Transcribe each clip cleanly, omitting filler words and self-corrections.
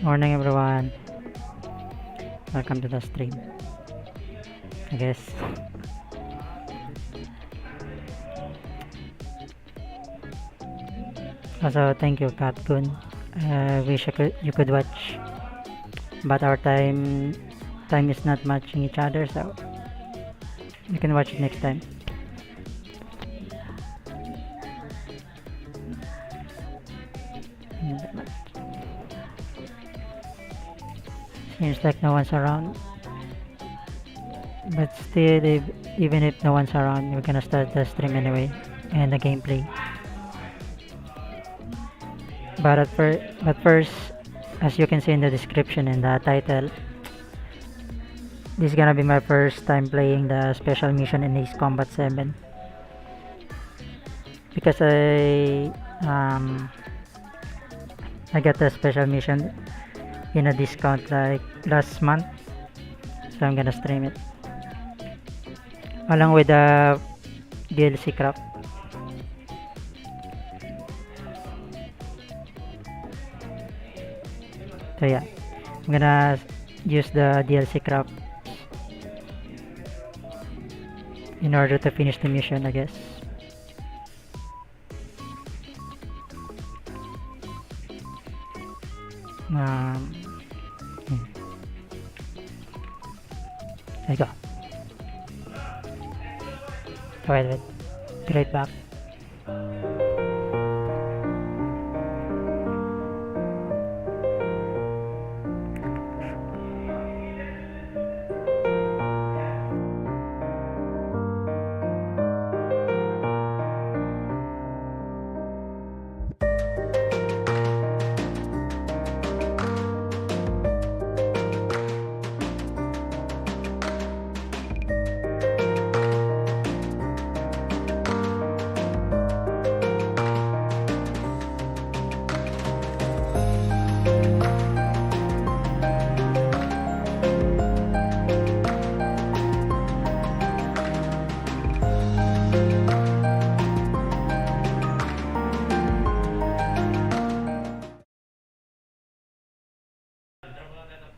Morning everyone. Welcome to the stream. I guess. Also, thank you, Katgun. Wish you could watch, but our time is not matching each other, so you can watch it next time. Seems like no one's around, but still, even if no one's around, we're gonna start the stream anyway and the gameplay. But first, as you can see in the description and the title, this is gonna be my first time playing the special mission in Ace Combat 7 because I got the special mission in a discount like last month, so I'm gonna stream it along with the DLC crap. So yeah, I'm gonna use the DLC crap in order to finish the mission, I guess. Um, there you go. Wait. Be right back.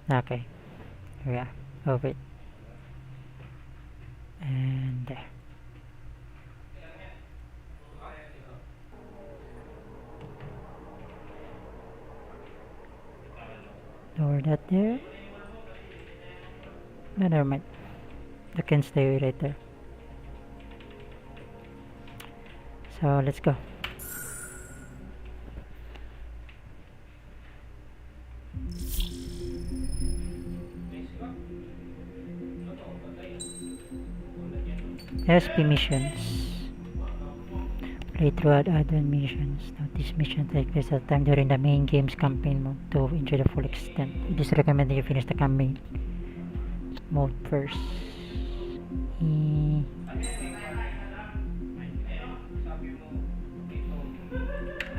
Okay, here we are. Oh wait, and there. Lower that there. No, never mind. You can stay right there. So let's go. SP missions. Play throughout other missions. Now, this mission takes place at time during the main game's campaign mode to enjoy the full extent. It is recommended you finish the campaign mode first.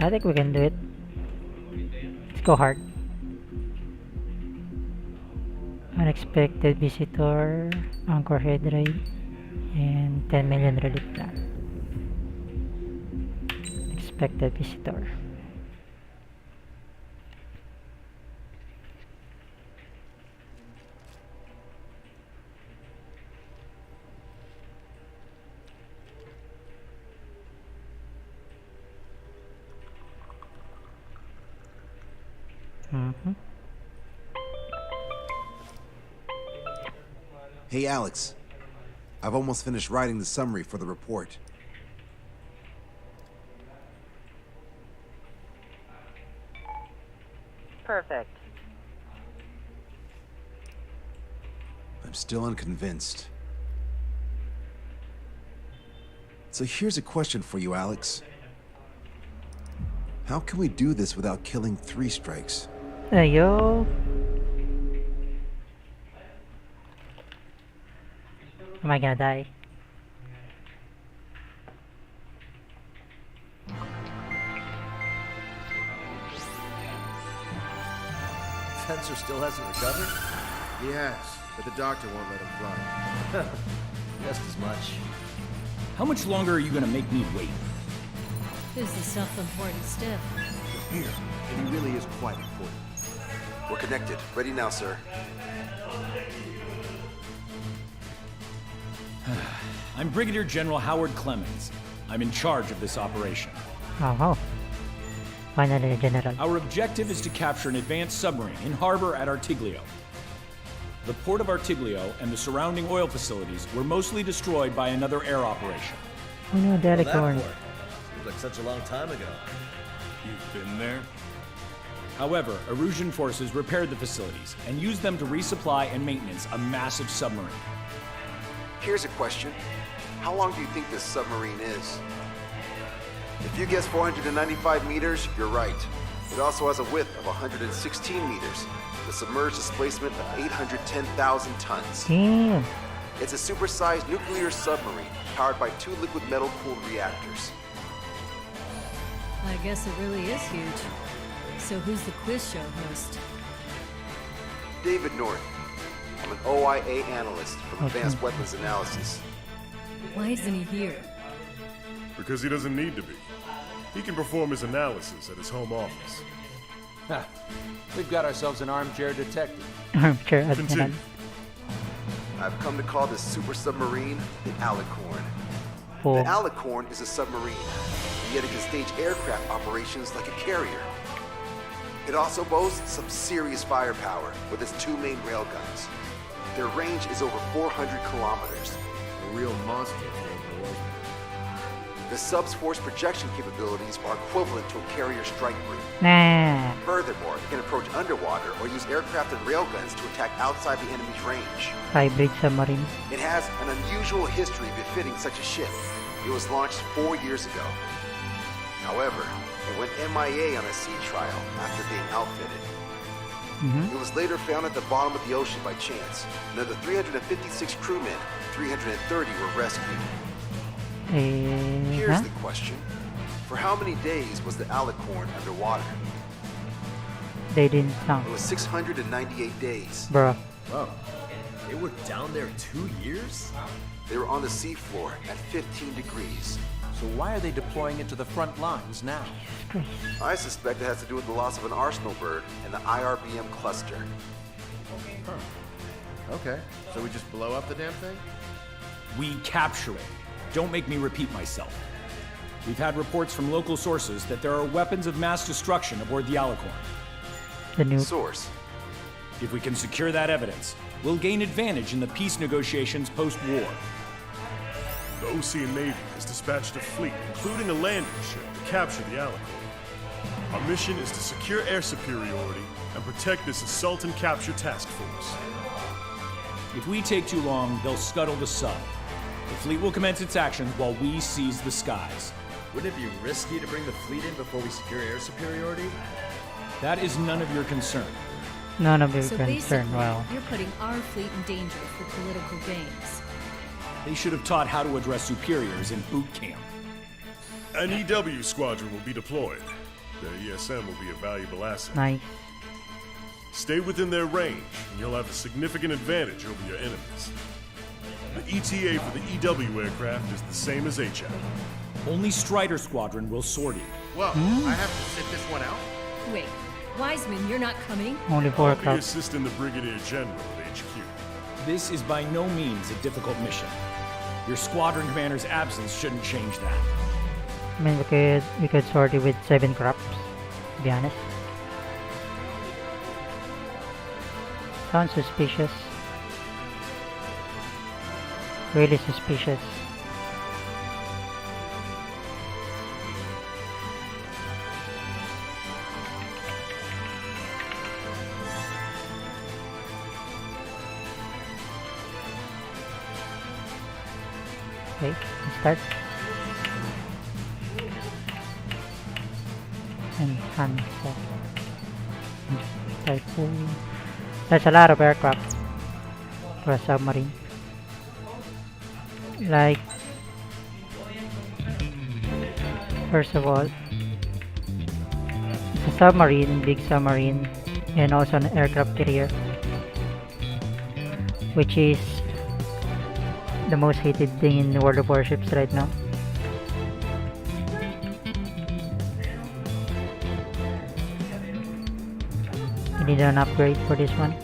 I think we can do it. Let's go hard. Unexpected visitor, Anchorhead raid, and 10 million relief plan. Expected visitor. Hey Alex, I've almost finished writing the summary for the report. Perfect. I'm still unconvinced. So here's a question for you, Alex. How can we do this without killing 3 strikes? Yo. Am I gonna die? Spencer still hasn't recovered? Yes, but the doctor won't let him fly. Just as much. How much longer are you gonna make me wait? Who's the self-important stiff? Here, and he really is quite important. We're connected. Ready now, sir. I'm Brigadier General Howard Clemens. I'm in charge of this operation. Oh. Finally, General. Our objective is to capture an advanced submarine in harbor at Artiglio. The port of Artiglio and the surrounding oil facilities were mostly destroyed by another air operation. Oh no, the Well, that Alicorn. port. Seems like such a long time ago. You've been there? However, Erusian forces repaired the facilities and used them to resupply and maintenance a massive submarine. Here's a question. How long do you think this submarine is? If you guess 495 meters, you're right. It also has a width of 116 meters, with submerged displacement of 810,000 tons. Damn. It's a supersized nuclear submarine powered by 2 liquid metal-cooled reactors. I guess it really is huge. So who's the quiz show host? David North. I'm an OIA analyst from Okay. Advanced Weapons Analysis. Why isn't he here? Because he doesn't need to be. He can perform his analysis at his home office. We've got ourselves an armchair detective. Armchair Admiral. Continue. I've come to call this super submarine the Alicorn. Oh. The Alicorn is a submarine, and yet it can stage aircraft operations like a carrier. It also boasts some serious firepower with its 2 main railguns. Their range is over 400 kilometers. A real monster. The sub's force projection capabilities are equivalent to a carrier strike group. Nah. Furthermore, it can approach underwater or use aircraft and railguns to attack outside the enemy's range. Hybrid submarine. It has an unusual history befitting such a ship. It was launched 4 years ago. However, it went MIA on a sea trial after being outfitted. It was later found at the bottom of the ocean by chance, and of the 356 crewmen, 330 were rescued. Here's Huh? the question. For how many days was the Alicorn underwater? They didn't sound. It was 698 days. Bro. Whoa. They were down there 2 years? They were on the seafloor at 15 degrees. So why are they deploying it to the front lines now? I suspect it has to do with the loss of an arsenal bird in the IRBM cluster. Okay, so we just blow up the damn thing? We capture it. Don't make me repeat myself. We've had reports from local sources that there are weapons of mass destruction aboard the Alicorn. The new. Source. If we can secure that evidence, we'll gain advantage in the peace negotiations post-war. The Ocean Navy has dispatched a fleet, including a landing ship, to capture the Alicorn. Our mission is to secure air superiority and protect this assault and capture task force. If we take too long, they'll scuttle the sub. The fleet will commence its actions while we seize the skies. Wouldn't it be risky to bring the fleet in before we secure air superiority? That is none of your concern. None of your So concern. basically, Wow. you're putting our fleet in danger for political gains. They should have taught how to address superiors in boot camp. An EW squadron will be deployed. The ESM will be a valuable asset. Nice. Stay within their range, and you'll have a significant advantage over your enemies. The ETA for the EW aircraft is the same as HAP. Only Strider Squadron will sortie. Well, I have to sit this one out? Wait, Wiseman, you're not coming? Only 4 I'll be o'clock. assisting the Brigadier General at HQ. This is by no means a difficult mission. Your squadron commander's absence shouldn't change that. I mean, we could sort it with 7 crops. To be honest. Sounds suspicious. Really suspicious. Okay, let's start. And Typhoon. There's a lot of aircraft for a submarine. Like, first of all, it's a submarine, big submarine, and also an aircraft carrier, which is the most hated thing in World of Warships right now. Need an upgrade for this one.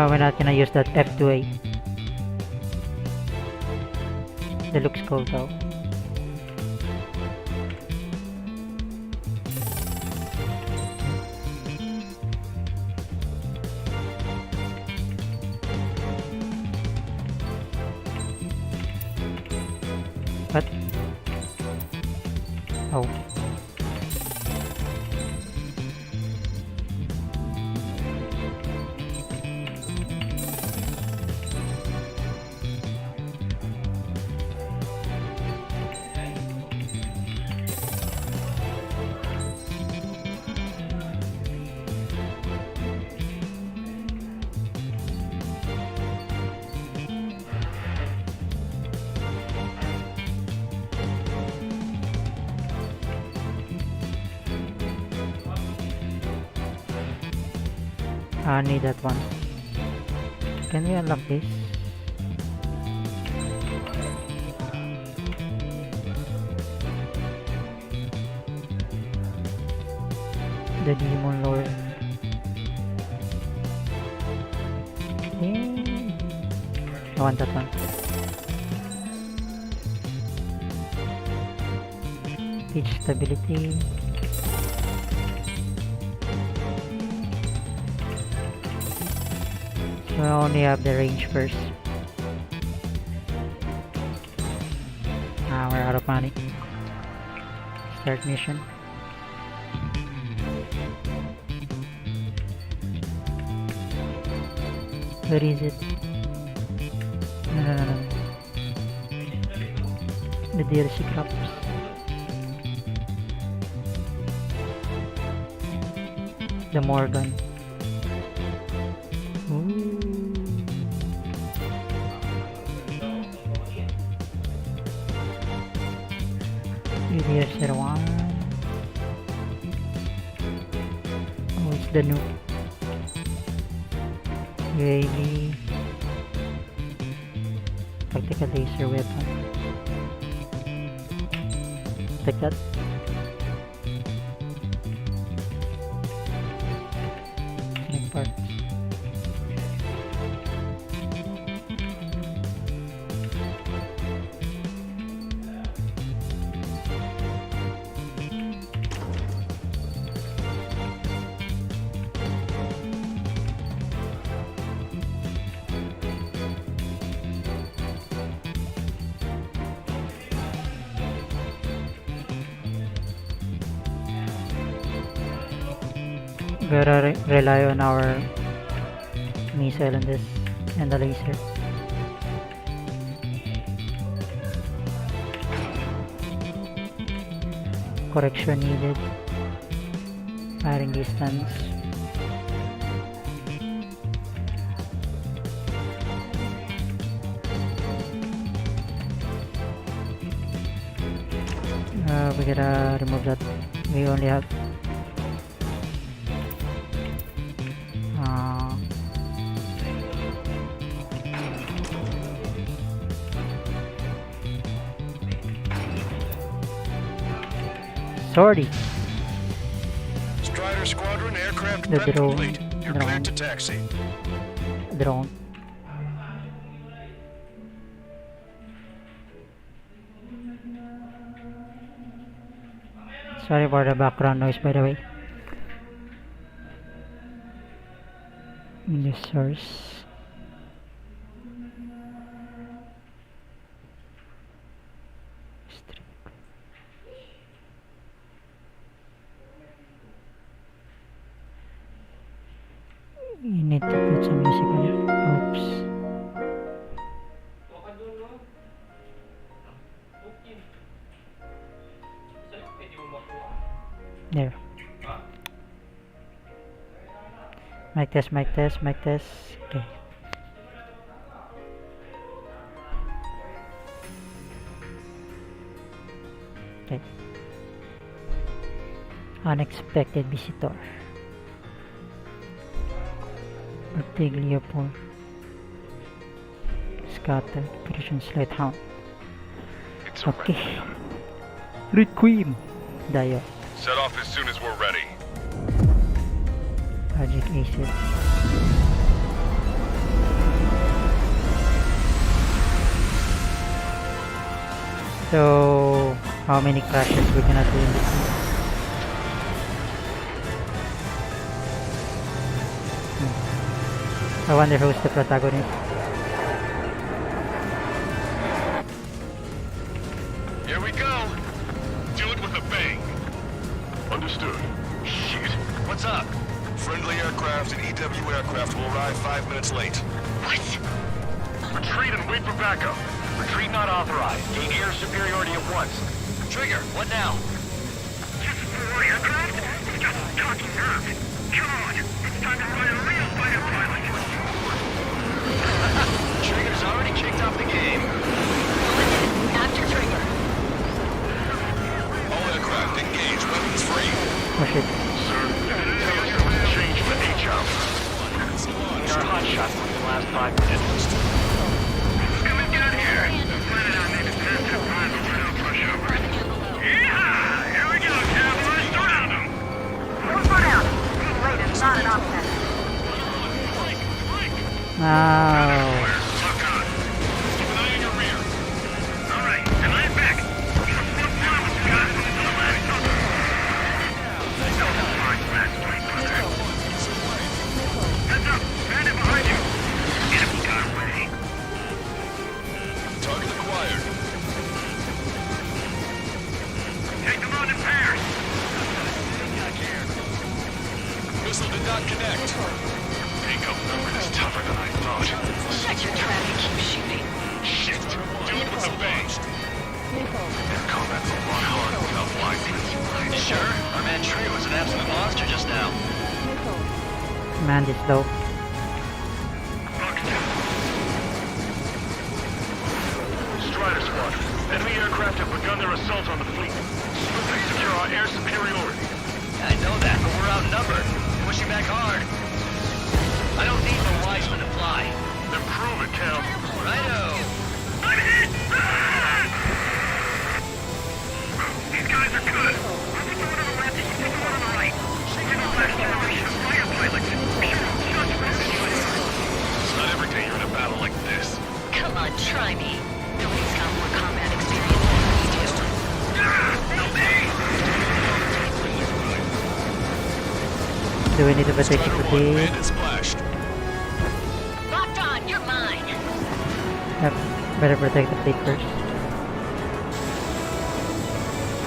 We're not gonna use that F2A. That looks cool though. What? Oh. I need that one. Can we unlock this? The Demon Lord. I want that one. Pitch stability. So I only have the range first. We're out of money. Start mission. Where is it? No. The DLC crops. The Morgan. UDS-01. Oh, it's the new UAV tactical laser weapon. Take that. Select parts. Gotta rely on our missile and this and the laser. Correction needed. Firing distance. We gotta remove that. We only have sorry. Strider Squadron aircraft The prep drone. complete. You're Drone. cleared to taxi. Drone. Sorry for the background noise, by the way. The source. You need to put some music on it. Oops. There. Mic test, mic test, mic test. Okay. Okay. Unexpected visitor. Artiglio Port. Scatter. Operation Sleight Hound. Okay. Requiem. Dio. Set off as soon as we're ready. Project Acid. So, how many crashes we're gonna do in this one? I wonder who's the protagonist. Here we go. Do it with a bang. Understood. Shit. What's up? Friendly aircraft and EW aircraft will arrive 5 minutes late. What? Retreat and wait for backup. Retreat not authorized. Gain air superiority at once. Trigger, what now? Just 4 aircraft? You've got some talking nerve. Come on, it's time to find a real fighter pilot. Trigger's already kicked off the game. After Trigger. All aircraft engage. Weapons free. Oh shit. Sir, change for H-Out. In our hot shot for the last 5 minutes. Coming down here. I'm planning on maybe 10 to 5 or no pushover. Yeehaw! Here we go, cowboys. Surround them! Don't go down. Being late is not an option. Wow. Lock on. Keep an eye on your rear. All right, and I'm back. Flip down with the guys on the last cover. Don't mind last night, brother. Heads up. Bandit behind you. Enemy got away. Target acquired. Take them on in pairs. Missile did not connect. Pick-up number is tougher than I thought. Shut your trap and keep shooting. Shit. Do it with a bang. Their combat's a lot harder without flying planes. Sure, our man Tree was an absolute monster just now. Command is low. Strider Squadron. Enemy aircraft have begun their assault on the fleet. Swiftly secure our air superiority. I know that, but we're outnumbered. Pushing back hard. I don't need no Wiseman to fly. Then prove it, Cal. Righto. I'm hit! Ah! These guys are good. I'll pick the one on the left and you pick the one on the right. You're the last generation of fighter pilots. It's not every day you're in a battle like this. Come on, try me. Nobody's got more combat experience than you do. No me! Do we need to protect the Strider 1, fleet? bandit splashed. Locked on, you're mine. Yep. Better protect the fleet first.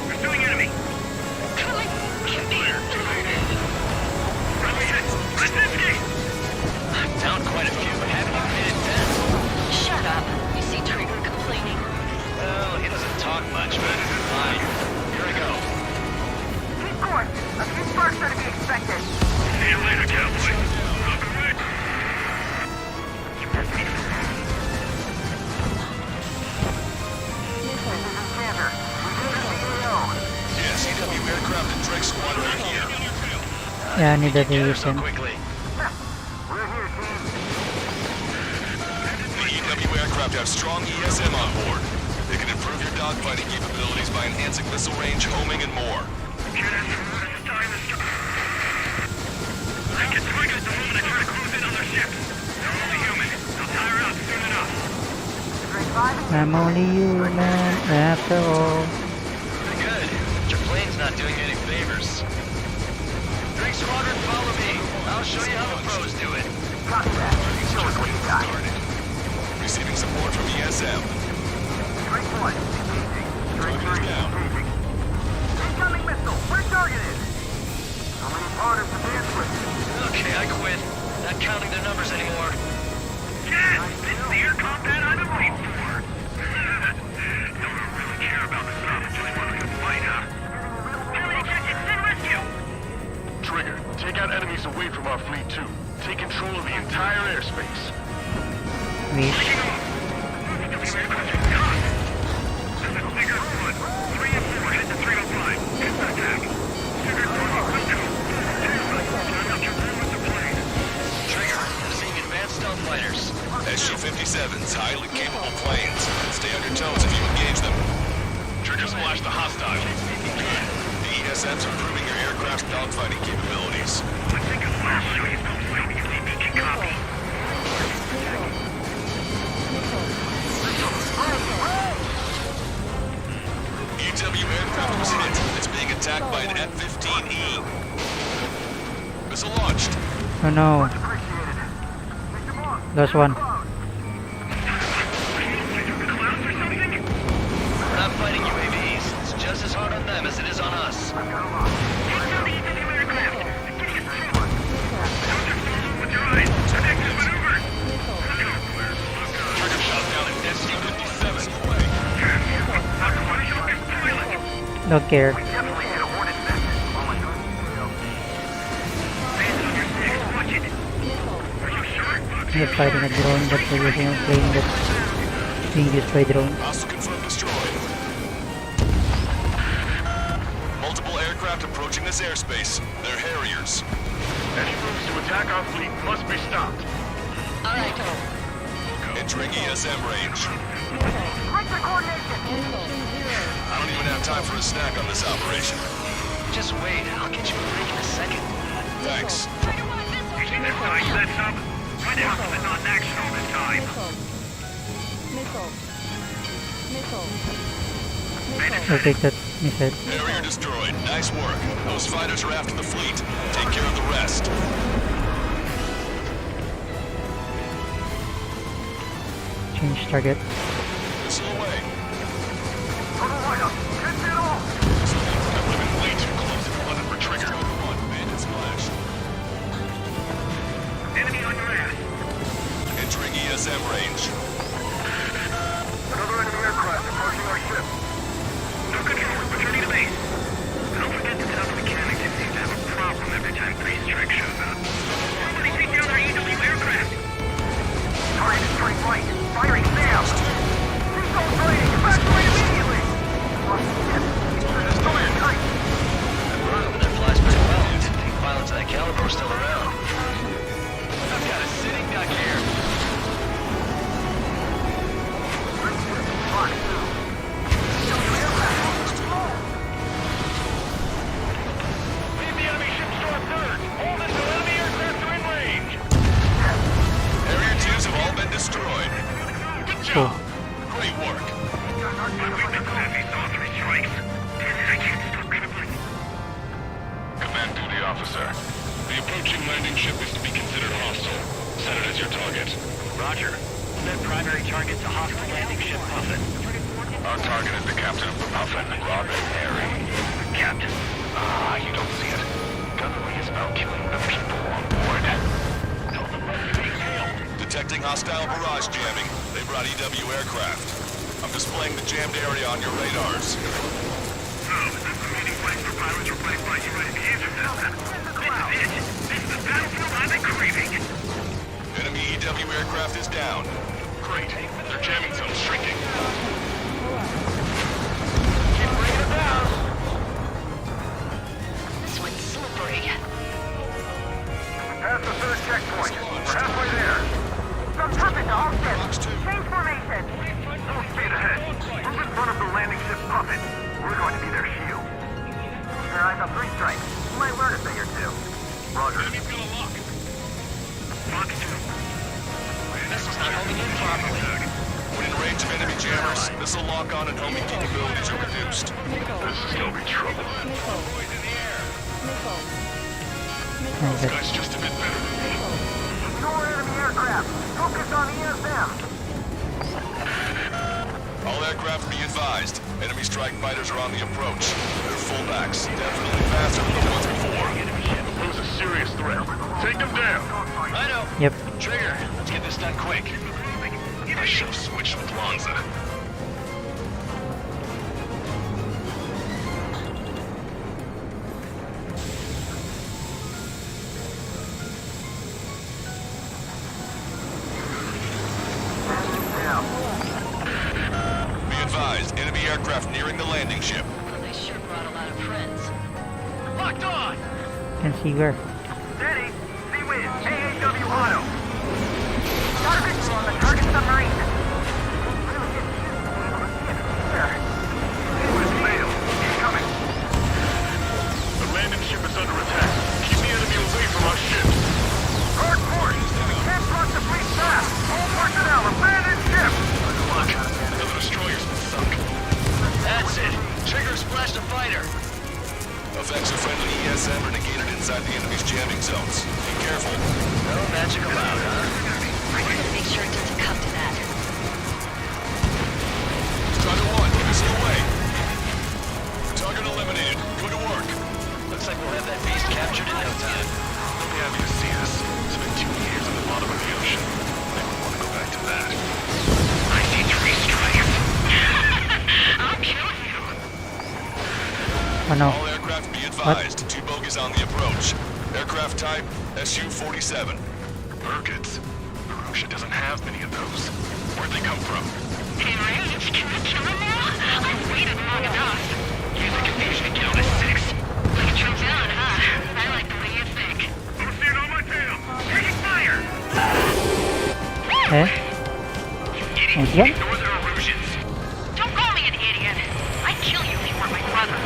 Pursuing enemy. Coming. Clear. 280. Friendly hit. Brzezinski! Down quite a few, but haven't even made it 10. Shut up. You see Trigger complaining? Well, he doesn't talk much, but fine. Here I go. Keep course. A few sparks are to be expected. See you later, cowboy. I'll be right. Yes, EW aircraft and Drake Squadron are here. Yeah, I need the Get her so reason. quickly. The EW aircraft have strong ESM on board. They can improve your dogfighting capabilities by enhancing missile range, homing, and more. I get triggered the moment I try to cruise in on their ship. They're only human. They'll tire out soon enough. I'm only human after all. Pretty good. But your plane's not doing you any favors. Drake Squadron, follow me. I'll show you how the pros do it. Started. Receiving support from ESM. Target is down. Incoming missile. We're targeted. How many partners to dance with? Okay, I quit. Not counting their numbers anymore. Yes, this is the air combat I've been waiting for. Don't really care about the stuff. Just want to fight, huh? Charlie Objective, send rescue. Trigger, take out enemies away from our fleet too. Take control of the entire airspace. Wait. Taking off. EW aircraft is gone. This is Bigger 1. 3 and 4 head to hostile. Good. The ESM's improving your aircraft's dogfighting capabilities. I think a flash show you come from UTV can copy. EW aircraft was hit. It's being attacked by an F-15E. Missile launched. Oh no. Last one. We're not fighting UAVs. It's just as hard on them as it is on us. Take down the EW aircraft. It's getting us trouble. With your eyes. Connected maneuver. Trigger shot down at SC-57. Don't care. Definitely hit a hornet's nest. Hands on your six. Watch it. Are you sure? They're fighting a drone that they're using a plane that's being used by drones. Hostile confirmed destroyed. Multiple aircraft approaching this airspace. They're Harriers. Any moves to attack our fleet must be stopped. Entering ESM range. I don't even have time for a snack on this operation. Just wait. I'll get you a break in a second. Thanks. You see that sign that's up? Right now, it's not in action all this time. I'll take that missile. Harrier destroyed. Nice work. Those fighters are after the fleet. Take care of the rest. Change target. Missile away. I'm living way too close if it wasn't for trigger. One, bandit splash. Enemy on your ass. Entering ESM range. Another enemy aircraft approaching our ship. No control. Returning to base. Don't forget to tell the mechanic it seems to have a problem every time Three Strike shows up. Somebody take down our EW aircraft. Target is straight right. Firing now. Please don't fighting. Evacuate immediately. Oh, shit. Destroyer tight. That flies pretty well. I think pilots of that caliber are still around. I've got a sitting duck here. Leave the enemy ships to our third. Hold until enemy aircraft are in range. Harrier 2s have all been destroyed. Good job. Great work. My weakness savvy saw Three Strikes. I can't stop crippling. Command duty officer. The approaching landing ship is to be considered hostile. Set it as your target. Roger. Set primary target to hostile landing ship Puffin. Our target is the captain of the Puffin, Robin Harry. Captain. Ah, you don't see it. Gunnery is about killing the people on board. Tell them what you're being hailed. Detecting hostile barrage jamming. They brought EW aircraft. I'm displaying the jammed area on your radars. So, is this the meeting place for pilots replaced by UAVs or something? This is it. This is the battlefield I've been craving. Enemy EW aircraft is down. Great. Their jamming zone's shrinking. Keep bringing it down. This one's slippery. Past the third checkpoint. We're halfway there. From Puppet to all ships. Box 2. Change formation. Full speed ahead. Move in front of the landing ship Puppet. We're going to be their shield. Keep your eyes on Three Strike. You might learn a thing or two. Roger. Enemy's gonna lock. Box 2. This is not homing in properly. When in range of enemy jammers, missile lock-on and homing capabilities are reduced. This is gonna be trouble. And that Guy's just a bit better than me. Ignore enemy aircraft. Focus on ESM. All aircraft be advised. Enemy strike fighters are on the approach. They're fullbacks, definitely faster than the ones before. Pose a serious threat. Take them down. I know. Yep. Trigger, let's get this done quick. I should have switched with Lanza. Be advised, enemy aircraft nearing the landing ship. They sure brought a lot of friends. Locked on. can see where. Steady. C-Wiz. AAW Auto. Target on the target submarine. C-Wiz failed. fighter. Effects of friendly ESM are negated inside the enemy's jamming zones. Be careful. No magic allowed, huh? I'm gonna make sure it doesn't come to that. Strider 1, missile away. Target eliminated. Good to work. Looks like we'll have that beast captured in no time. I'll be happy to see this. It's been 2 years at the bottom of the ocean. I would want to go back to that. I need 3 strikes. I'll kill you. Oh no. All aircraft be advised. 2 bogies on the approach. Aircraft type Su-47. Burkitts. Russia doesn't have many of those. Where'd they come from? Enraged? Can we kill him now? I've waited long enough. Use the confusion to count to 6. Like a Trojan, huh? I like the way you think. I'm seeing on my tail. Taking fire! Eh? Idiot? Ignore their illusions. Don't call me an idiot. I'd kill you if you weren't my brother.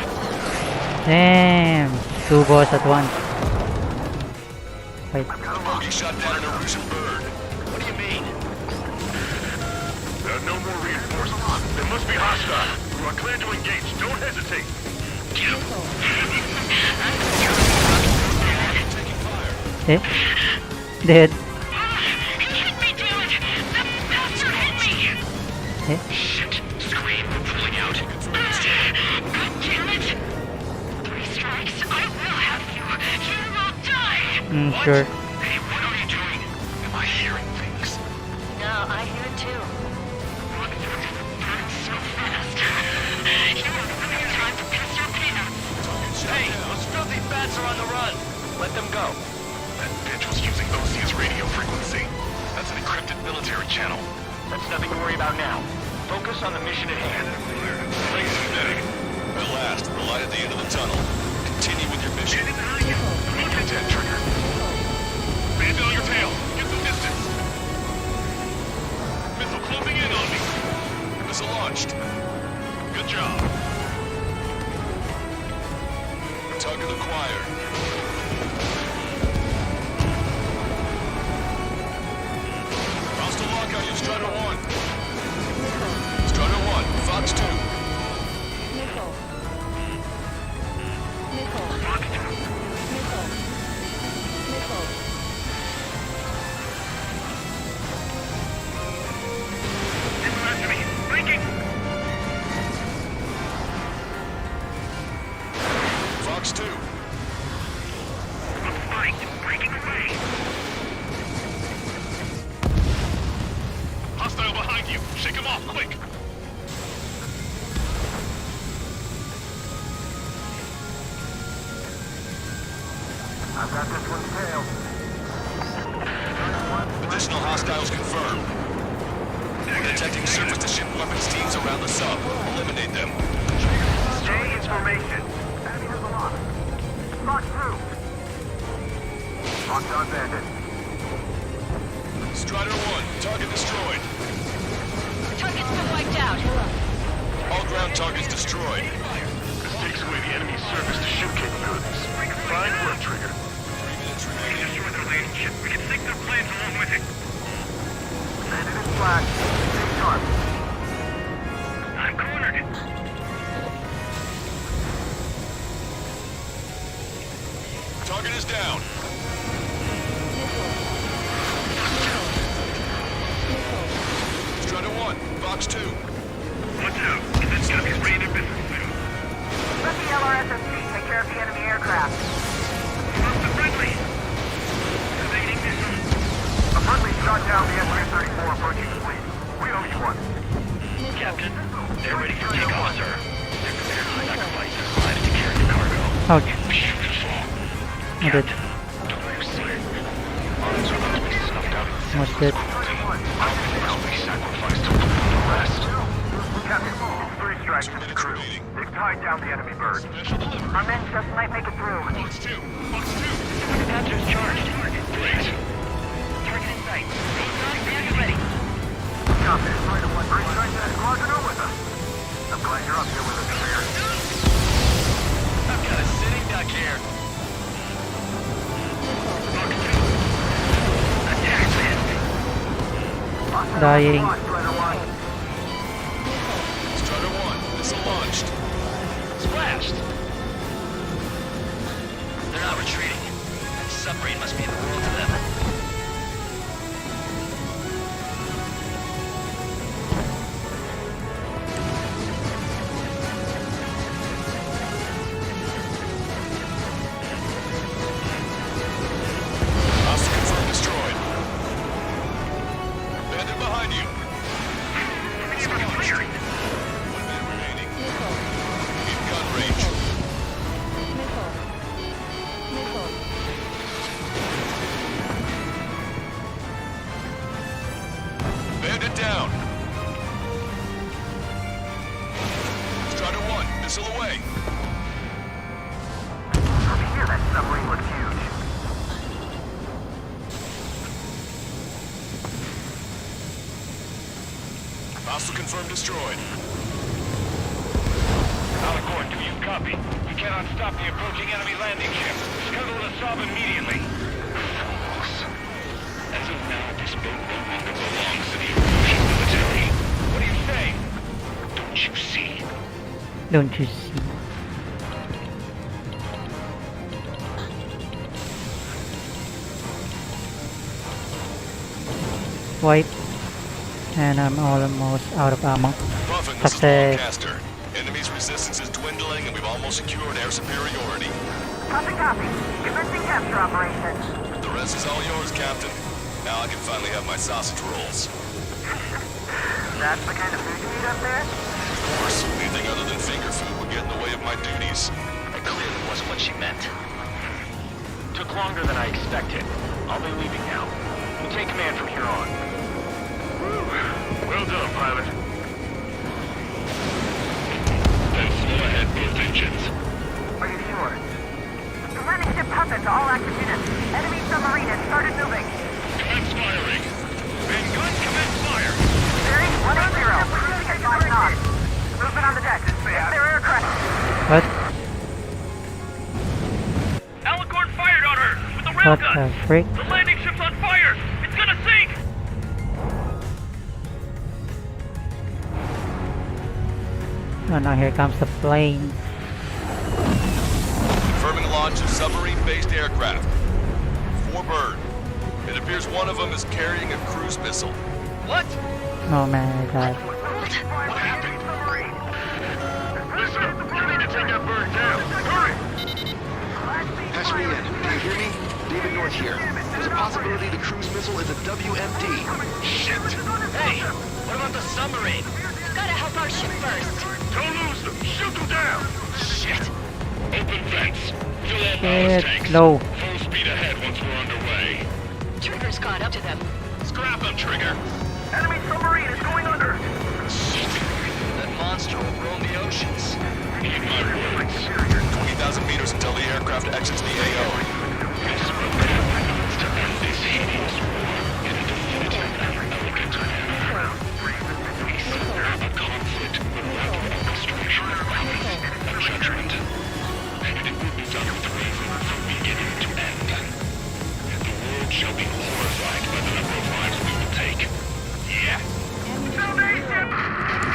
Damn. 2 balls at once. Wait. Bogie shot down an Erusian bird. What do you mean? There are no more reinforcements. They must be hostile. You are clear to engage. Don't hesitate. Eh? Dead. He hit me, damn it! That bastard hit me! Eh? Shit! Scream! Pulling out! God damn it! 3 strikes, I will have you! You will die! Sure. Hey, what are you doing? Am I hearing things? No, I hear it too. Burn so fast! You are running in time to piss your pants! Hey, those filthy bats are on the run. Let them go. That bitch was using OC's radio frequency. That's an encrypted military channel. That's nothing to worry about now. Focus on the mission at hand. Lazy medic. At last, the light at the end of the tunnel. Continue with your mission. Look at that trigger. Band on your tail. Get some distance. Missile closing in on me. Missile launched. Good job. Target acquired. Hostile lockout, you Strider 1. Strider 1, Fox 2. Nickel. Nickel. Fox 2. Nickel. Nickel. It's after me! Breaking! Fox 2. A fight! Breaking away! Hostile behind you. Shake him off, quick. I've got this one's tail. Additional hostiles confirmed. Detecting surface-to-ship weapons teams around the sub. Eliminate them. Stay in formation. Enemy has a lot. Fox through. Fox on bandit. Strider 1, target destroyed. Target's been wiped out. All ground targets destroyed. This takes away the enemy's surface-to-ship capabilities. Fine work, Trigger. We can destroy their landing ship. We can sink their planes along with it. Landed in flat. Stay sharp. I'm cornered. Target is down. Strider 1, Fox 2. Watch out. This enemy's ready to business soon. Let the LRSSC take care of the enemy aircraft. Lost the friendly. Evading missile. A friendly shot down the SU-34 approaching the fleet. We owe you one. Captain, they're ready for takeoff, sir. They're prepared to sacrifice their lives to carry the cargo. Ouch. Beautiful. I did. Don't lose sight. Arms are about to be snuffed out. Almost dead. Must be sacrificed to fulfill the rest. Captain, it's 3 strikes to the crew. They've tied down the enemy bird. Our men just might make it through. Fox 2. Fox 2. Dispatcher's charged. Great. Target in sight. Bandit ready. Copy. Strider 1, 3 strikes to the squadron are with us. I'm glad you're up here with us, Trigger. I've got a sitting duck here. Dying. Strider 1, missile launched. Splashed. submarine must mean the world to them. Hostile confirmed destroyed. Bandit behind you. One man remaining. In gun range. Bandit down. Strider 1, missile away. From here, that submarine looks huge. Hostile confirmed destroyed. Alicorn, do you copy? We cannot stop the approaching enemy landing ship. Scuttle the Saab immediately. As of now, this boat no longer belongs to the Russian military. What do you say? Don't you see? Don't you see? Wipe. And I'm almost out of ammo. Buffing, this is Success. Lancaster. Enemy's resistance is dwindling and we've almost secured air superiority. Copy, copy. Commencing capture operation. The rest is all yours, Captain. Now I can finally have my sausage rolls. That's the kind of food you eat up there? Of course, anything other than finger food would get in the way of my duties. That clearly wasn't what she meant. Took longer than I expected. I'll be leaving now. You take command from here on. Well done, pilot. Then slow ahead both engines. Are you sure? The landing ship Puffin to all active units. Enemy submarine has started moving. Commence firing. Main gun, commence fire. Bearing 180. Cruising at 5 knots. Movement on the deck. It's their aircraft. What? Alicorn fired on her with the What the frick? The landing ship's on fire. It's gonna sink. Oh no, here comes the plane. Confirming launch of submarine-based aircraft. 4 bird. It appears one of them is carrying a cruise missile. What? Oh my god. What happened? Listen, you need to take that bird down. Hurry! Patch me in. Do you hear me? David North here. There's a possibility the cruise missile is a WMD. Shit! Hey, what about the submarine? Gotta help our ship first. Don't lose them. Shoot them down. Shit! Open vents. Fill all Shit, ballast tanks. no. Full speed ahead once we're underway. Trigger's caught up to them. Scrap them, Trigger. Enemy submarine is going under. That monster will roam the oceans. Need my words. 20,000 meters until the aircraft exits the AO. This program needs to end this hideous war in a definitive and elegant manner. Peace, a conflict without orchestration, malice, and judgment. And it will be done with reason from beginning to end. The world shall be horrified by the number of lives we will take. Yeah.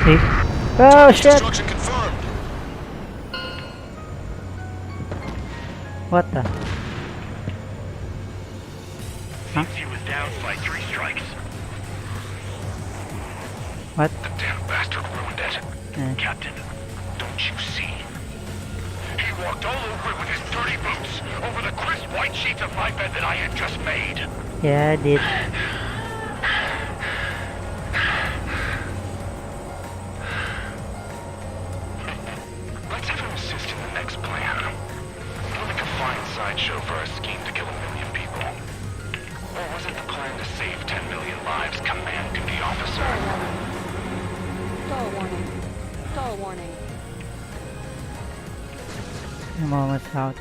See? Oh shit! Destruction confirmed. What the? Huh? He was down by 3 strikes. What? The damn bastard ruined it. Captain, don't you see? He walked all over it with his dirty boots, over the crisp white sheets of my bed that I had just made. Yeah, I did. Let's have him assist in the next plan. We'll make a fine sideshow for our scheme to kill 1 million people. Or was it the plan to save 10 million lives, command duty officer? Stall warning. Stall warning. I'm almost out.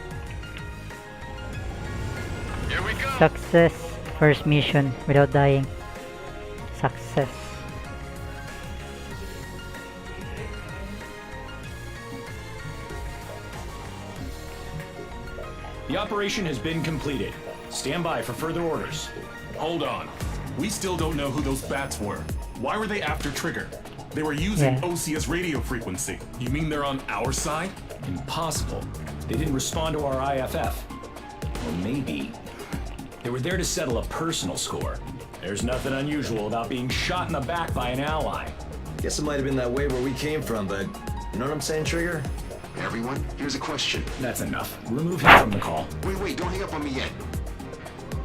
Here we go. Success. First mission without dying. Success. The operation has been completed. Stand by for further orders. Hold on. We still don't know who those bats were. Why were they after Trigger? They were using Yeah. OCS radio frequency. You mean they're on our side? Impossible. They didn't respond to our IFF. Or maybe They were there to settle a personal score. There's nothing unusual about being shot in the back by an ally. Guess it might have been that way where we came from, but you know what I'm saying, Trigger? Everyone, here's a question. That's enough. Remove him from the call. Wait, don't hang up on me yet.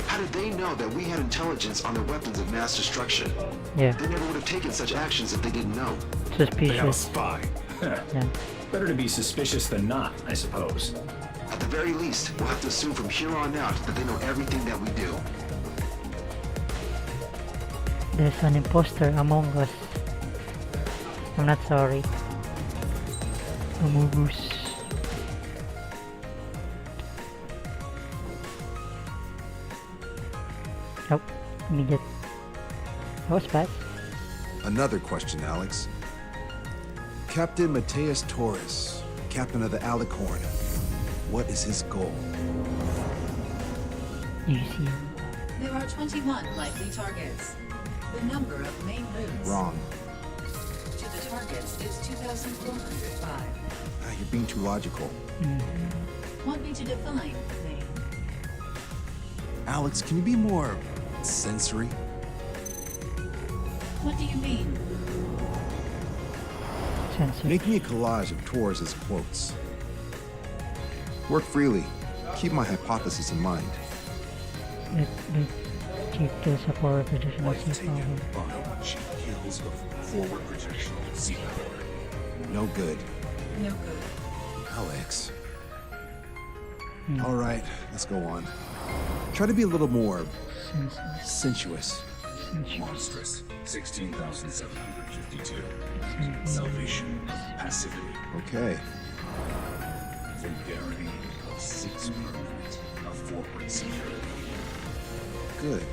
How did they know that we had intelligence on their weapons of mass destruction? Yeah, They never would have taken such actions if they didn't know. They have a suspicious. spy. Yeah. Better to be suspicious than not, I suppose. At the very least, we'll have to assume from here on out that they know everything that we do. There's an imposter among us. I'm not sorry. Among us. Nope. Immediate. That was fast. Another question, Alex. Captain Mateus Torres, captain of the Alicorn. What is his goal? You see him. There are 21 likely targets. The number of main routes Wrong. to the targets is 2,405. You're being too logical. Want me to define main? Alex, can you be more sensory? What do you mean? Sensor. Make me a collage of Torres' quotes. Work freely. Keep my hypothesis in mind. Let chief kills a forward projectional sea power. She kills a forward projectional sea power. No good. No good. Alex. All right, let's go on. Try to be a little more sensuous. Monstrous. 16,752. Salvation of passivity. Okay. Vulgarity of 6 permanent. Of forward security. Good.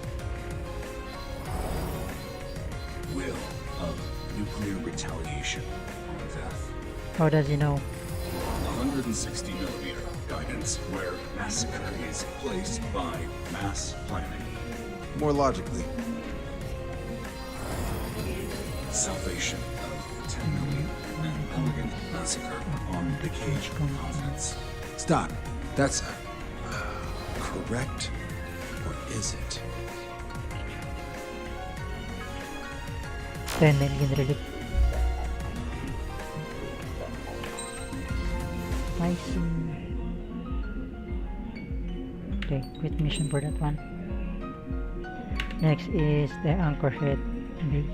Will of nuclear retaliation on death. How does he know? 160 millimeter guidance where massacre is placed by mass planning. More logically. Salvation of 10 million. An elegant massacre on the cage continents. Stop. That's correct, or is it? 10 million relief. I see. Okay, quit mission for that one. Next is the Anchorhead base.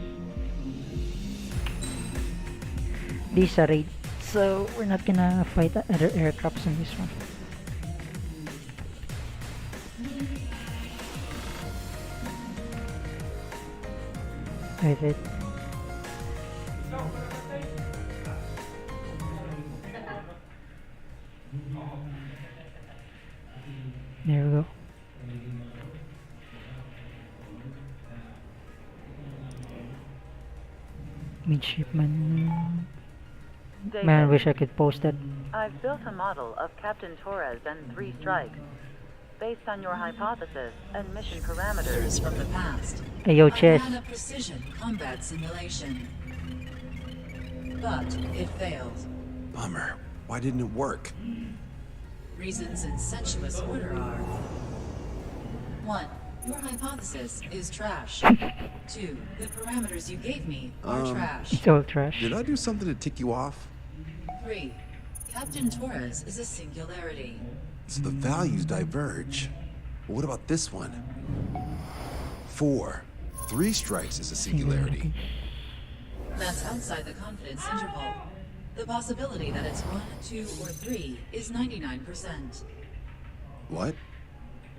These are raid, so we're not gonna fight other aircrafts in this one. Wait. There we go. Midshipman. David, Man, wish I could post that. I've built a model of Captain Torres and 3 strikes. Based on your hypothesis and mission parameters From the past. Hey, yo, I Chess. ran a precision combat simulation. But it failed. Bummer. Why didn't it work? Reasons in sensuous order are 1. Your hypothesis is trash. 2. The parameters you gave me are trash. It's all trash. Did I do something to tick you off? 3. Captain Torres is a singularity. So the values diverge. But what about this one? 4. 3 strikes is a singularity. That's outside the confidence interval. The possibility that it's 1, 2, or 3 is 99%. What?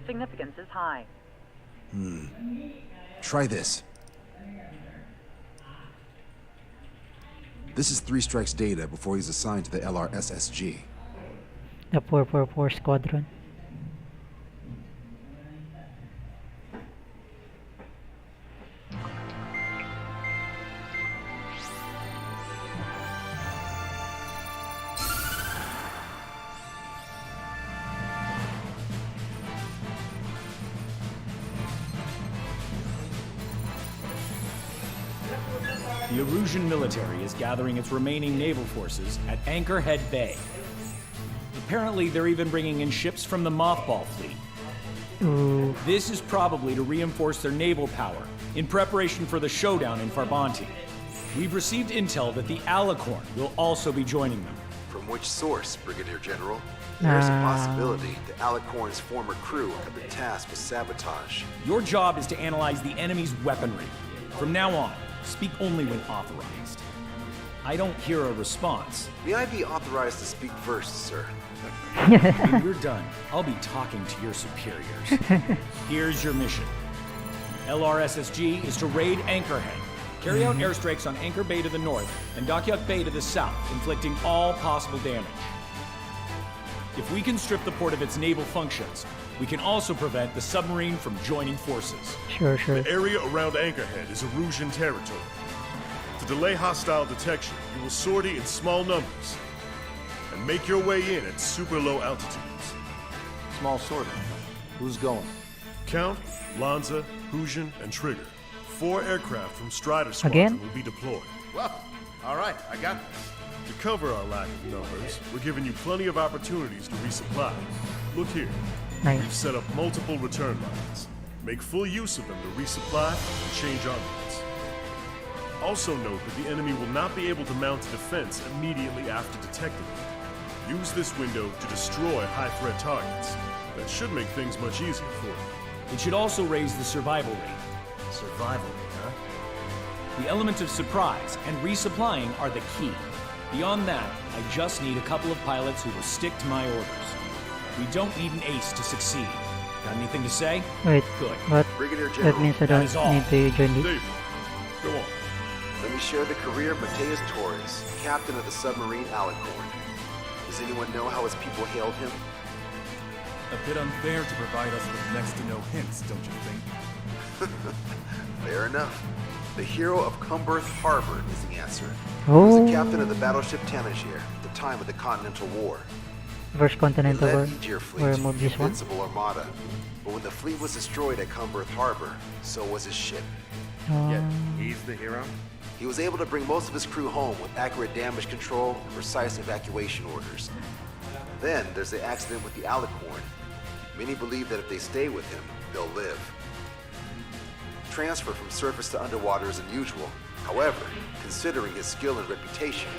significance is high. Try this. This is 3 Strikes data before he's assigned to the LRSSG. The 444 Squadron. The Erusian military is gathering its remaining naval forces at Anchorhead Bay. Apparently, they're even bringing in ships from the Mothball fleet. Ooh. This is probably to reinforce their naval power in preparation for the showdown in Farbanti. We've received intel that the Alicorn will also be joining them. From which source, Brigadier General? There's a Ah. possibility the Alicorn's former crew have been tasked with sabotage. Your job is to analyze the enemy's weaponry. From now on, speak only when authorized. I don't hear a response. May I be authorized to speak first, sir? When we're done, I'll be talking to your superiors. Here's your mission. LRSSG is to raid Anchorhead. Carry out airstrikes on Anchor Bay to the north and Dockyuk Bay to the south, inflicting all possible damage. If we can strip the port of its naval functions, we can also prevent the submarine from joining forces. Sure. The area around Anchorhead is Erusian territory. To delay hostile detection, you will sortie in small numbers and make your way in at super low altitudes. Small sortie. Who's going? Count, Lanza, Hujan, and Trigger. 4 aircraft from Strider Squadron Again? will be deployed. Well, all right, I got this. To cover our lack of numbers, we're giving you plenty of opportunities to resupply. Look here. Nice. We've set up multiple return lines. Make full use of them to resupply and change armaments. Also note that the enemy will not be able to mount a defense immediately after detecting it. Use this window to destroy high-threat targets. That should make things much easier for you. It should also raise the survival rate. Survival rate, huh? The element of surprise and resupplying are the key. Beyond that, I just need a couple of pilots who will stick to my orders. We don't need an ace to succeed. Got anything to say? Wait, Good. what? Brigadier That General, means I that is all. don't need to join the... David, go on. let me share the career of Mateus Torres, captain of the submarine Alicorn. Does anyone know how his people hailed him? A bit unfair to provide us with next to no hints, don't you think? Fair enough. The hero of Cumberth Harbor is the answer. He Oh. was the captain of the battleship Tangier at the time of the Continental War. First He Continental led War. Aegir Where fleet, moved the this one? Invincible Armada. But when the fleet was destroyed at Cumberth Harbor, so was his ship. Yet, he's the hero? He was able to bring most of his crew home with accurate damage control and precise evacuation orders. Then there's the accident with the Alicorn. Many believe that if they stay with him, they'll live. Transfer from surface to underwater is unusual. However, considering his skill and reputation,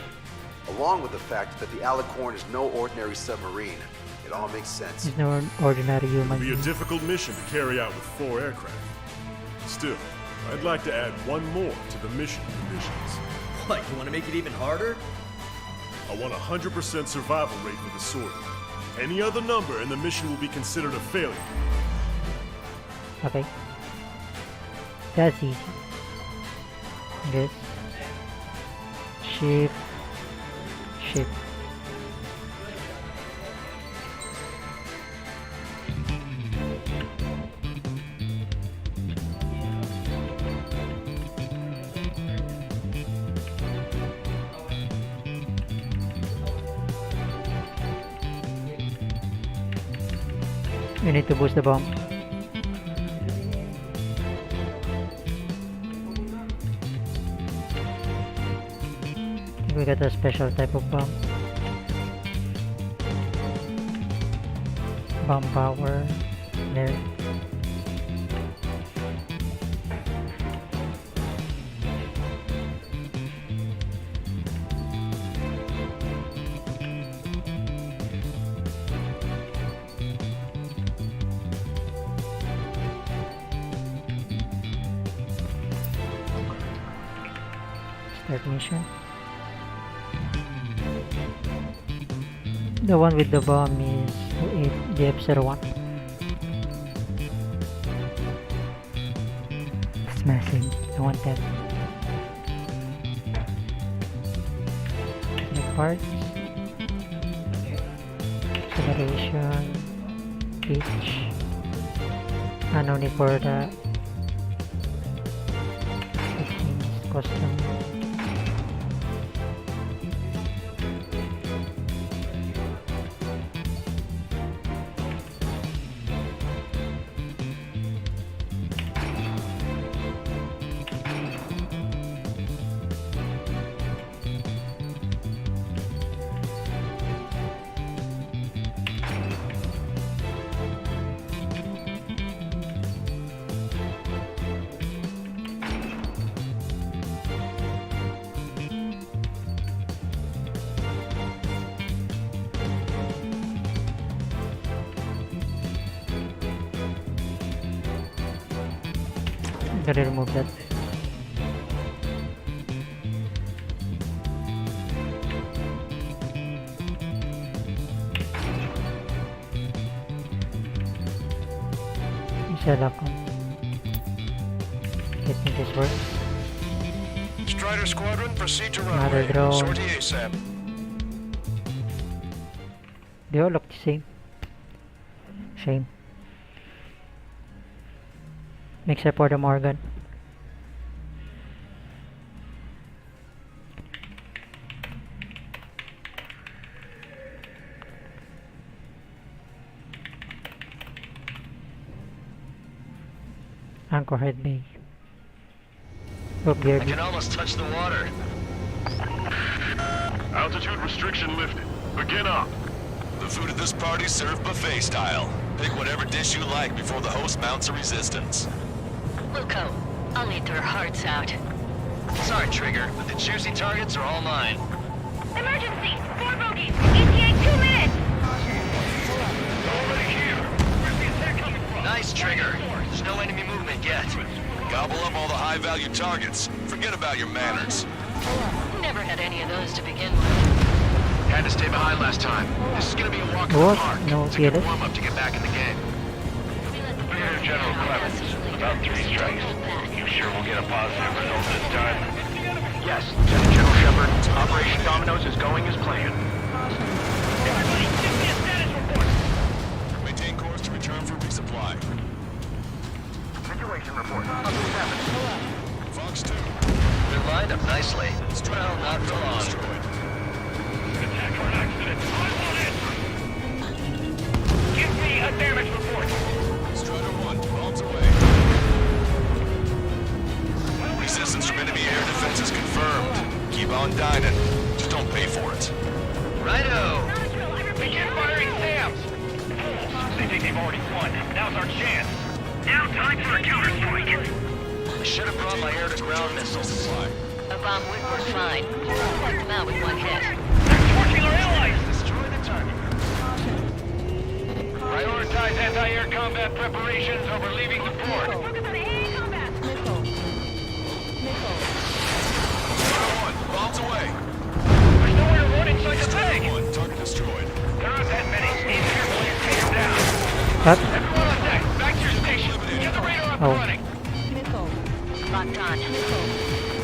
along with the fact that the Alicorn is no ordinary submarine, it all makes sense. He's no ordinary It'll human. be a difficult mission to carry out with 4 aircraft. Still, I'd like to add one more to the mission conditions. What, you want to make it even harder? I want a 100% survival rate for the sortie. Any other number and the mission will be considered a failure. Okay. That's easy. Good. Shift. Shift. You need to boost the bomb. We got a special type of bomb. Bomb power. There. Start mission. The one with the bomb is the F-01. It's massive. I want that. The parts. Acceleration. Pitch. No need for the custom. Gotta remove that. Isa lock on. I think this works. Strider Squadron, proceed to Another runway. drone. Sortie ASAP. They all look the same. Same. Except for the Morgan. Anchorhead Bay. Look I there. can almost touch the water. Altitude restriction lifted. Begin up. The food at this party served buffet style. Pick whatever dish you like before the host mounts a resistance. Wilco, I'll need their hearts out. Sorry, Trigger, but the juicy targets are all mine. Emergency! 4 bogeys! ETA 2 minutes! Already here. Where's the attack coming from? Nice, Trigger. There's no enemy movement yet. Gobble up all the high-value targets. Forget about your manners. Never had any of those to begin with. Had to stay behind last time. This is gonna be a walk in the What? park. No, It's a good get it. warm-up to get back in the game. Here, General Clemens. About 3 strikes. You sure we'll get a positive result this time? Yes, Lieutenant General Shepard. Operation Dominoes is going as planned. Everybody, give me a status report. Maintain course to return for resupply. Situation report. Fox 2. They're lined up nicely. Well, not for long. Destroyed. Attack or an accident. I want answers. Give me a damage report. Strider 1, bombs away. Resistance from enemy air defense is confirmed. Keep on dining. Just don't pay for it. Righto! Begin firing SAMs. They think they've already won. Now's our chance. Now time for a counterstrike. I should have brought my air-to-ground missiles. A bomb would work fine. Wiped them out with one hit. They're torching our allies. Destroy the target. Prioritize anti-air combat preparations over leaving the port. Focus on AA combat! Strider 1, bombs away. There's nowhere to run inside the Strider thing. 1, target destroyed. There aren't that many. Aim carefully and take them down. What? Everyone on deck, back to your station. Get the radar up and Oh. running. Locked on.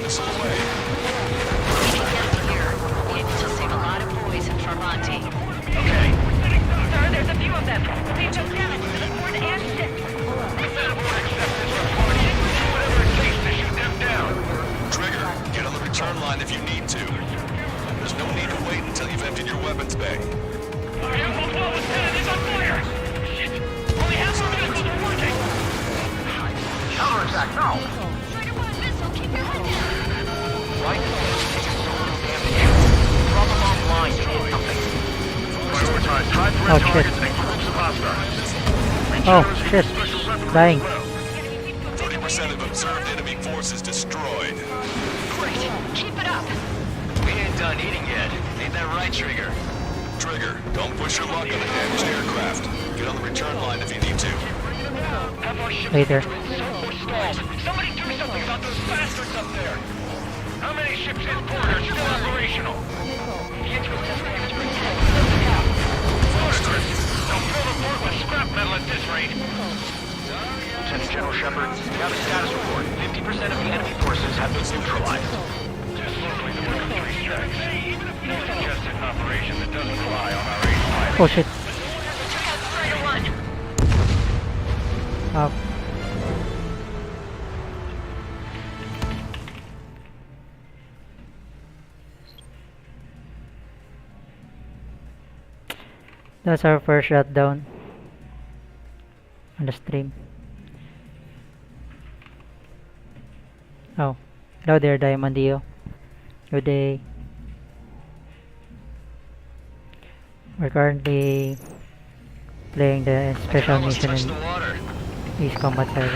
Missile away. Leaving them here. We'll be able to save a lot of boys in Tramonti. Okay. Sir, there's a few of them. They've done damage to the port and ship. That won't accept this report. Do whatever it takes to shoot them down. Trigger, get on the return line if you need to. There's no need to wait until you've emptied your weapons bay. Our Alpha Flow Lieutenant is on fire. Shit. Only half our missiles are working. Counterattack, no! Strider 1 missile, keep your head down. Right? Drop them offline to hit something. Prioritize high threat Oh, shit. targets and groups of hostiles. Oh, shit. Dying. 30% of observed enemy forces destroyed. Great. Keep it up. We ain't done eating yet. Ain't that right, Trigger? Trigger, don't push your luck on a damaged aircraft. Get on the return line if you need to. Have our ship Later. stalled. Somebody do something about those bastards up there. How many ships in port are still operational? They'll fill the port with scrap metal at this rate. Lieutenant General Shepard, we have a status report. 50% of the enemy forces have been neutralized. Just locally to work on 3 strikes. Suggested an operation that doesn't rely on our ace pilot. Oh shit. Check out Strider 1. That's our first shutdown on the stream. Oh, hello there, Diamondio. Good day. We're currently playing the special mission in East Combat 7.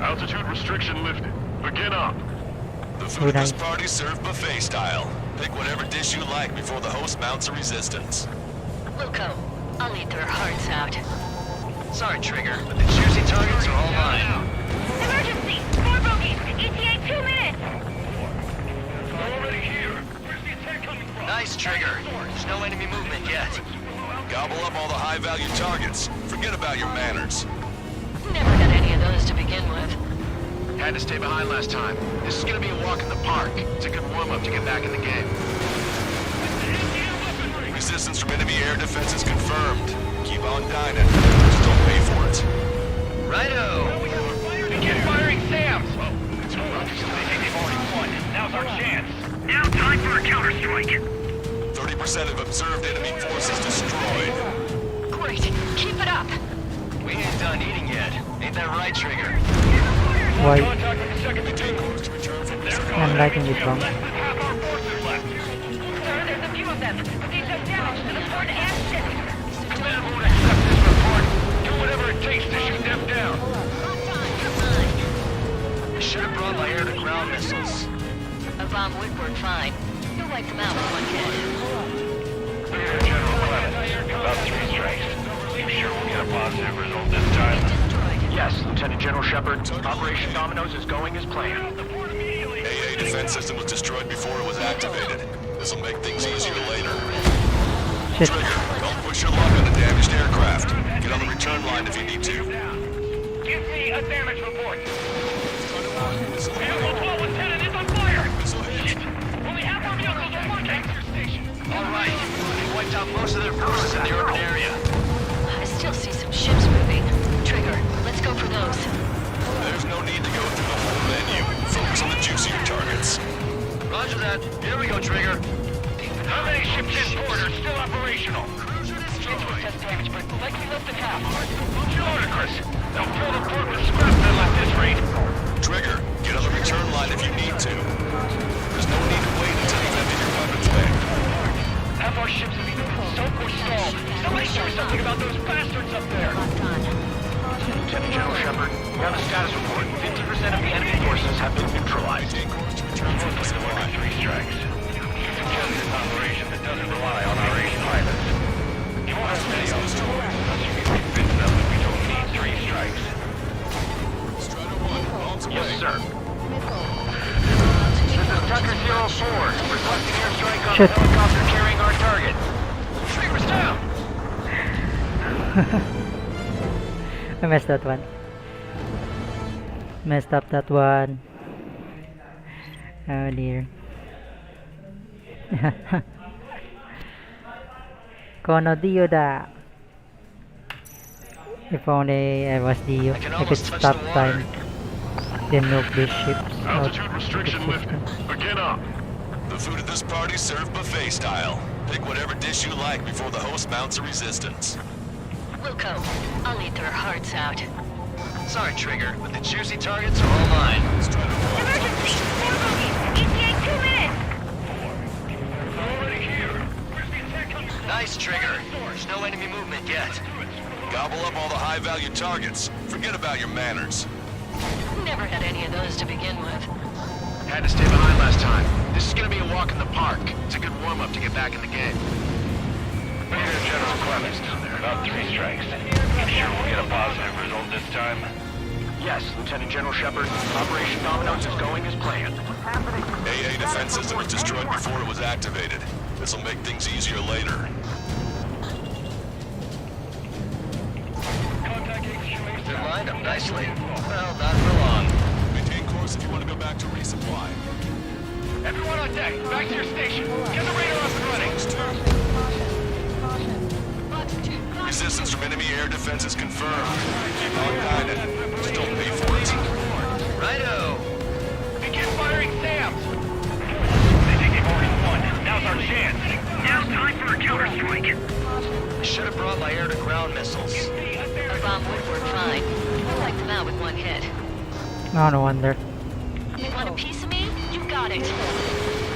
Altitude restriction lifted. Begin up. The food at this party served buffet style. Pick whatever dish you like before the host mounts a resistance. Wilco, I'll need their hearts out. Sorry, Trigger, but the juicy targets are all mine. Emergency! 4 Nice, Trigger. There's no enemy movement yet. Gobble up all the high-value targets. Forget about your manners. Never had any of those to begin with. Had to stay behind last time. This is gonna be a walk in the park. It's a good warm-up to get back in the game. Resistance from enemy air defenses confirmed. Keep on dining. Just don't pay for it. Righto! Begin firing SAMs! They think they've already won. Now's our chance. Now time for a counterstrike. 30% of observed enemy forces destroyed. Great. Keep it up. We ain't done eating yet. Ain't that right, Trigger? Why? Contact with the second battalion. I'm liking this one. Half our forces left. Sir, there's a few of them, but they've done damage to the port and ship. Command won't accept this report. Do whatever it takes to shoot them down. Should have brought my air-to-ground missiles. A bomb would work fine. You'll wipe them out with one hit. General Clemens, about 3 strikes. You sure we'll get a positive result this time? Yes, Lieutenant General Shepard. Operation Dominoes is going as planned. AA defense system was destroyed before it was activated. This'll make things easier later. Shit. Trigger, don't push your luck on a damaged aircraft. Get on the return line if you need to. Give me a damage report. Vehicle 12, Lieutenant, is on fire! Only half our vehicles are working! All right. They wiped out most of their forces in the urban area. I still see some ships moving. Trigger, let's go for those. There's no need to go through the whole menu. Focus on the juicier targets. Roger that. Here we go, Trigger. How many ships in port are still operational? Just damage, but likely less than half. Ludicrous! They'll fill the port with scrap metal at this rate. Trigger, get on the return line if you need to. There's no need to wait until you've emptied your weapons bay. Half our ships have either been sunk or stalled. Somebody do something about those bastards up there! Lieutenant General Shepard, we have a status report. 50% of the enemy forces have been neutralized. Mostly the 3 strikes. Tell me this operation that doesn't rely on our Asian pilots. You want us video? Unless you can convince them that we don't need 3 strikes. Yes, sir. This is Tucker 04, requesting airstrike on Shit. the helicopter carrying our target. Trigger's down! I messed that one. Messed up that one. Oh dear. Kono Dioda. If only I was Dio, I could stop time. Then nuke these ships. Altitude restriction lifted. Begin up. The food at this party's served buffet style. Pick whatever dish you like before the host mounts a resistance. Wilco, I'll eat their hearts out. Sorry, Trigger, but the juicy targets are all mine. Emergency! ETA 2 minutes! Already here. Where's the attack? Nice, Trigger. There's no enemy movement yet. Gobble up all the high-value targets. Forget about your manners. Never had any of those to begin with. Had to stay behind last time. This is gonna be a walk in the park. It's a good warm-up to get back in the game. Major General Clemens, about 3 strikes. You sure we'll get a positive result this time? Yes, Lieutenant General Shepard. Operation Dominoes is going as planned. AA defense system was destroyed before it was activated. This'll make things easier later. They lined up nicely. Well, not for long. Maintain course if you want to go back to resupply. Everyone on deck, back to your station. Get the radar up and running. Resistance from enemy air defenses confirmed. Keep on guided. Just don't pay for it. Righto! Begin firing SAMs! They think they've already won. Now's our chance. Now's time for a counterstrike. I should have brought my air-to-ground missiles. A bomb would work fine. We'll wipe them out with one hit. Oh, no wonder. You want a piece of me? You got it.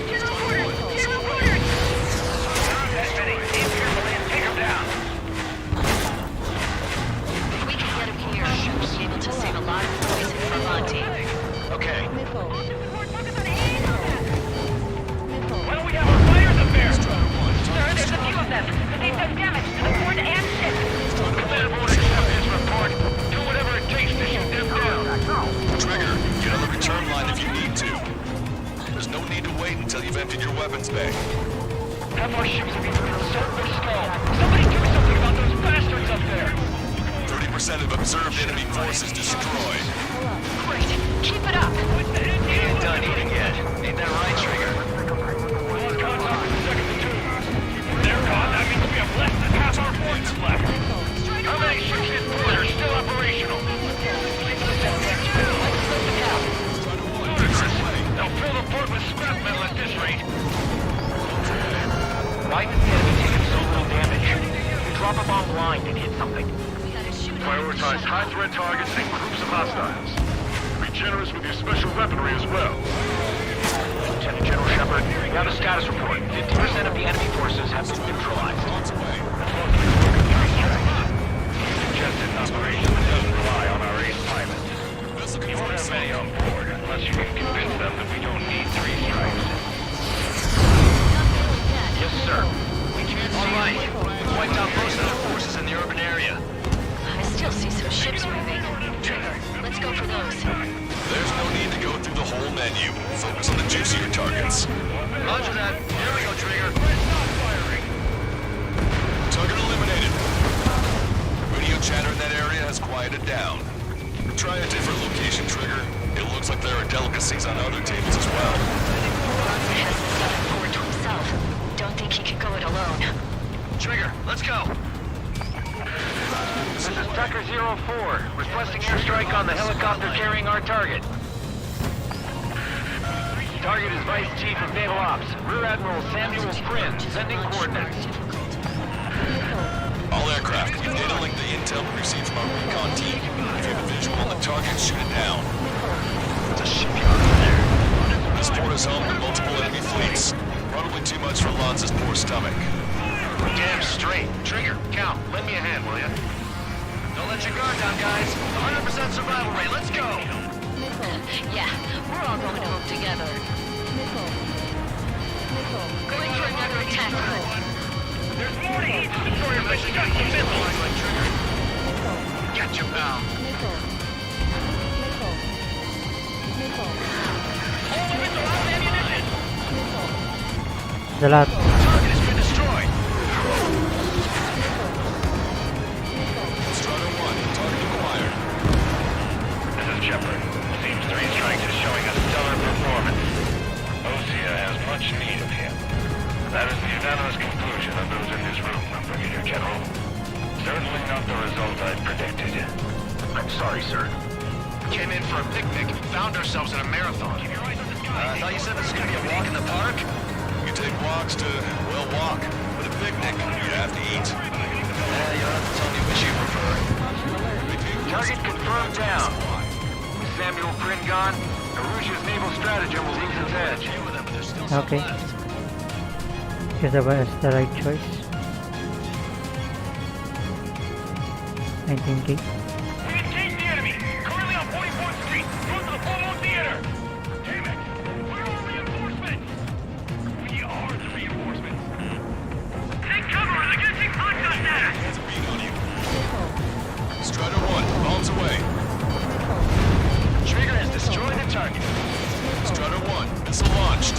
General quarters! General quarters! Not that many. Aim careful and take them down. If we can get him here, we'll be able to save a lot of boys in Travanti. Okay. Why don't we have our fires up there? Sir, there's a few of them, but they've done damage to the port and ship. Command won't accept this report. Do whatever it takes to shoot them down. Trigger, get on the return line if you need to. There's no need to wait until you've emptied your weapons bay. Half our ships have either been sunk or stalled. Somebody do something about those bastards up there! 30% of observed enemy forces destroyed. Great. Keep it up. He ain't done eating yet. Ain't that right, Trigger? Lost contact with the second platoon. They're gone. That means we have less than half our forces left. How many ships in port are still operational? They'll fill the port with scrap metal at this rate. Why did the enemy take so little damage? Drop a bomb blind and hit something. Prioritize high-threat targets and groups of hostiles. Be generous with your special weaponry as well. Lieutenant General Shepard, we have a status report. 50% of the enemy forces have been neutralized. Suggested an operation that doesn't rely on our ace pilots. You won't have many on board unless you can convince them that we don't need 3 strikes. Yes, sir. All right. We've wiped out most of the forces in the urban area. I still see some ships moving. Trigger, let's go for those. There's no need to go through the whole menu. Focus on the juicier targets. Roger that. Here we go, Trigger. Target eliminated. Radio chatter in that area has quieted down. Try a different location, Trigger. It looks like there are delicacies on other tables as well. He has the southern port to himself. Don't think he can go it alone. Trigger, let's go. This is Tucker 04, requesting airstrike on the helicopter carrying our target. Target is Vice Chief of Naval Ops, Rear Admiral Samuel Prin, sending coordinates. All aircraft, we've data linked the intel we received from our recon team. If you have a visual on the target, shoot it down. There's a shipyard over there. This port is home to multiple enemy fleets. Probably too much for Lanza's poor stomach. Damn straight. Trigger, count. Lend me a hand, will ya? Don't let your guard down, guys. 100% survival rate. Let's go. Yeah, we're all going home together. Going for another attack run. There's more to each destroyer than just the missiles. Gotcha, pal. All weapons are out of ammunition. The lot. Target has been destroyed. Strider 1, target acquired. This is Shepard. Seems 3 strikes is showing a stellar performance. Osea has much need of him. That is the unanimous conclusion of those in this room, Brigadier General. Certainly not the result I predicted. I'm sorry, sir. Came in for a picnic, found ourselves in a marathon. Keep your eyes on the sky. I thought you said this was going to be a walk in the park? You take walks to, well, walk. But a picnic, you have to eat. You don't have to tell me which you prefer. Target confirmed down. With Samuel Prin gone, Arusia's naval stratagem will lose its edge. Okay. Because that was the right choice. 19K. We engaged the enemy. Currently on 44th Street, close to the Polo Theater. Damn it! Where are reinforcements? We are the reinforcements. Take cover! They're gonna take contact at us! There's a beat on you. Strider 1, bombs away. Trigger has destroyed the target. Strider 1, missile launched.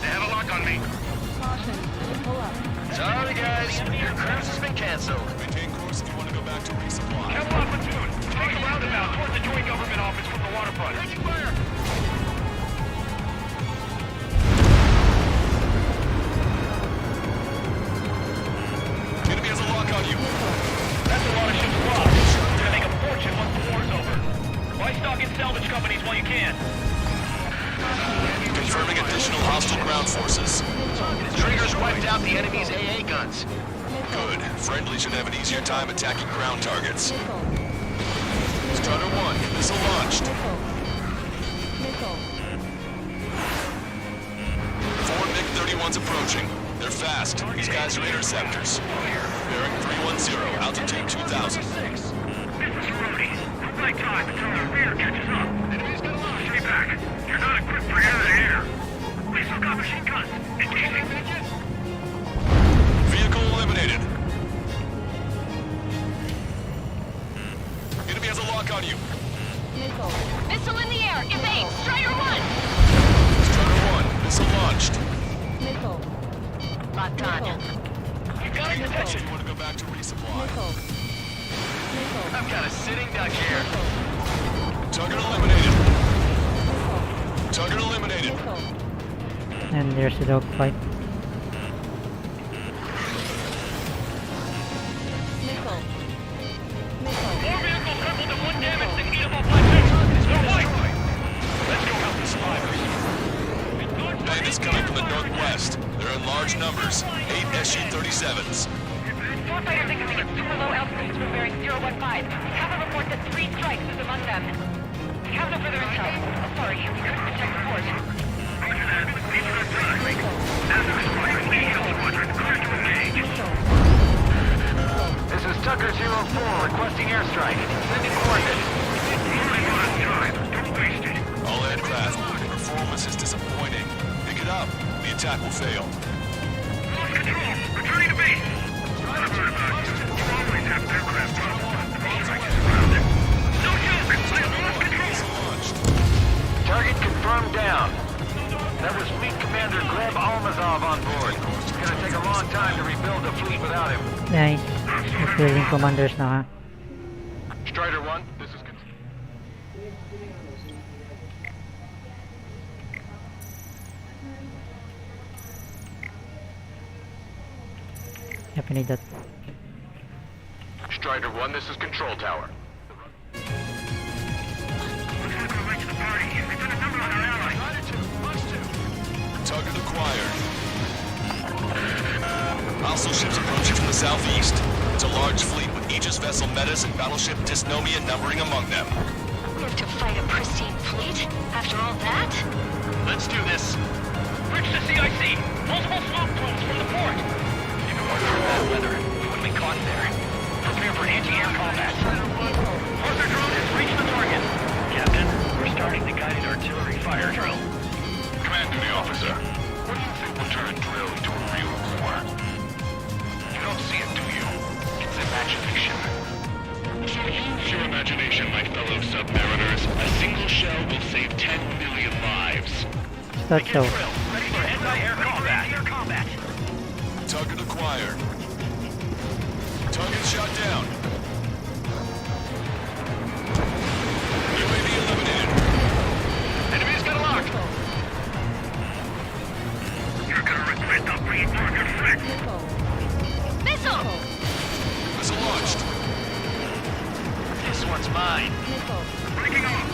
They have a lock on me. Sorry, guys. Your cruise has been canceled. Maintain course if you want to go back to resupply. Cavalry platoon, take a roundabout towards the Joint Government Office from the waterfront. Taking fire! Enemy has a lock on you. That's a lot of ships lost. You're gonna make a fortune once the war's over. Buy stock in salvage companies while you can. Confirming additional hostile ground forces. Trigger's wiped out the enemy's AA guns. Good. Friendly should have an easier time attacking ground targets. Strider 1, missile launched. 4 MiG-31s approaching. They're fast. These guys are interceptors. Bearing 310, altitude 2000. This is Rudy. Right time until our rear catches up. Enemy's got a lot. Stay back. You're not equipped for air-to-air. We still got machine guns. Engaging. Vehicle eliminated. Enemy has a lock on you. Missile in the air. Evade. Strider Locked on. You got a attention. You want to go back to resupply? I've got a sitting duck here. Target eliminated. Target eliminated. And there's a dogfight. More vehicles crippled and one damaged in Eatable Plantation. They're white. Let's go help the survivors. Bandits coming from the northwest. They're in large numbers. 8 SU-37s. Warfighters incoming at super low altitudes from bearing 015. Have a report that 3 strikes is among them. We have no further intel. Oh, sorry, we couldn't protect the fort. This is Tucker 04 requesting airstrike. Sending coordinates. All aircraft. Performance is disappointing. Pick it up. The attack will fail. Lost control. Returning to base. You always have aircraft on. No joke. I have lost control. Target confirmed down. That was Fleet Commander Gleb Almazov on board. It's gonna take a long time to rebuild the fleet without him. Nice. Rebuilding commanders na ha. Strider 1, this is... Yep, I need that. Strider 1, this is Control Tower. Target acquired. Hostile ships approaching from the southeast. It's a large fleet with Aegis vessel Metas and battleship Dysnomia numbering among them. We have to fight a pristine fleet? After all that? Let's do this. Bridge to CIC. Multiple smoke plumes from the port. If it wasn't for bad weather, we would have been caught there. Prepare for anti-air combat. Horser drone has reached the target. Captain, we're starting the guided artillery fire drill. Command duty officer. What do you think will turn drill into a real war? You don't see it, do you? It's imagination. Use your imagination, my fellow submariners. A single shell will save 10 million lives. Start so. Ready for anti-air combat. Target acquired. Target shot down. UAV eliminated. Enemy's got a lock. You're gonna regret not bringing target flex. Missile! Missile launched. This one's mine. Breaking off.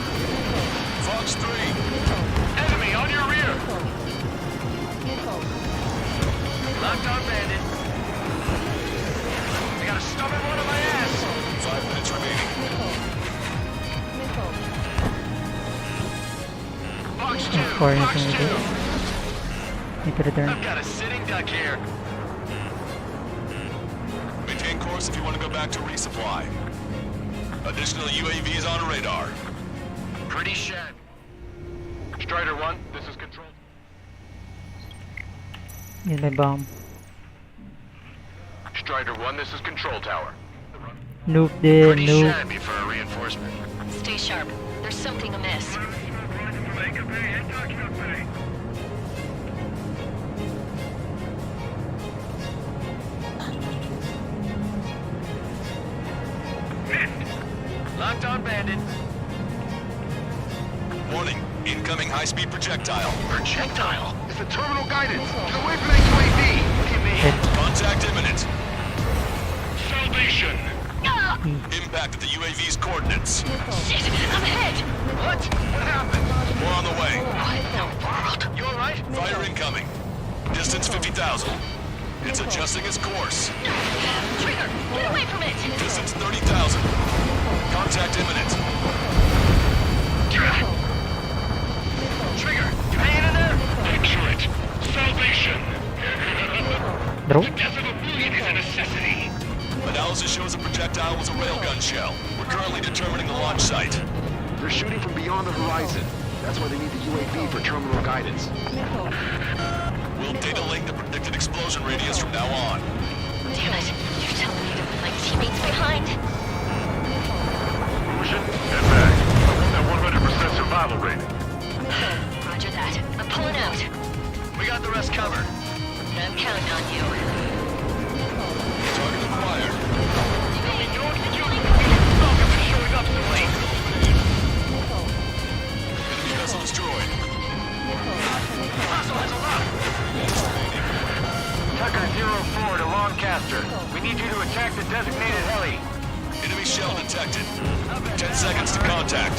Fox 3. Enemy on your rear. Locked on bandit. I got a stubborn one on my ass. 5 minutes remaining. Fox 2. For Fox anything 2. to do. Need to return. I've got a sitting duck here. Maintain course if you want to go back to resupply. Additional UAVs on radar. Pretty shabby. Strider 1, this is Control. Need my bomb. Strider 1, this is Control Tower. Nuke the Pretty nuke. shabby for a reinforcement. Stay sharp. There's something amiss. Jamaica Bay and Document Bay. Locked on bandit. Warning. Incoming high-speed projectile. Projectile. It's the terminal guidance. Get away from that UAV. What do you mean? Contact imminent. Salvation. Impact at the UAV's coordinates. Shit! I'm hit! What? What happened? More on the way. What in the world? You alright? Fire incoming. Distance 50,000. It's adjusting its course. Trigger! Get away from it! Distance 30,000. Contact imminent. Trigger, you hanging in there? Picture it. Salvation. Bro. The death of a million is a necessity. Analysis shows the projectile was a railgun shell. We're currently determining the launch site. They're shooting from beyond the horizon. That's why they need the UAV for terminal guidance. We'll data link the predicted explosion radius from now on. Damn it. You're telling me to leave my teammates behind? Motion, get back. That 100% survival rate. Roger that. I'm pulling out. We got the rest covered. I'm counting on you. Target acquired. Enemy vessel destroyed. Tucker 04 to Lancaster. We need you to attack the designated heli. Enemy shell detected. 10 seconds to contact.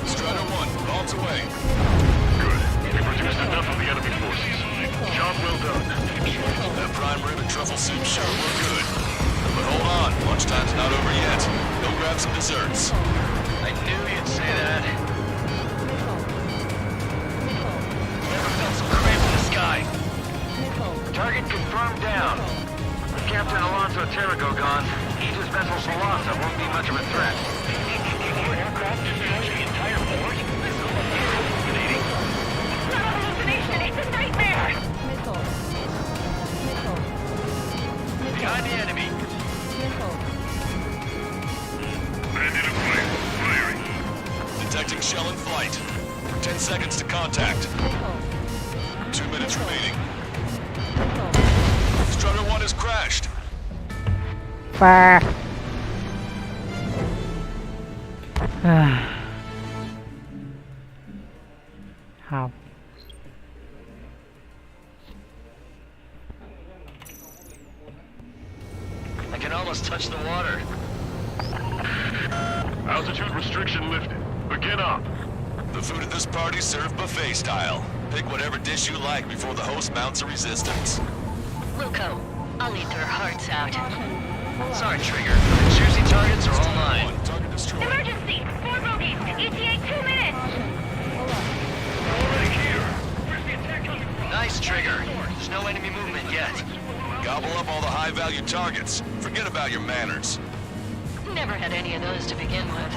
Strider 1, bombs away. Good. We produced enough of the enemy forces. Job well done. That prime rib and truffle soup sure were good. But hold on, lunchtime's not over yet. Go grab some desserts. I knew you'd say that. Never felt so cramped in the sky. Target confirmed down. With Captain Alonso Terrigo gone, Aegis vessel Salasa won't be much of a threat. Your aircraft destroys the entire board? Hallucinating. It's not a hallucination, it's a nightmare! Behind the enemy. Bandit in flight. Firing. Detecting shell in flight. 10 seconds to contact. 2 minutes remaining. Strutter 1 has crashed. Fuck. How? I can almost touch the water. Altitude restriction lifted. Begin up. The food at this party served buffet style. Pick whatever dish you like before the host mounts a resistance. Wilco, I'll eat their hearts out. Sorry, Trigger. The juicy targets are all mine. Target destroyed. Emergency! 4 bogeys! ETA 2 minutes! Already here. Where's the attack coming from? Nice, Trigger. There's no enemy movement yet. Gobble up all the high-value targets. Forget about your manners. Never had any of those to begin with.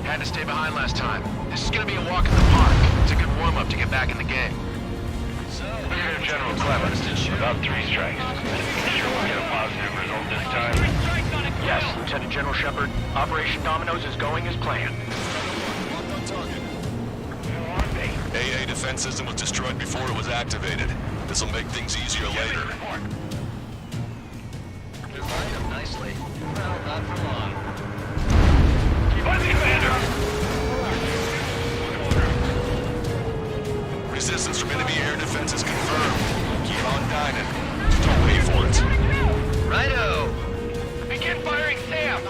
Had to stay behind last time. This is gonna be a walk in the park. It's a good warm-up to get back in the game. So, Lieutenant General Clemens, about 3 strikes. Sure we'll get a positive result this time? Yes, Lieutenant General Shepard. Operation Dominoes is going as planned. AA defense system was destroyed before it was activated. This'll make things easier later. you lined up nicely. Well, not for long. Resistance from enemy air defense is confirmed. Keep on dining. Just don't pay for it. Righto! Begin firing SAM!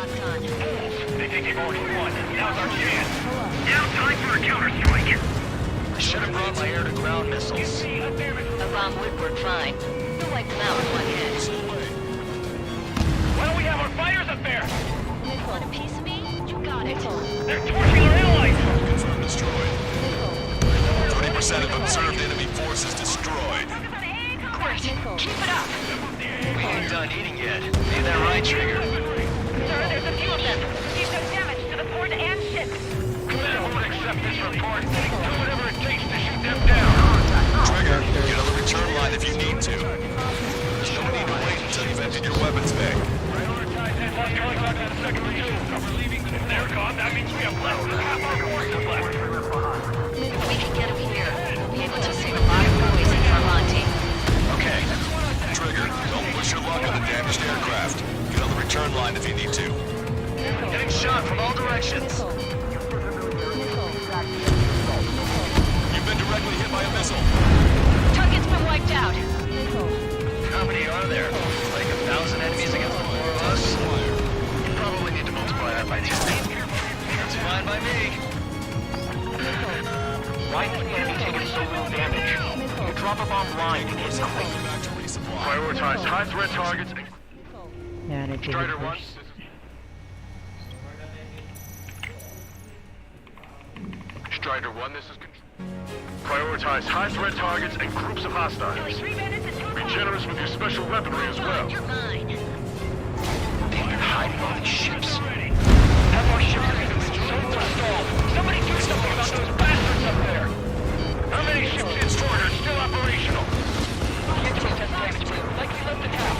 They think they've already won. Now's our chance. Now time for a counterstrike. I should have brought my air-to-ground missiles. A bomb would work fine. We'll wipe them out with one hit. Why don't we have our fighters up there? Want a piece of me? You got it. They're torching our allies! Confirmed destroyed. 30% of observed enemy forces destroyed. Great. Keep it up. We ain't done eating yet. Ain't that right, Trigger? Sir, there's a few of them. We've done damage to the port and ship. I won't accept this report. Do whatever it takes to shoot them down. Trigger, get on the return line if you need to. There's no need to wait until you've emptied your weapons bay. Prioritize that contact in a second or two. We're leaving. If they're gone, that means we have less than half our forces left. If we can get them here, we'll be able to save a lot of boys in Carmonte. Okay. Trigger, don't push your luck on the damaged aircraft. Get on the return line if you need to. Getting shot from all directions. You've been directly hit by a missile. Target's been wiped out. How many are there? Like 1,000 enemies against the 4 of us? You probably need to multiply that by 2. That's fine by me. Why is the enemy taking so little damage? You drop a bomb blind and hit something. Prioritize high-threat targets. Yeah, I need to Strider do 1. first. Strider 1, this is control. Prioritize high-threat targets and groups of hostiles. Be generous with your special weaponry as well. You're mine. They've been hiding all these ships. Have our ships have been stalled. Somebody do something about those bastards up there. How many ships in port are still operational? Can't do test damage, like we left the town.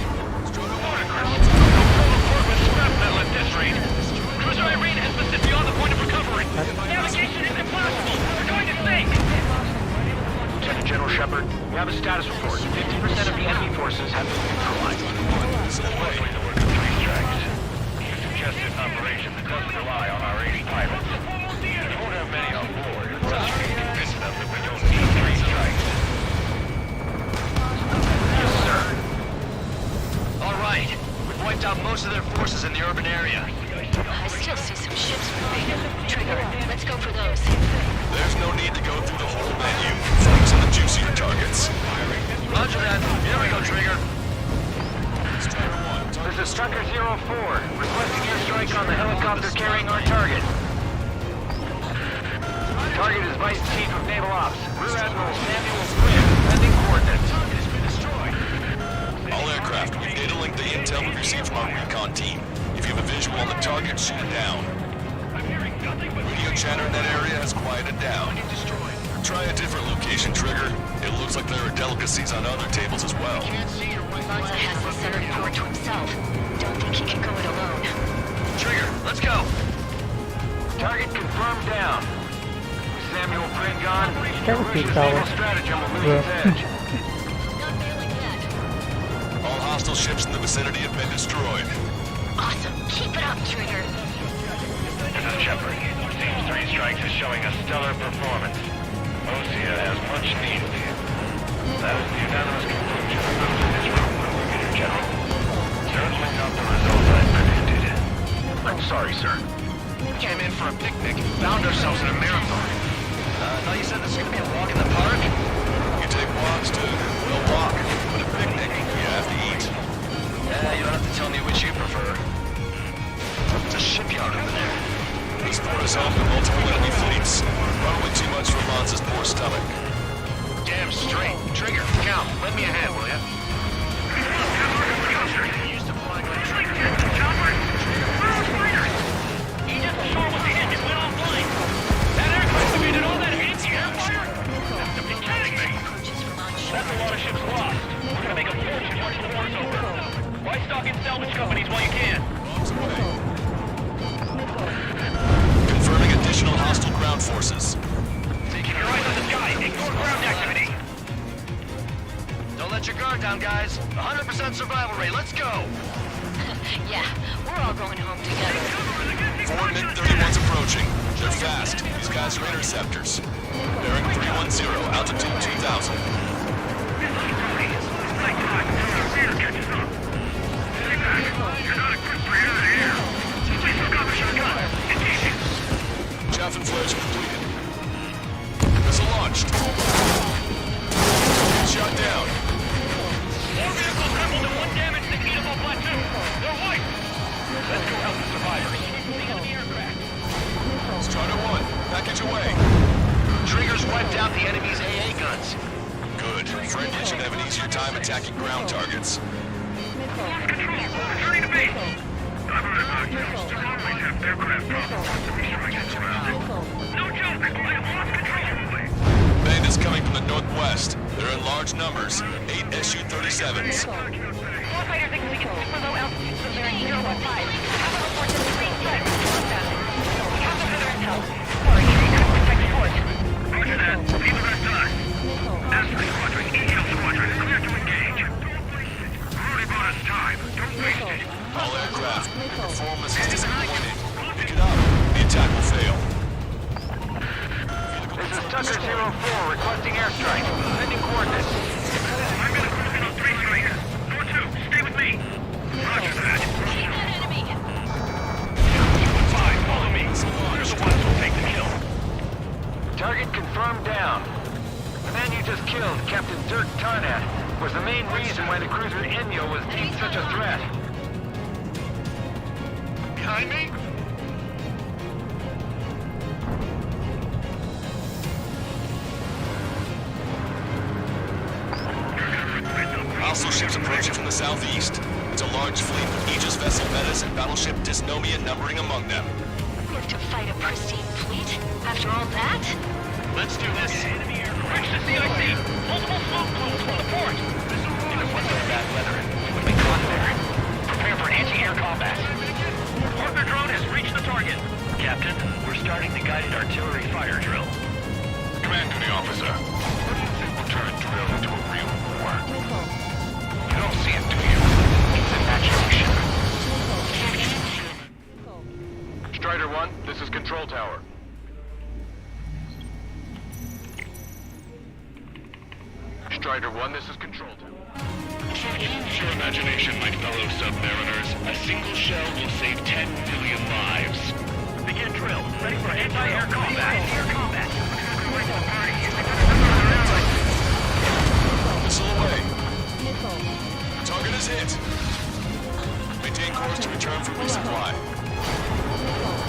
Ludicrous. No port with scrap metal at this rate. Cruiser Irene has listed beyond the point of recovery. Navigation is impossible. We're going to sink. Lieutenant General Shepard, we have a status report. 50% of the enemy forces have been neutralized. Mostly the work of 3 strikes. A suggested operation that doesn't rely on our 80 pilots. We won't have many on board, unless we can convince them that we don't need 3 strikes. Yes, sir. All right. We've wiped out most of their forces in the urban area. I still see some ships moving. Trigger, let's go for those. There's no need to go through the whole menu. Focus on the juicier targets. Roger that. Here we go, Trigger. This is Striker 04, requesting airstrike on the helicopter carrying our target. Target is Vice Chief of Naval Ops, Rear Admiral Samuel Quinn, pending coordinates. All aircraft, we data link the intel we received from our recon team. If you have a visual on the target, shoot it down. Radio chatter in that area has quieted down. Try a different location, Trigger. It looks like there are delicacies on other tables as well. Lanza has the center port to himself. Don't think he can go it alone. Trigger, let's go. Target confirmed down. Samuel Quinn gone. That would be Russia's solid. naval stratagem will lose its edge. All hostile ships in the vicinity have been destroyed. Awesome. Keep it up, Trigger. This is Shepard. Seems 3 strikes is showing a stellar performance. Osea has much needed. That is the unanimous conclusion of those in this room, Brigadier General. Certainly not the result I predicted. I'm sorry, sir. We came in for a picnic, found ourselves in a marathon. I thought you said this was gonna be a walk in the park? You take walks to, well, walk, but a picnic, you have to eat. Yeah, you don't have to tell me which you prefer. It's a shipyard over there. This port is home to multiple enemy fleets. Probably too much for Lanza's poor stomach. Damn straight. Trigger, Cal, lend me a hand, will ya? Used to flying like He just saw what they hit and went offline. That aircraft evaded all that anti-air fire? Have to be kidding me. That's a lot of ships lost. We're gonna make a fortune once the war's over. Why stock in salvage companies while you can? Confirming additional hostile ground forces. Keep your eyes on the sky. Ignore ground activity. Don't let your guard down, guys. 100% survival rate. Let's go. Yeah, we're all going home together. 4 MiG-31s approaching. They're fast. These guys are interceptors. Bearing 310, altitude 2000. Chaff and flares completed. Missile launched. Shot down. 4 vehicles crippled and 1 damaged to Eatable Plateau. They're white. Let's go help the survivors. The enemy aircraft. Strider 1, package away. Trigger's wiped out the enemy's AA guns. Good. Friendly should have an easier time attacking ground targets. Lost control. Returning to base. I've heard about you. Still always have aircraft problems once the strike is surrounded. No joke. I have lost control. Bandits coming from the northwest. They're in large numbers. 8 Su-37s. Warfighter thinks we can super low altitudes from bearing 015. Have a report to 3 strikes. We have no further intel. Sorry, we couldn't protect the fort. Roger that. Leave the rest to us. Aspen Squadron, EL Squadron, clear to engage. Already bought us time. Don't waste it. All aircraft. Performance is disappointing. Pick it up. The attack will fail. This is Tucker 04 requesting airstrike. Sending coordinates. I'm gonna close in on 3 strikes. Door 2, stay with me. Roger that. Enemy! 5, follow me. You're the ones who'll take the kill. Target confirmed down. The man you just killed, Captain Dirk Tarnat, was the main reason why the cruiser Inyo was deemed such a threat. Behind me? Hostile ships approaching from the southeast. It's a large fleet with Aegis vessel Metis and battleship Dysnomia numbering among them. We have to fight a pristine fleet? After all that? Let's do this. Reach the CIC! Multiple smoke plumes from the port! If it wasn't for bad weather, we would be caught there. Prepare for anti-air combat. Partner drone has reached the target. Captain, we're starting the guided artillery fire drill. Command duty officer. What do you think will turn drill into a real Strider 1, this is Control Tower. Use your imagination, my fellow submariners. A single shell will save 10 million lives. Begin drill. Ready for anti-air combat. Anti-air combat. Missile away. Target is hit. Maintain course to return for resupply.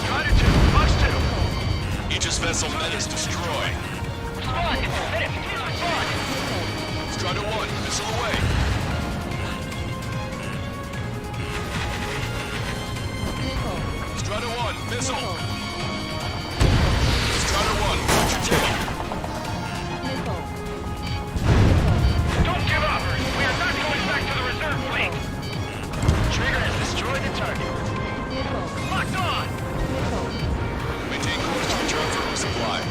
Strider 2, Fox 2. Aegis vessel Menace destroy. Respond! Menace, please respond! Strider 1, missile away. Strider 1, missile. Strider 1, watch your tail. Don't give up! We are not going back to the reserve fleet! Trigger has destroyed the target. Locked on! Maintain course to return for resupply.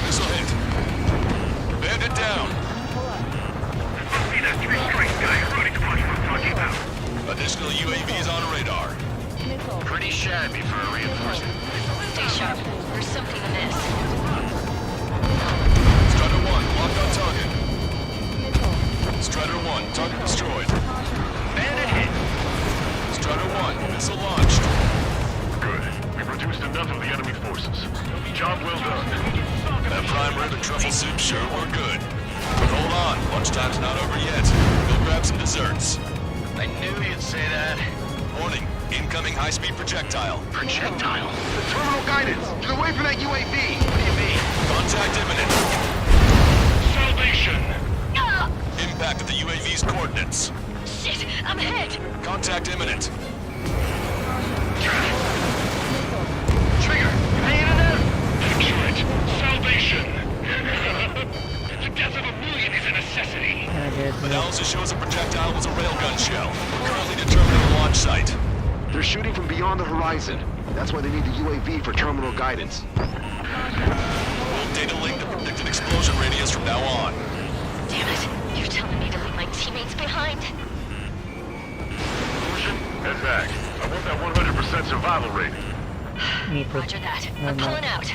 Missile hit. Bandit down. Must be that 3 strike guy running the punch I'm talking about. Additional UAVs on radar. Pretty shabby for a reinforcement. Stay sharp. There's something amiss. Strider 1, locked on target. Strider 1, target destroyed. Bandit hit. Strider 1, missile launched. Good. We've reduced enough of the enemy forces. Job well done. That prime rib and truffle soup sure were good. But hold on, lunchtime's not over yet. Go grab some desserts. I knew you'd say that. Warning, incoming high-speed projectile. Projectile? The terminal guidance! Get away from that UAV! What do you mean? Contact imminent. Salvation! Ah! Impact of the UAV's coordinates. Shit! I'm hit! Contact imminent. Trigger, you hanging in there? Excellent! Salvation! The death of a million is a necessity. Analysis shows the projectile was a railgun shell. We're currently determining the launch site. They're shooting from beyond the horizon. That's why they need the UAV for terminal guidance. We'll data link the predicted explosion radius from now on. Damn it! You're telling me to leave my teammates behind? Illusion, head back. I want that 100% survival rate. Me too. Roger that. I'm pulling out.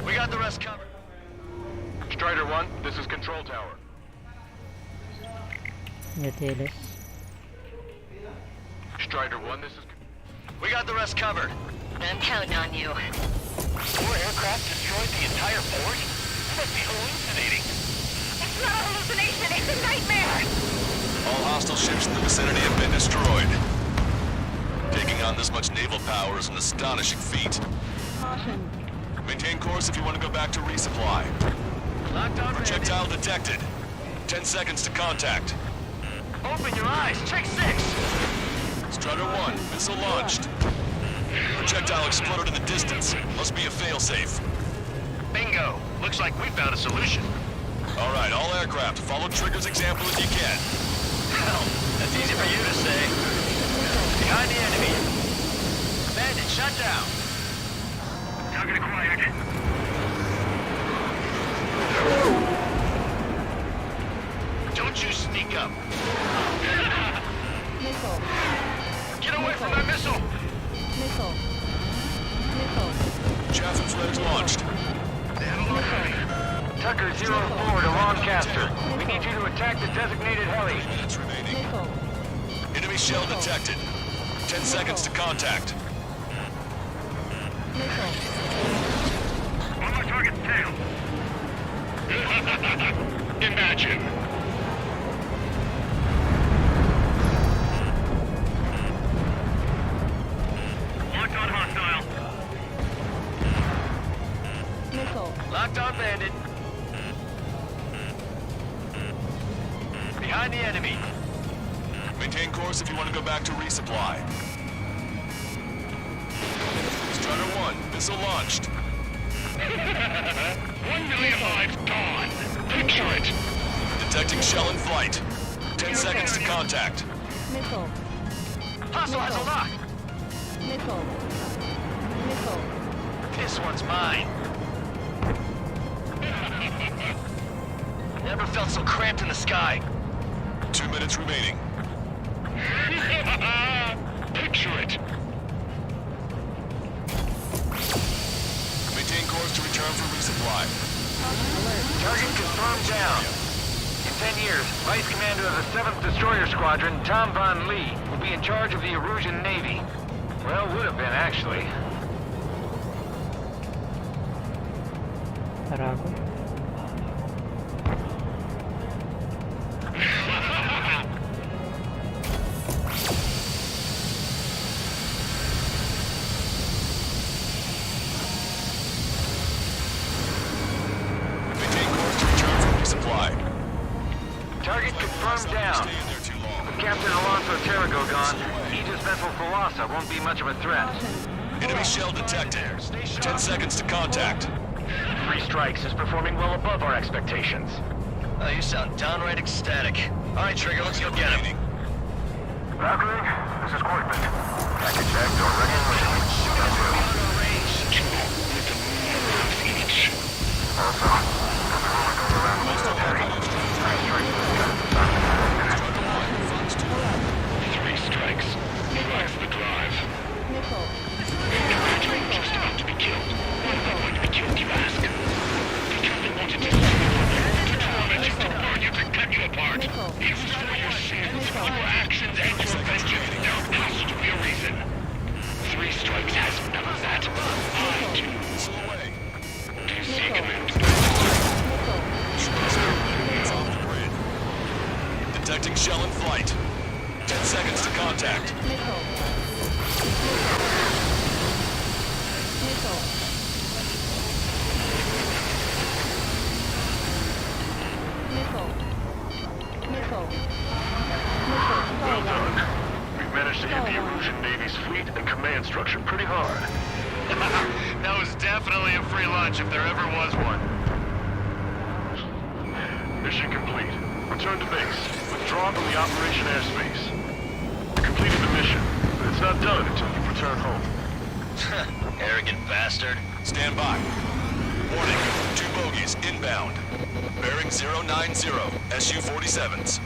We got the rest covered. Strider 1, this is Control Tower. Utilis. Strider 1, this is... We got the rest covered. I'm counting on you. 4 aircraft destroyed the entire port? You must be hallucinating. It's not a hallucination, it's a nightmare! All hostile ships in the vicinity have been destroyed. Taking on this much naval power is an astonishing feat. Maintain course if you want to go back to resupply. Locked on. Projectile detected. 10 seconds to contact. Open your eyes. Check 6. Strider 1, missile launched. Projectile exploded in the distance. Must be a failsafe. Bingo. Looks like we found a solution. All right, all aircraft, follow Trigger's example if you can. Hell, that's easy for you to say. Behind the enemy. Bandit shut down. Target acquired. Don't you sneak up. Get away from that missile. Chaffin flares launched. Tucker 04 to Lancaster. We need you to attack the designated heli. 3 minutes remaining. Enemy shell detected. 10 seconds to contact. On my target's tail. Imagine. Locked on hostile. Locked on bandit. Behind the enemy. Maintain course if you want to go back to resupply. Strider 1, missile launched. 1 million lives gone. Picture it. Detecting shell in flight. 10 seconds to contact. Hostile has a lock. This one's mine. Never felt so cramped in the sky. 2 minutes remaining. Picture it. Maintain course to return for resupply. Target confirmed down. 10 years, Vice Commander of the 7th Destroyer Squadron, Tom Von Lee, will be in charge of the Erusian Navy. Well, would have been, actually. Tarago. Target confirmed down. With Captain Alonso Terrigo gone, Aegis vessel Thalassa won't be much of a threat. Enemy shell detected. 10 seconds to contact. 3 Strikes is performing well above our expectations. Oh, you sound downright ecstatic. All right, Trigger, let's go get him. Valkyrie, this is Corbin. Package checked or ready and waiting. Also, there's a rumor going around the military. 3 Strikes. Relax the drive. You're just about to be killed. Why am I going to be killed, you ask? Because they wanted to steal you, to torment you, to burn you, to cut you apart. It was for your sins, your actions, and your vengeance. There has to be a reason. 3 Strikes has none of that. I do. Do you see, Commander? Detecting shell in flight. 10 seconds to contact. Well done. We've managed to hit the Erusian Navy's fleet and command structure pretty hard. That was definitely a free lunch if there ever was one. Mission complete. Return to base. Withdraw from the Operation airspace. You completed the mission, but it's not done until you return home. Arrogant bastard. Stand by. Warning, 2 bogies inbound. Bearing 090, Su-47s.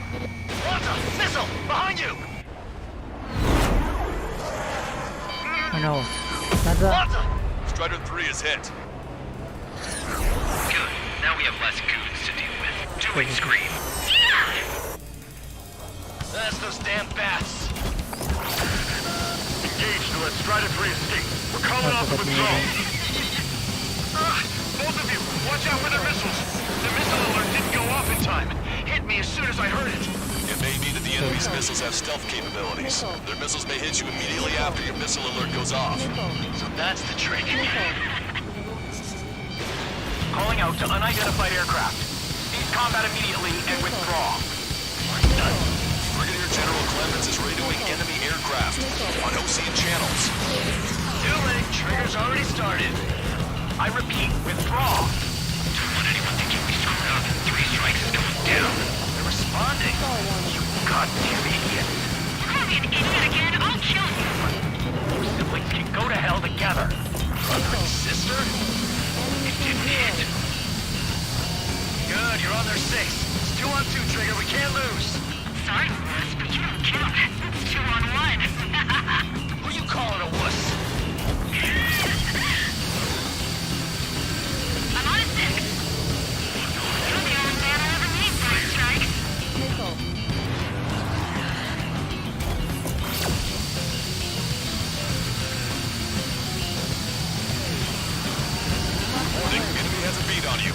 What's a missile? Behind you! Oh no. That's Strider 3 is hit. Good. Now we have less goons to deal with. 2-wing scream. That's those damn bats. Engage to let Strider 3 escape. We're calling off the withdrawal. Both of you, watch out for the missiles. The missile alert didn't go off in time. Hit me as soon as I heard it. It may be that the enemy's missiles have stealth capabilities. Their missiles may hit you immediately after your missile alert goes off. So that's the trick. Calling out to unidentified aircraft. Cease combat immediately and withdraw. Brigadier General Clemens is radioing enemy aircraft on Ocean channels. Too late. Trigger's already started. I repeat, withdraw. Don't want anyone thinking we screwed up. 3 Strikes is going down. They're responding. You goddamn idiot. You call me an idiot again, I'll kill you. You siblings can go to hell together. Brother and sister? It didn't hit. Good, you're on their 6. It's 2 on 2, Trigger. We can't lose. Sorry, wuss, but you don't count. It's 2 on 1. Who you calling a wuss? I'm on a 6. You're the only man I ever meet, 3 Strikes. Warning, enemy has a beat on you.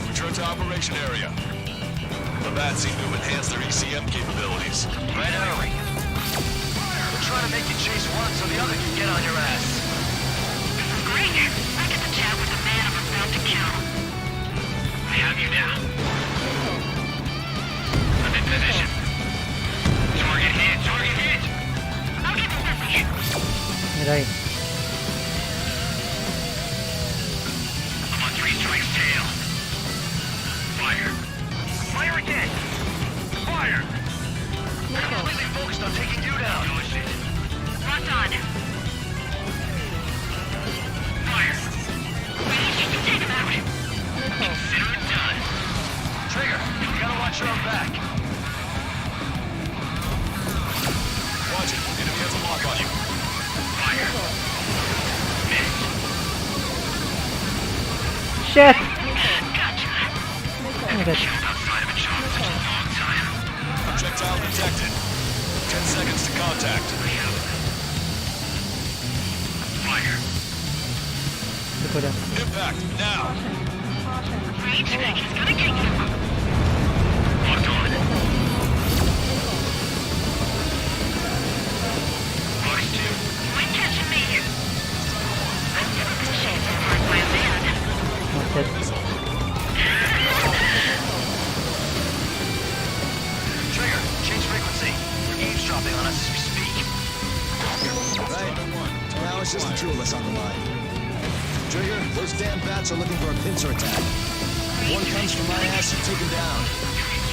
Return to operation area. The bats seem to have enhanced their ECM capabilities. Right are we? We're trying to make you chase one so the other can get on your ass. This is great. I get to chat with the man I'm about to kill. I have you now. I'm in position. Target hit! Target hit! I'll get busy. right. I'm on 3 Strikes tail. Fire. Fire again! Fire! We're completely focused on taking you down. Oh shit. Locked on. Fire! You can take him out. Consider it done. Trigger, you gotta watch your own back. Watch it. Enemy has a lock on you. Fire. Missed. Shit! Gotcha. Oh my god. Outside of a Hostile detected. 10 seconds to contact. Fire. Look at that. Impact, now! Rage Snake is gonna get you. Locked on. Box 2. You ain't catching me. I'm never been chased so hard by a man. Wanted. Trigger, change frequency. You're eavesdropping on us as we speak. Right. Now it's just the two of us on the line. Trigger, those damn bats are looking for a pincer attack. If one comes from my ass, you take him down.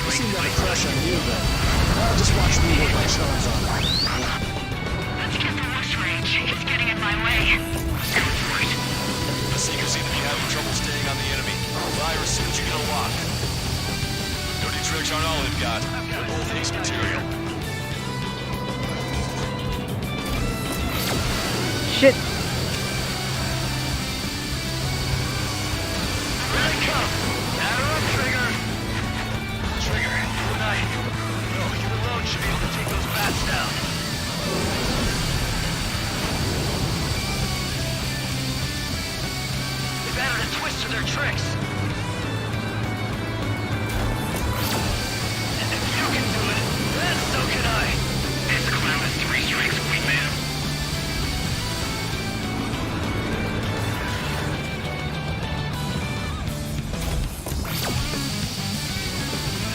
They seem to have a crush on you, but I'll just watch me work my charms on them. Let's get the rush range. It's getting in my way. Go for it. The Seekers seem to be having trouble staying on the enemy. Fire as soon as you get a lock. Dirty tricks aren't all they've got. They're both ace material. Shit! Here they come. Arrow up, Trigger. Trigger, you and I. No, you alone should be able to take those bats down. They've added a twist to their tricks. And if you can do it, then so can I. This clown has 3 strikes, Wingman.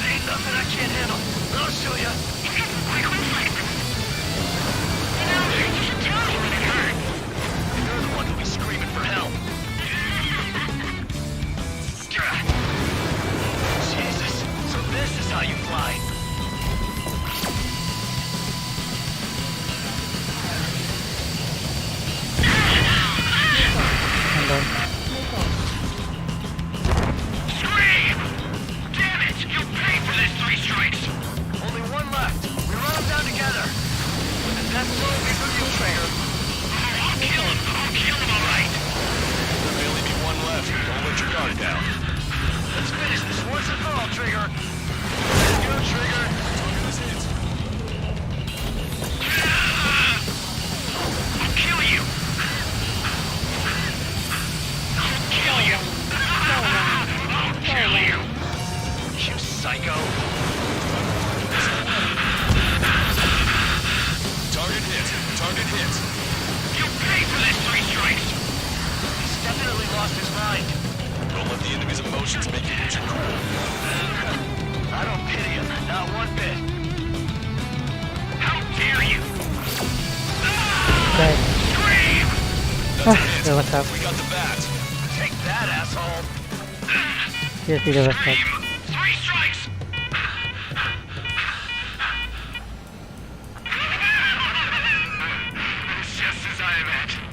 Ain't nothing I can't handle. I'll show ya. You have quick reflexes. You know, you should tell me when it hurts. You're the one who'll be screaming for help. Jesus, so this is how you fly. And then. Scream! Damn it! You'll pay for this 3 strikes! Only one left. We run them down together. And that's all we for you, Trigger. I'll kill him. I'll kill him, all right. There may only be one left. Don't let your guard down. Let's finish this once and for all, Trigger. Let's go, Trigger. I'll kill you. I'll kill you. I'll kill you. You psycho. Target hit. Target hit. You pay for this 3 strikes. He's definitely lost his mind. Don't let the enemy's emotions make you lose your cool. I don't pity him, not one bit. How dare you? Right. Scream! That's a hit. Yeah, what's up? We got the bat. Take that, asshole. Seriously, that was Scream! up. 3 strikes! It's just as I imagined.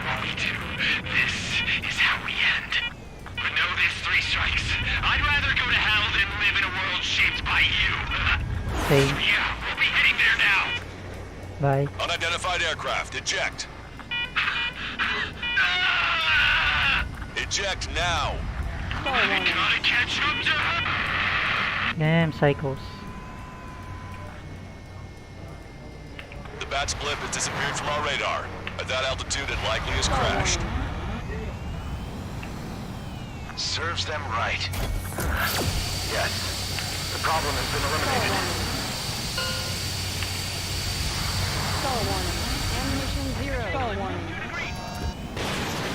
What we do, this is how we end. But know this 3 strikes. I'd rather go to hell than live in a world shaped by you. Same. Yeah, we'll be heading there now. Bye. Unidentified aircraft. Eject. Eject now. We gotta catch up to her. Damn psychos. The bat's blip has disappeared from our radar. At that altitude, it likely has crashed. Serves them right. Yes. The problem has been eliminated. Stall warning. Ammunition 0. Stall warning.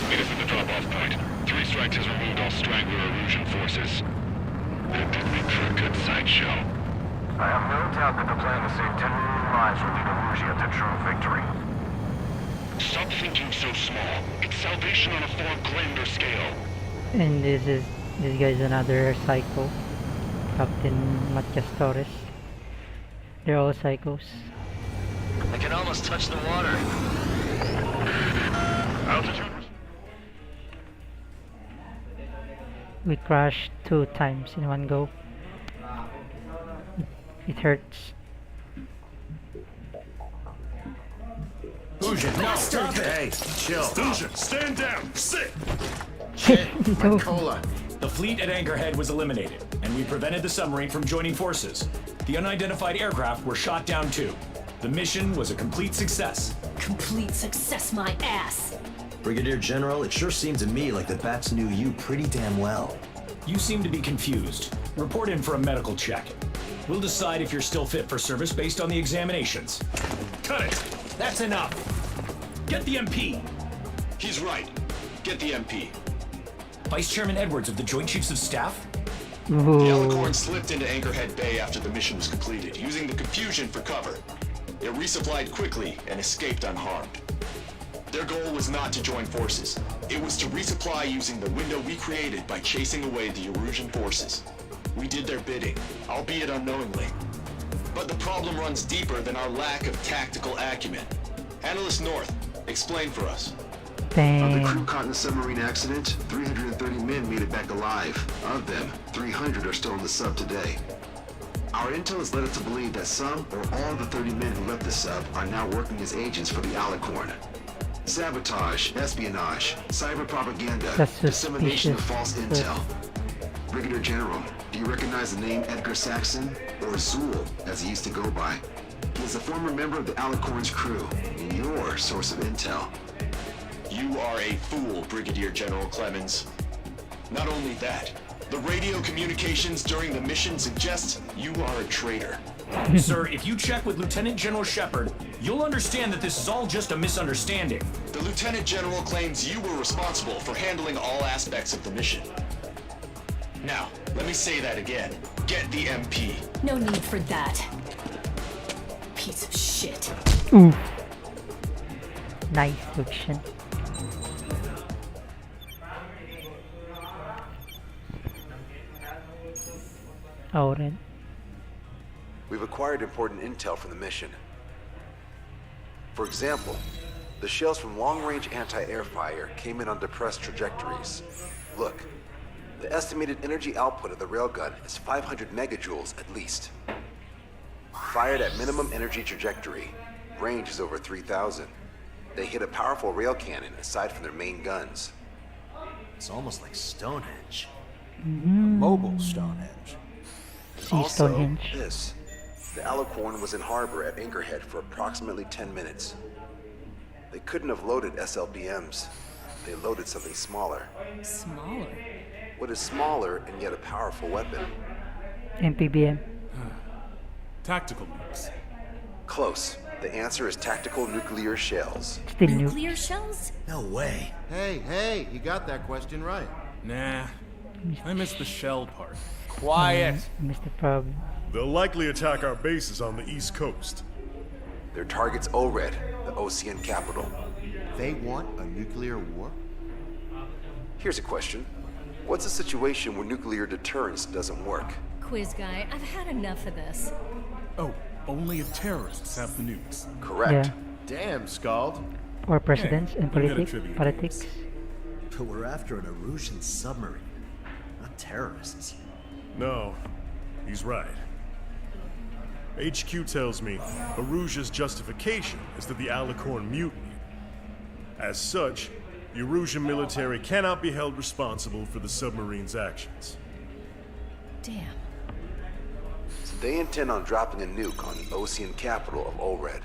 Meet us at the drop-off point. 3 strikes has removed all Strangler Erusian forces. That did make for a good sideshow. I have no doubt that the plan to save 10 million lives will lead Erusia to true victory. Stop thinking so small. It's salvation on a far grander scale. And this guy's another psycho. Captain Matias Torres. They're all psychos. I can almost touch the water. Altitude. We crashed 2 times in one go. It hurts. Fusion, no, stop it! Hey, chill. Fusion, stand down. Sit. No. Cola. The fleet at Anchorhead was eliminated, and we prevented the submarine from joining forces. The unidentified aircraft were shot down too. The mission was a complete success. Complete success, my ass. Brigadier General, it sure seemed to me like the Bats knew you pretty damn well. You seem to be confused. Report in for a medical check. We'll decide if you're still fit for service based on the examinations. Cut it! That's enough! Get the MP! He's right. Get the MP. Vice Chairman Edwards of the Joint Chiefs of Staff? The Alicorn slipped into Anchorhead Bay after the mission was completed, using the confusion for cover. It resupplied quickly and escaped unharmed. Their goal was not to join forces. It was to resupply using the window we created by chasing away the Erusian forces. We did their bidding, albeit unknowingly. But the problem runs deeper than our lack of tactical acumen. Analyst North, explain for us. Of the crew caught in the submarine accident, 330 men made it back alive. Of them, 300 are still in the sub today. Our intel has led us to believe that some or all of the 30 men who left the sub are now working as agents for the Alicorn. Sabotage, espionage, cyber propaganda, dissemination of false intel. Brigadier General, do you recognize the name Edgar Saxon, or Zool, as he used to go by? He is a former member of the Alicorn's crew, and your source of intel. You are a fool, Brigadier General Clemens. Not only that, the radio communications during the mission suggest you are a traitor. Sir, if you check with Lieutenant General Shepard, you'll understand that this is all just a misunderstanding. The Lieutenant General claims you were responsible for handling all aspects of the mission. Now, let me say that again. Get the MP. No need for that. Piece of shit. Ooh. Nice fiction. Alright. We've acquired important intel from the mission. For example, the shells from long-range anti-air fire came in on depressed trajectories. Look, the estimated energy output of the railgun is 500 megajoules at least. Fired at minimum energy trajectory, range is over 3,000. They hit a powerful rail cannon aside from their main guns. It's almost like Stonehenge. Mobile Stonehenge. Also, Stonehenge. this. The Alicorn was in harbor at Anchorhead for approximately 10 minutes. They couldn't have loaded SLBMs. They loaded something smaller. Smaller? What is smaller and yet a powerful weapon? MPBM. Tactical nukes. Close. The answer is tactical nuclear shells. Still new. Nuclear shells? No way. Hey, you got that question right. Nah, I missed the shell part. Quiet. Missed the problem. They'll likely attack our bases on the East Coast. Their target's ORED, the Ocean capital. They want a nuclear war? Here's a question. What's a situation where nuclear deterrence doesn't work? Quiz guy, I've had enough of this. Oh, only if terrorists have the nukes. Correct. Yeah. Damn, Scald. Or presidents and we got a politics. trivia Politics. But we're after an Erusian submarine, not terrorists. No, he's right. HQ tells me Erusia's justification is that the Alicorn mutinied. As such, the Erusian military cannot be held responsible for the submarine's actions. Damn. So they intend on dropping a nuke on the Ocean capital of ORED.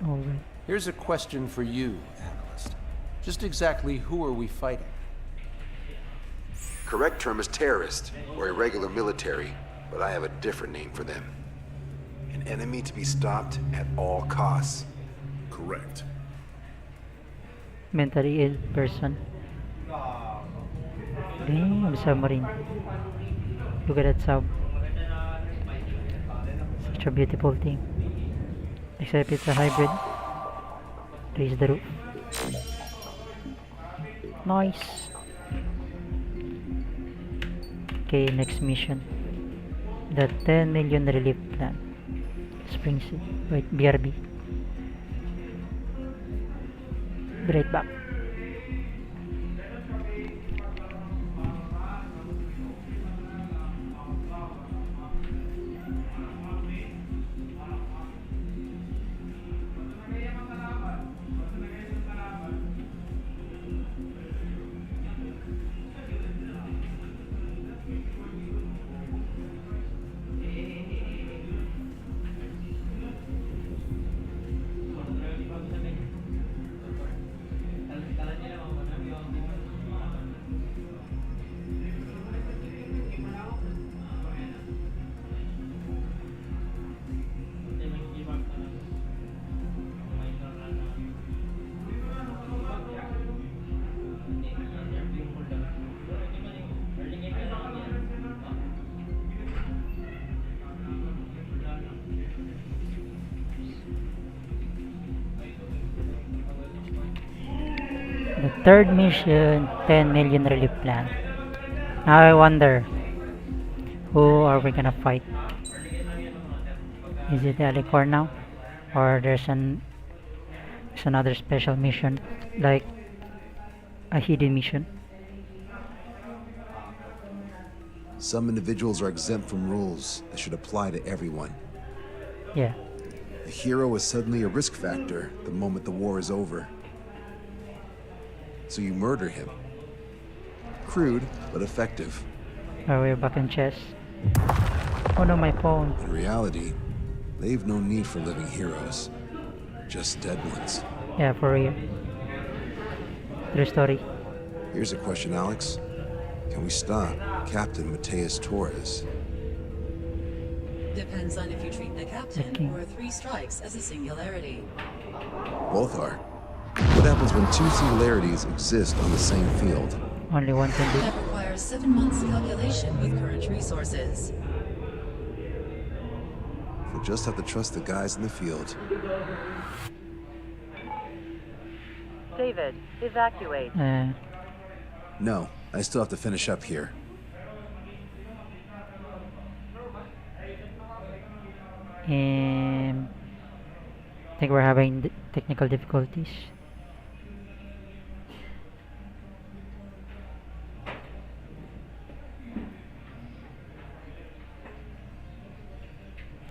Alright. Here's a question for you, analyst. Just exactly who are we fighting? Correct term is terrorist, or irregular military, but I have a different name for them. An enemy to be stopped at all costs. Correct. Mentally ill person. Damn, submarine. Look at that sub. Such a beautiful thing. Except it's a hybrid. Raise the roof. Nice. Okay, next mission. The 10 million relief plan. Spring Sea. Wait, BRB. Be right back. the third mission, 10 million relief plan. Now I wonder, who are we gonna fight? Is it Alicorn now? Or there's another special mission, like a hidden mission? Some individuals are exempt from rules that should apply to everyone. Yeah. A hero is suddenly a risk factor the moment the war is over. So you murder him. Crude, but effective. Are we back in chess? Oh no, my phone. In reality, they've no need for living heroes. Just dead ones. Yeah, for real. True story. Here's a question, Alex. Can we stop Captain Mateus Torres? Depends on if you treat the captain or 3 strikes as a singularity. Both are. What happens when 2 singularities exist on the same field? Only one can do. That requires 7 months calculation with current resources. We'll just have to trust the guys in the field. David, evacuate. No, I still have to finish up here. I think we're having technical difficulties.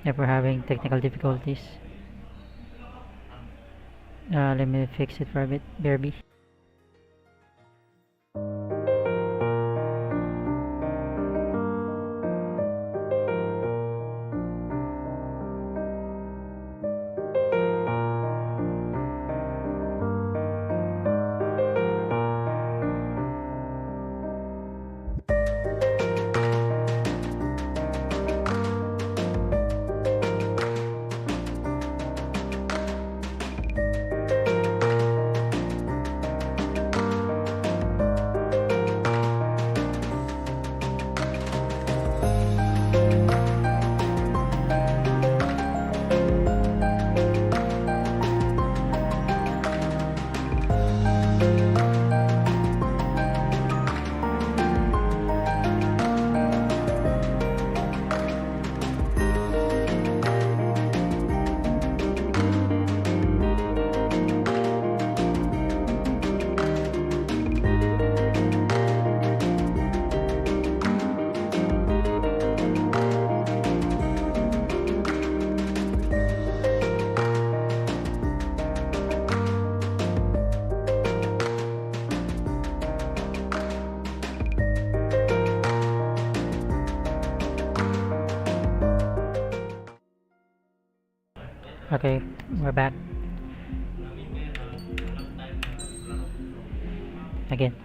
Yep, we're having technical difficulties. Let me fix it for a bit, BRB. Okay, we're back. Again.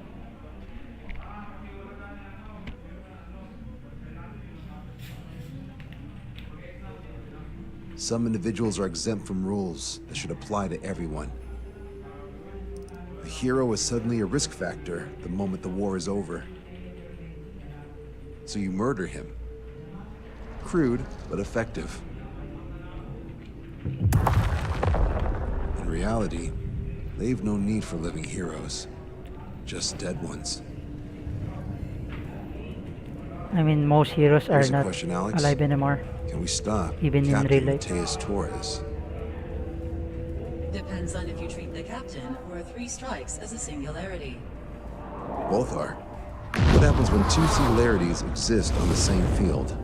Some individuals are exempt from rules that should apply to everyone. A hero is suddenly a risk factor the moment the war is over. So you murder him. Crude, but effective. In reality, they've no need for living heroes. Just dead ones. I mean, most heroes are Here's a not question, Alex. alive anymore. Can we stop Even in Captain real life. Mateus Torres? Depends on if you treat the captain or 3 strikes as a singularity. Both are. What happens when 2 singularities exist on the same field?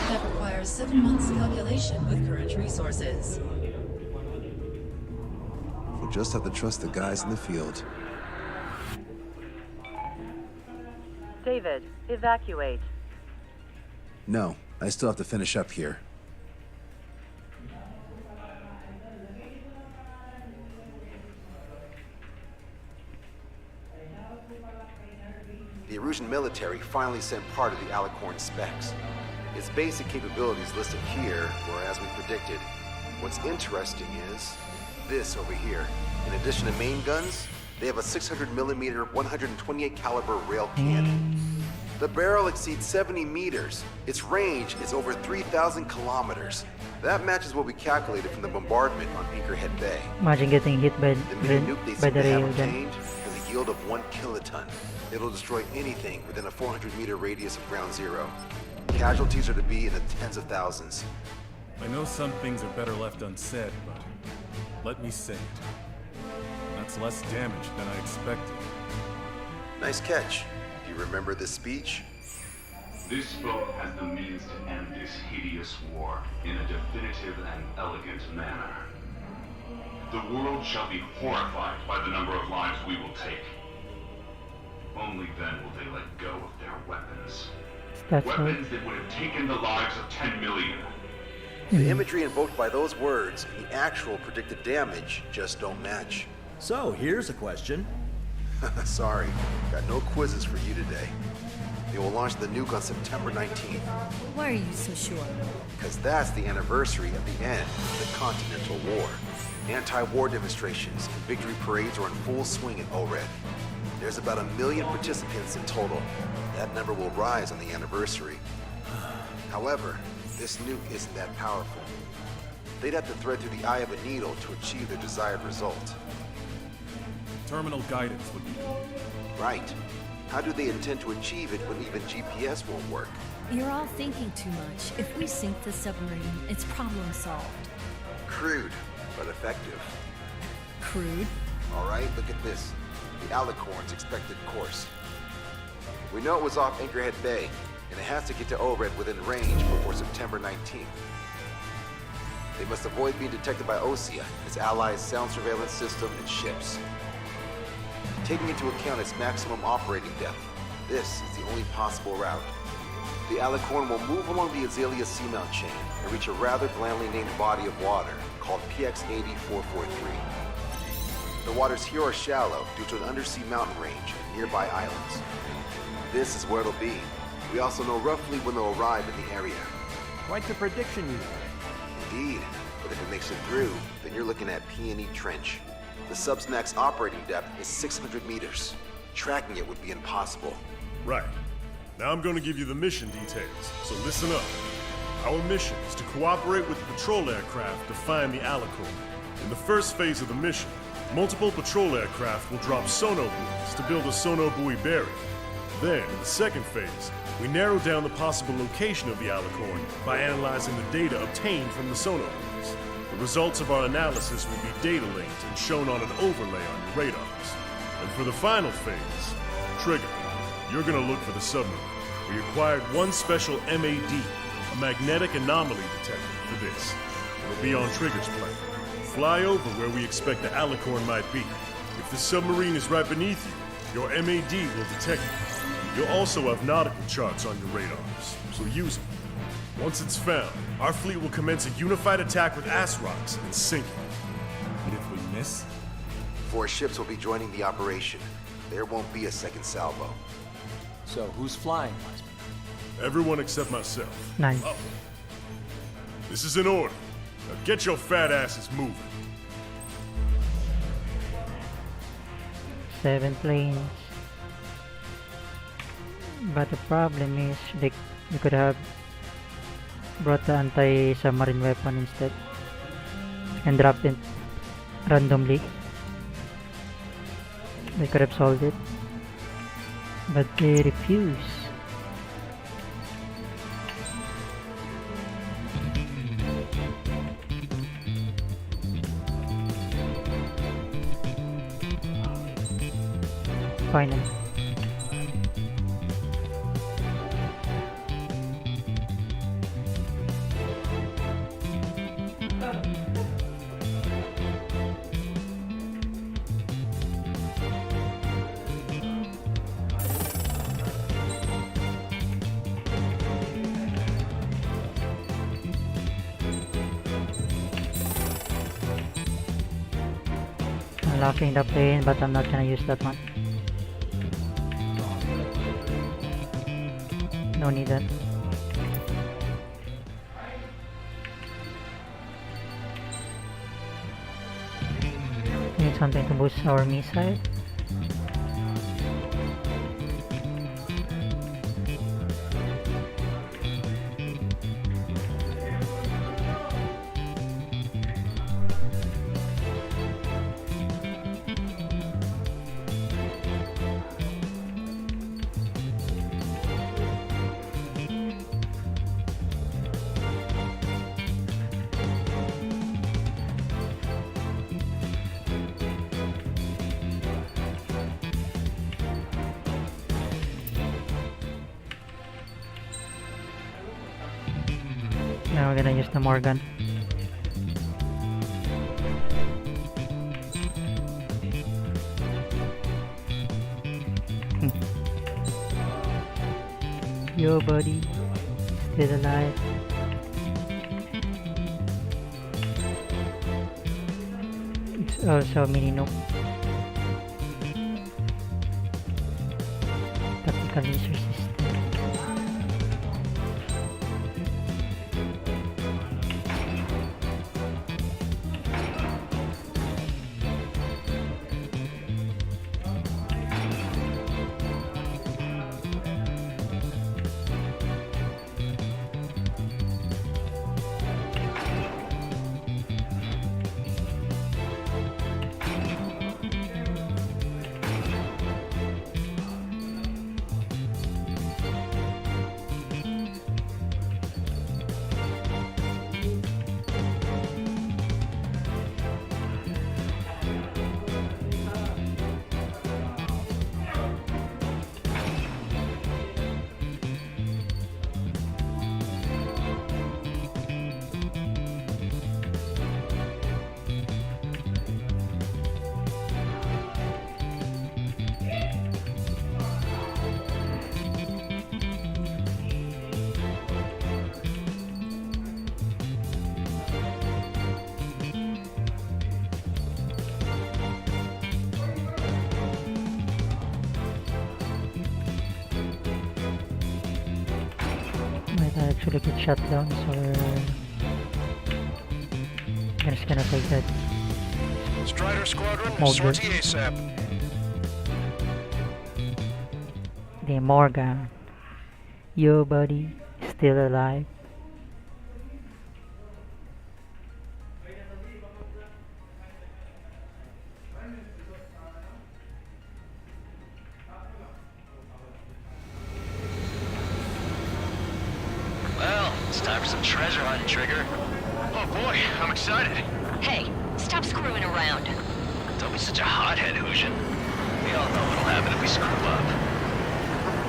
That requires 7 months calculation with current resources. We'll just have to trust the guys in the field. David, evacuate. No, I still have to finish up here. The Erusian military finally sent part of the Alicorn specs. Its basic capabilities listed here were as we predicted. What's interesting is this over here. In addition to main guns, they have a 600mm 128 caliber rail cannon. The barrel exceeds 70 meters. Its range is over 3,000 kilometers. That matches what we calculated from the bombardment on Anchorhead Bay. Imagine getting hit by The mini nuke they by seem the to have rail gun. obtained has yield of 1 kiloton. It'll destroy anything within a 400-meter radius of ground zero. Casualties are to be in the tens of thousands. I know some things are better left unsaid, but let me say it. That's less damage than I expected. Nice catch. Do you remember this speech? This vote has the means to end this hideous war in a definitive and elegant manner. The world shall be horrified by the number of lives we will take. Only then will they let go of their weapons. That's Weapons that would have taken the lives of 10 million. The imagery invoked by those words and the actual predicted damage just don't match. So, here's a question. Sorry, got no quizzes for you today. They will launch the nuke on September 19th. Why are you so sure? Because that's the anniversary of the end of the Continental War. Anti-war demonstrations and victory parades are in full swing in ORED. There's about 1 million participants in total. That number will rise on the anniversary. However, this nuke isn't that powerful. They'd have to thread through the eye of a needle to achieve their desired result. Terminal guidance would be... Right. How do they intend to achieve it when even GPS won't work? You're all thinking too much. If we sink the submarine, it's problem solved. Crude, but effective. Crude? All right, look at this. The Alicorn's expected course. We know it was off Anchorhead Bay, and it has to get to ORED within range before September 19th. They must avoid being detected by OSEA, its allies' sound surveillance system, and ships. Taking into account its maximum operating depth, this is the only possible route. The Alicorn will move along the Azalea Seamount chain and reach a rather blandly named body of water called PX-8443. The waters here are shallow due to an undersea mountain range and nearby islands. This is where it'll be. We also know roughly when they'll arrive in the area. Quite the prediction you have. Indeed, but if it makes it through, then you're looking at P&E Trench. The sub's max operating depth is 600 meters. Tracking it would be impossible. Right. Now I'm going to give you the mission details, so listen up. Our mission is to cooperate with the patrol aircraft to find the Alicorn. In the first phase of the mission, multiple patrol aircraft will drop sono buoys to build a sono buoy barrier. Then, in the second phase, we narrow down the possible location of the Alicorn by analyzing the data obtained from the sono buoys. The results of our analysis will be data linked and shown on an overlay on your radars. And for the final phase, Trigger, you're gonna look for the submarine. We acquired one special MAD, a magnetic anomaly detector, for this. It'll be on Trigger's plane. Fly over where we expect the Alicorn might be. If the submarine is right beneath you, your MAD will detect it. You'll also have nautical charts on your radars, so use them. Once it's found, our fleet will commence a unified attack with ASROCs and sink it. And if we miss? 4 ships will be joining the operation. There won't be a second salvo. So, who's flying, Wiseman? Everyone except myself. Nice. Oh. This is in order. Now get your fat asses moving. 7 planes. But the problem is they could have brought the anti-submarine weapon instead and dropped it randomly. They could have solved it, but they refuse. Finally. Unlocking the plane, but I'm not gonna use that one. No need that. Need something to boost our missile. Now we're gonna use the Morgan. Yo, buddy, still alive. It's also a mini nuke. Tactical laser system. Might actually get shut down, so I'm just gonna take that. Strider Squadron, Morgan. sortie ASAP. The Morgan. Yo, buddy, still alive. Well, it's time for some treasure hunting, Trigger. Oh boy, I'm excited. Hey, stop screwing around. Don't be such a hothead, Hushin. We all know what'll happen if we screw up.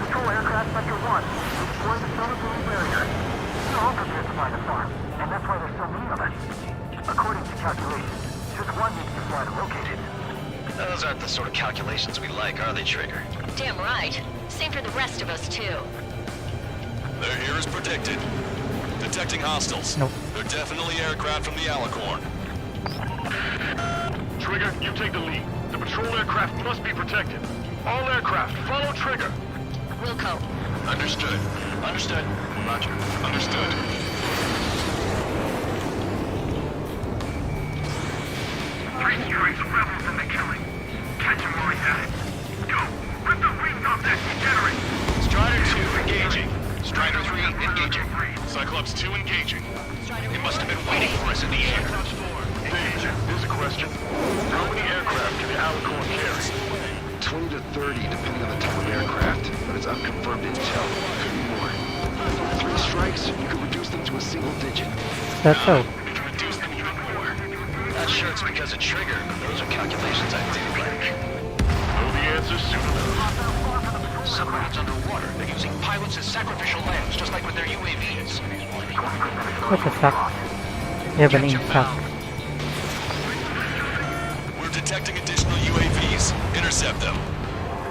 Patrol aircraft Sector 1. Destroy the solar barrier. You're all prepared to find the farm, and that's why there's so many of us. According to calculations, just one needs to fly to locate it. Those aren't the sort of calculations we like, are they, Trigger? Damn right. Same for the rest of us, too. Their here is protected. Detecting hostiles. Nope. They're definitely aircraft from the Alicorn. Trigger, you take the lead. The patrol aircraft must be protected. All aircraft, follow Trigger. Wilco. Understood. Understood. Roger. Understood. Three strikes, rebels in the killing. Catch him while he's at it. Go. Rip the wings off that degenerate. Strider 2 engaging. Strider 3 engaging. Cyclops 2 engaging. They must have been waiting for us in the air. Dave, here's a question. How many aircraft can the Alicorn carry? 20 to 30, depending on the type of aircraft, but it's unconfirmed intel. Could be more. With 3 strikes, you could reduce them to a single digit. That's so. Reduce them even more. Not sure it's because of Trigger, but those are calculations I do like. Know the answer soon enough. Submarines underwater. They're using pilots as sacrificial lambs, just like with their UAVs. What the fuck? Everything sucks. We're detecting additional UAVs. Intercept them.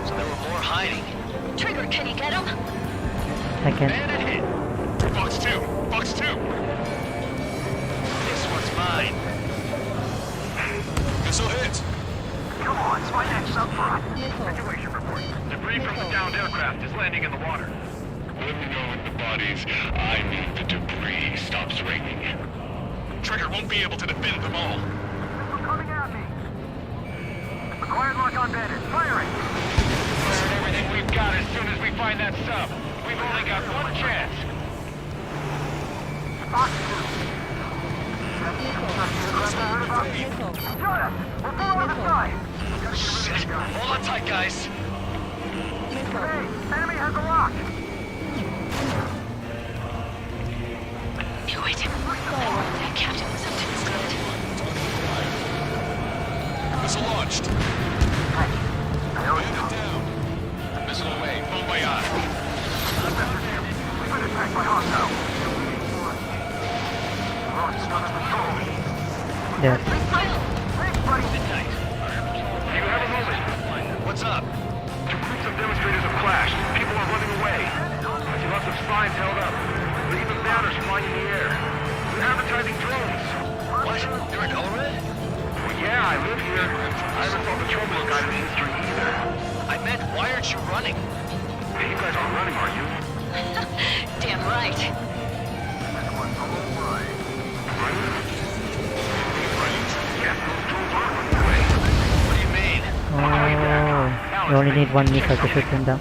So there were more hiding. Trigger, can you get him? I can. Bandit hit. Fox 2. Fox 2. This one's mine. Missile hit. Come on, it's my next submarine. Situation report. Debris from the downed aircraft is landing in the water. Let me know when the bodies. I need the debris stops raining. Trigger won't be able to defend them all. Missile coming at me. Acquired lock on Bandit. Firing. Burn everything we've got as soon as we find that sub. We've only got one chance. Fox 2. Shot us! We're full on the side! Shit. Hold on tight, guys. Hey, enemy has a lock! Knew it. That captain was up to his good. Missile launched. Bandit down. Missile away. Bon voyage. We've been attacked by hostiles. There. You have a moment. What's up? Two groups of demonstrators have clashed. People are running away. I see lots of signs held up. There's even banners flying in the air. They're advertising drones. What? You're in Elred? Well, yeah, I live here. I haven't saw the trouble guide in history either. I meant, why aren't you running? Hey, you guys aren't running, are you? Damn right. What do you mean? Oh, you only need one missile to shoot them down.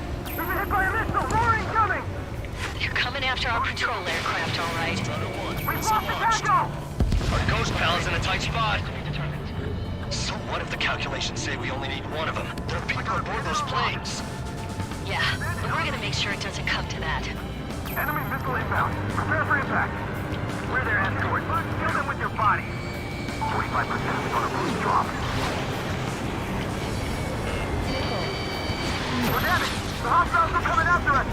You're coming after our patrol aircraft, all right. Our ghost pal is in a tight spot. So what if the calculations say we only need one of them? There are people aboard those planes. Yeah, but we're gonna make sure it doesn't come to that. Enemy missile inbound. Prepare for impact. We're their escort. Kill them with your body. 45% is gonna boost drop. We're damaged. The hostiles are coming after us.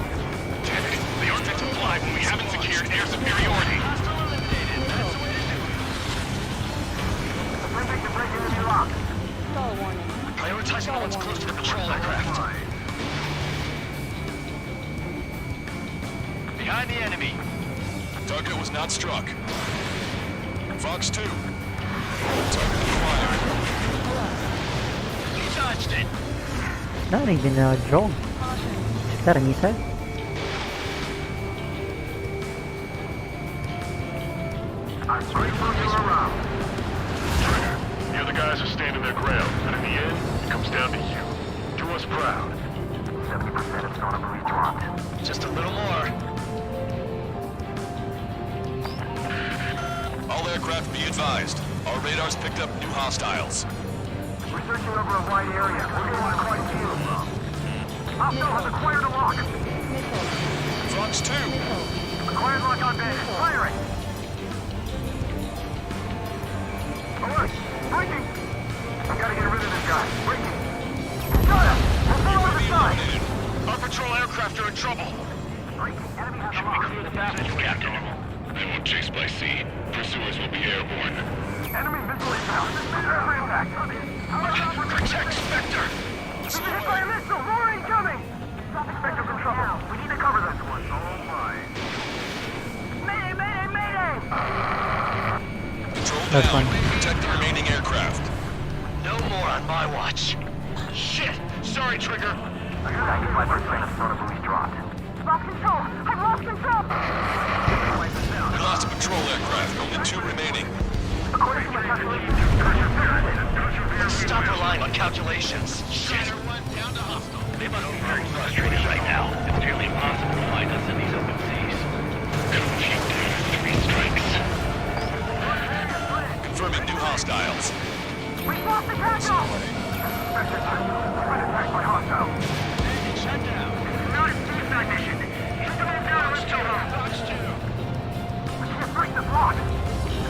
Damn it. They aren't meant to fly when we haven't secured air superiority. Attempting to break into the lock. Stall warning. Prioritize the ones close to the patrol aircraft. Behind the enemy. Target was not struck. Fox 2. Target acquired. He dodged it. Not even a drone. Is that a missile? I'm grateful you're around. Trigger, the other guys are standing their ground, but in the end, it comes down to you. Do us proud. 70% of Sonobury dropped. Just a little more. All aircraft be advised. Our radars picked up new hostiles. We're searching over a wide area. We're getting a quite few. Hostile has acquired a lock. Fox 2. Acquired lock on bandit. Fire it. Alert! Breaking! We gotta get rid of this guy. Breaking! Got him! We're full on the side! Our patrol aircraft are in trouble. Breaking! Enemy has a Should we lock. clear the passage, Captain? They won't chase by sea. Pursuers will be airborne. Enemy missile inbound. Prepare for impact. Protect Spectre. We've been hit by a missile! More incoming! Spectre's in trouble. We need to cover this one. Oh my. Mayday! Mayday! Mayday! Control That's down. fine. Protect the remaining aircraft. No more on my watch. Shit! Sorry, Trigger. 95% of Sonobury's dropped. Lost control! I've lost control! We lost a patrol aircraft. Only 2 remaining. According to my calculations, Stop relying on calculations. Shit. They must be very frustrated right now. It's nearly impossible to find us in these open seas. Cheap 3 strikes. Confirming new hostiles. we've lost the tackle! Spectre 2, we've been attacked by hostiles. Shut down. Not a suicide mission. Shoot them all down and let's go home. Fox 2. We can't break this lock.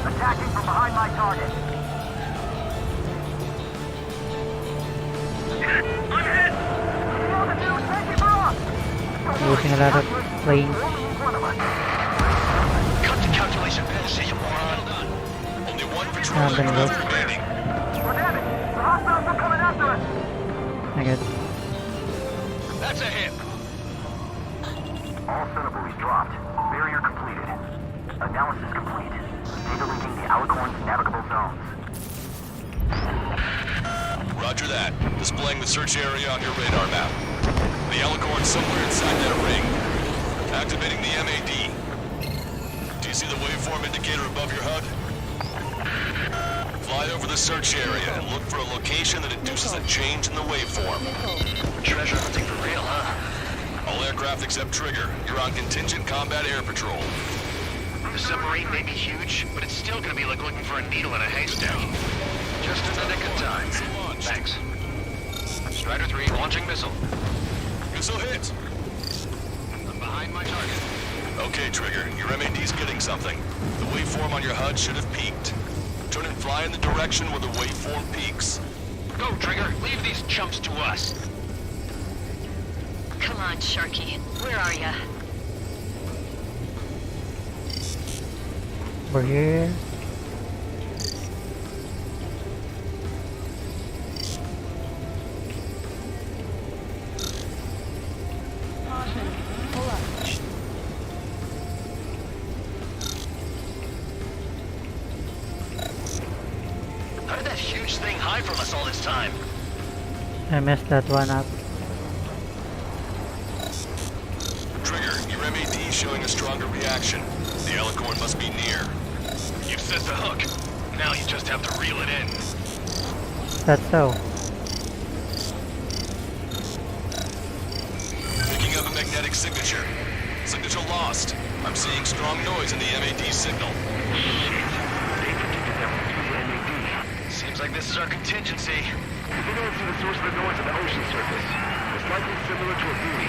Attacking from behind my target. I'm hit! Nothing to do, take it for us! Losing a lot of planes. Cut the calculation penalty, you moron. Only 1 patrol then aircraft go. remaining. We're damaged! The hostiles are coming after us! I guess. That's a hit. All Sonobury's dropped. Barrier completed. Analysis complete. Data linking the Alicorn's navigable zones. Roger that. Displaying the search area on your radar map. The Alicorn's somewhere inside that ring. Activating the MAD. Do you see the waveform indicator above your HUD? Fly over the search area and look for a location that induces a change in the waveform. Treasure hunting for real, huh? All aircraft except Trigger, you're on contingent combat air patrol. The submarine may be huge, but it's still gonna be like looking for a needle in a haystack. Just in the nick of time. Thanks. Strider 3 launching missile. Missile hit. I'm behind my target. Okay, Trigger, your MAD's getting something. The waveform on your HUD should have peaked. Turn and fly in the direction where the waveform peaks. Go, Trigger. Leave these chumps to us. Come on, Sharky. Where are ya? We're here. huge thing hide from us all this time? I messed that one up. Trigger, your MAD is showing a stronger reaction. The Alicorn must be near. You've set the hook. Now you just have to reel it in. That's so. Picking up a magnetic signature. Signature lost. I'm seeing strong noise in the MAD signal. Seems like this is our contingency. We don't see the source of the noise at the ocean surface. It's likely similar to a buoy.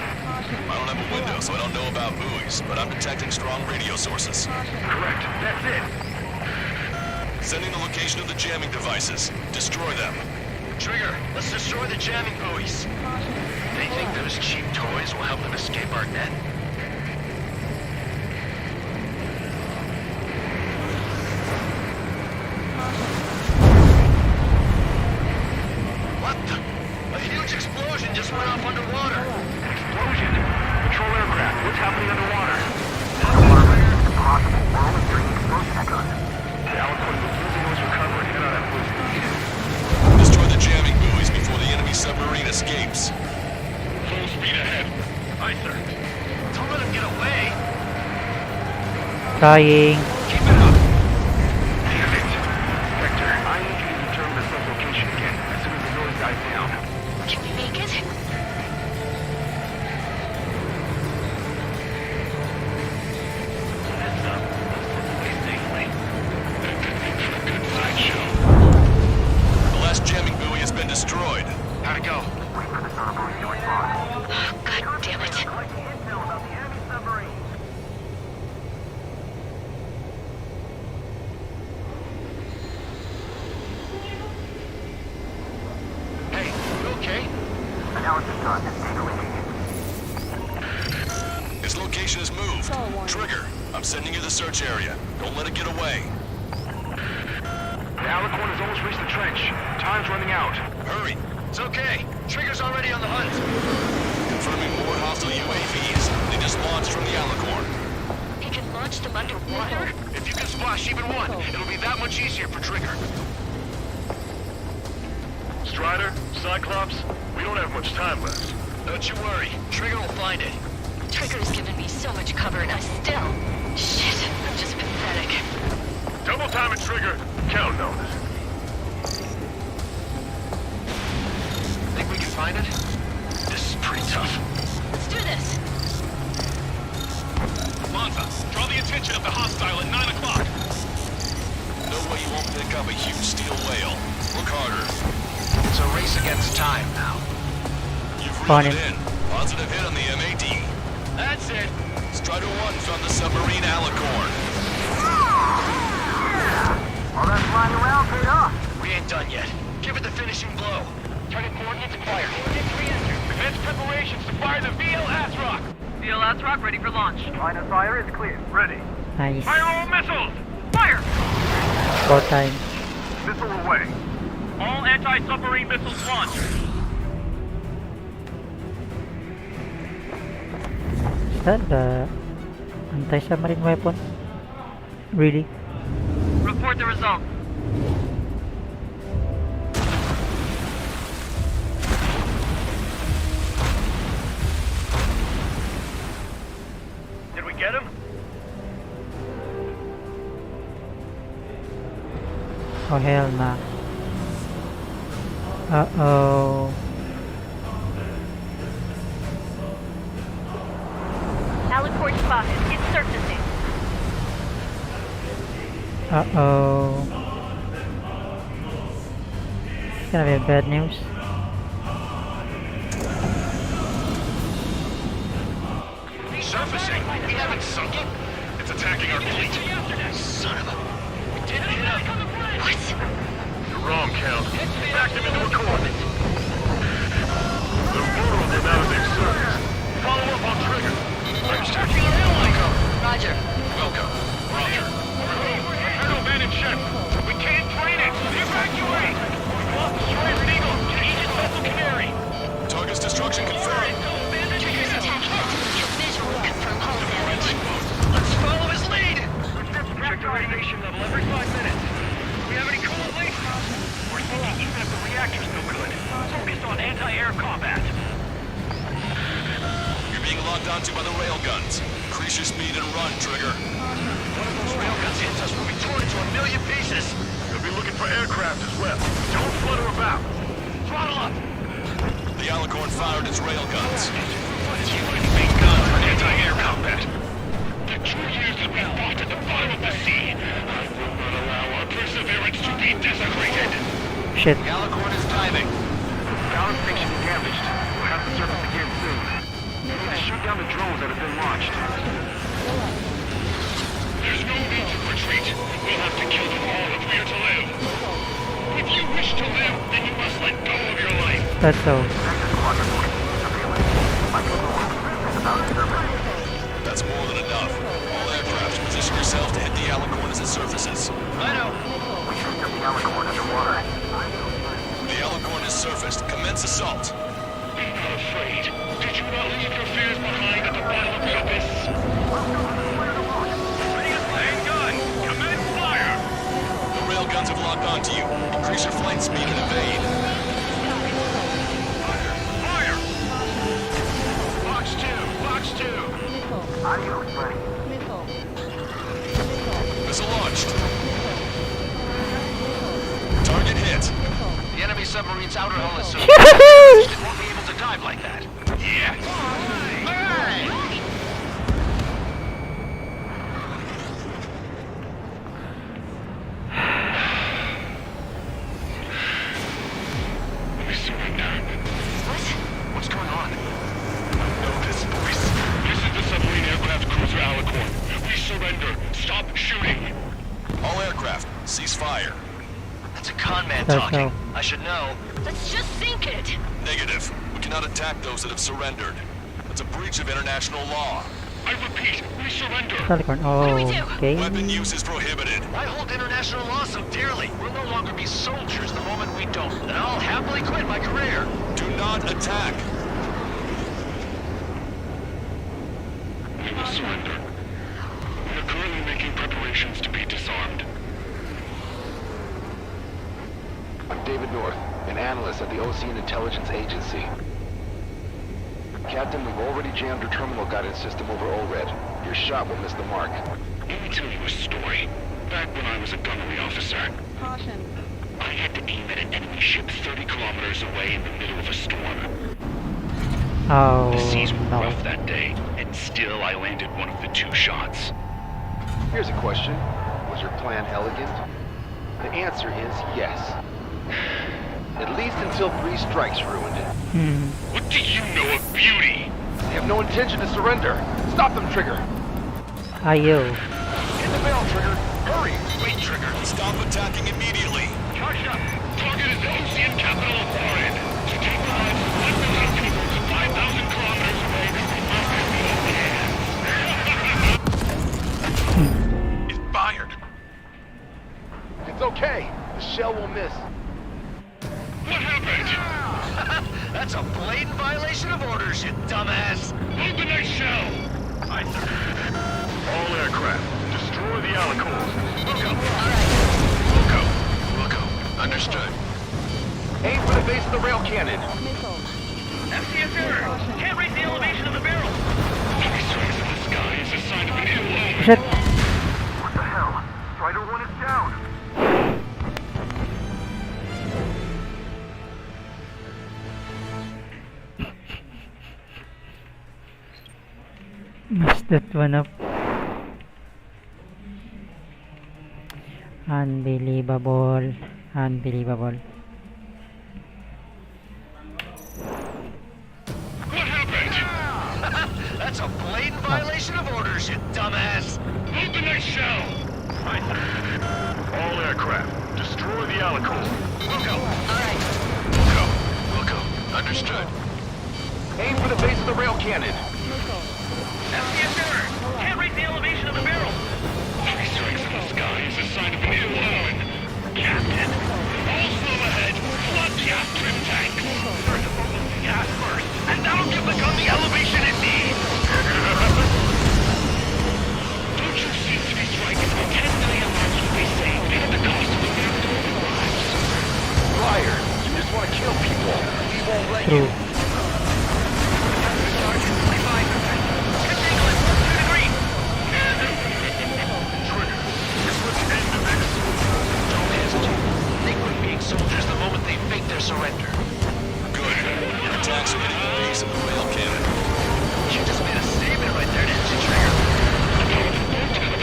I don't have a window, so I don't know about buoys, but I'm detecting strong radio sources. Correct. That's it. Sending the location of the jamming devices. Destroy them. Trigger, let's destroy the jamming buoys. They think those cheap toys will help them escape our net? What the? A huge explosion just went off underwater. An explosion? Control aircraft. What's happening underwater? Impossible. We're only hearing explosion echoes. The Alicorn is losing its recovery. Head on at full speed. Destroy the jamming buoys before the enemy submarine escapes. Full speed ahead. Aye, sir. Don't let him get away. Trying. Keep it up. Damn it. Vector, I need you to determine the sub's location again as soon as the noise dies down. Can you make it? Heads up. Let's safely. Good sideshow. The last jamming buoy has been destroyed. How'd it go? Oh, God damn it. Hey, you okay? Its location is moved. Trigger, I'm sending you the search area. Don't let it get away. The Alicorn has almost reached the trench. Time's running out. Hurry. It's okay. Trigger's already on the hunt. Confirming more hostile UAVs. They just launched from the Alicorn. He can launch them underwater? If you can splash even one, it'll be that much easier for Trigger. Strider, Cyclops, we don't have much time left. Don't you worry. Trigger will find it. Trigger's given me so much cover and I still... Shit, I'm just pathetic. Double time it, Trigger. Counting on it. Think we can find it? This is pretty tough. Let's do this. Monza, draw the attention of the hostile at 9 o'clock. No way you won't pick up a huge steel whale. Look harder. It's a race against time now. You've Funny. reeled it in. Positive hit on the MAD. That's it. Strider 1 found the submarine Alicorn. All that flying around paid off. We ain't done yet. Give it the finishing blow. Target coordinates acquired. Coordinates re-entered. Commence preparations to fire the VL Asrock. VL Asrock ready for launch. Line of fire is clear. Ready. Nice. Fire all missiles. Fire! Go time. Missile away. All anti-submarine missiles launched. Is that the anti-submarine weapon? Really? Report the result. Did we get him? Oh hell nah. Uh-oh. Alicorn spotted. It's surfacing. Uh-oh. It's gonna be bad news. Surfacing? We haven't sunk it? It's attacking our fleet. Son of a... We didn't hit him. What? You're wrong, Count. Back them into a corner. The photo of the amount of they've surfaced. Follow up on Trigger. Understood. Welcome. Roger. Welcome. Roger. Colonel abandoned ship. We can't train it. Evacuate. We've lost Destroyer and Eagle to Aegis Vessel Canary. Target's destruction confirmed. Trigger's attack hit. Your visual confirm hull damage. Let's follow his lead. Check the radiation we're sinking even if the reactor's no good. Focused on anti-air combat. You're being locked onto by the railguns. Increase your speed and run, Trigger. One of those railguns hits us, we'll be torn into a million pieces. They'll be looking for aircraft as well. Don't flutter about. Throttle up! The Alicorn fired its railguns. It's using the main guns for anti-air combat. The 2 years that we fought at the bottom of the sea, I will not allow our perseverance to be desecrated. Shit. The Alicorn is diving. Power station damaged. We'll have to surface again soon. We need to shoot down the drones that have been launched. There's no need to retreat. We'll have to kill them all if we are to live. If you wish to live, then you must let go of your life. That's so. That's more than enough. All aircraft, position yourself to hit the Alicorn as it surfaces. I know. We should get the Alicorn underwater. The Alicorn is surfaced. Commence assault. Be not afraid. Did you not leave your fears behind at the bottom of the abyss? Main gun! Commence fire! The railguns have locked onto you. Increase your flight speed and evade. Fire! Box 2! Box 2! Adios, buddy. Missile launched. Target hit. The enemy submarine's outer hull is so it won't be able to dive like that. Yes! Alright! We surrender. What's going on? I know this voice. This is the submarine aircraft cruiser Alicorn. We surrender. Stop shooting. All aircraft, cease fire. That's a con man That's talking. no. I should know. Let's just sink it. Negative. We cannot attack those that have surrendered. That's a breach of international law. I repeat, we surrender. Alicorn. Okay. Weapon use is prohibited. I hold international law so dearly. We'll no longer be soldiers the moment we don't. And I'll happily quit my career. Do not attack. We will surrender. We are currently making preparations to be disarmed. I'm David North, an analyst at the Ocean Intelligence Agency. Captain, we've already jammed your terminal guidance system over ORED. Your shot will miss the mark. Let me tell you a story. Back when I was a gunnery officer, Caution. I had to aim at an enemy ship 30 kilometers away in the middle of a storm. Oh, The seas were no. rough that day, and still I landed one of the 2 shots. Here's a question. Was your plan elegant? The answer is yes. At least until 3 strikes ruined it. What do you know of beauty? They have no intention to surrender. Stop them, Trigger. Ayo. Hit the bell, Trigger. Hurry. Wait, Trigger. Stop attacking immediately. Charge up. Target is the ocean capital of Warren. To take the lives of 1 million people 5,000 kilometers away from my It's fired. It's okay. The shell will miss. What happened? That's a blatant violation of orders, you dumbass. Load the next shell. Aye, sir. All aircraft, destroy the Alicorn. Wilco. Understood. Aim for the base of the rail cannon. FCS error. Can't raise the elevation of the barrel. Three strikes in the sky is a sign of an ill omen. Shit. What the hell? Strider 1 is down. Messed that one up. Unbelievable. Unbelievable. What happened? That's a blatant violation of orders, you dumbass. Load the next shell. Aye, sir. All aircraft, destroy the Alicorn. Wilco. Understood. Aim for the base of the rail cannon. FCS error. Can't raise the elevation of the barrel. Three strikes in the sky is a sign of an ill omen. Captain, all slow ahead. Flood gas trim tanks. Start to focus the gas first, and that'll give the gun the elevation it needs. Don't you see 3 strikes? 10 million lives will be saved at the cost of a few lives. True. They quit being soldiers the moment they fake their surrender. Good. Your attacks are hitting the base of the rail cannon. You just made a statement right there, didn't you, Trigger?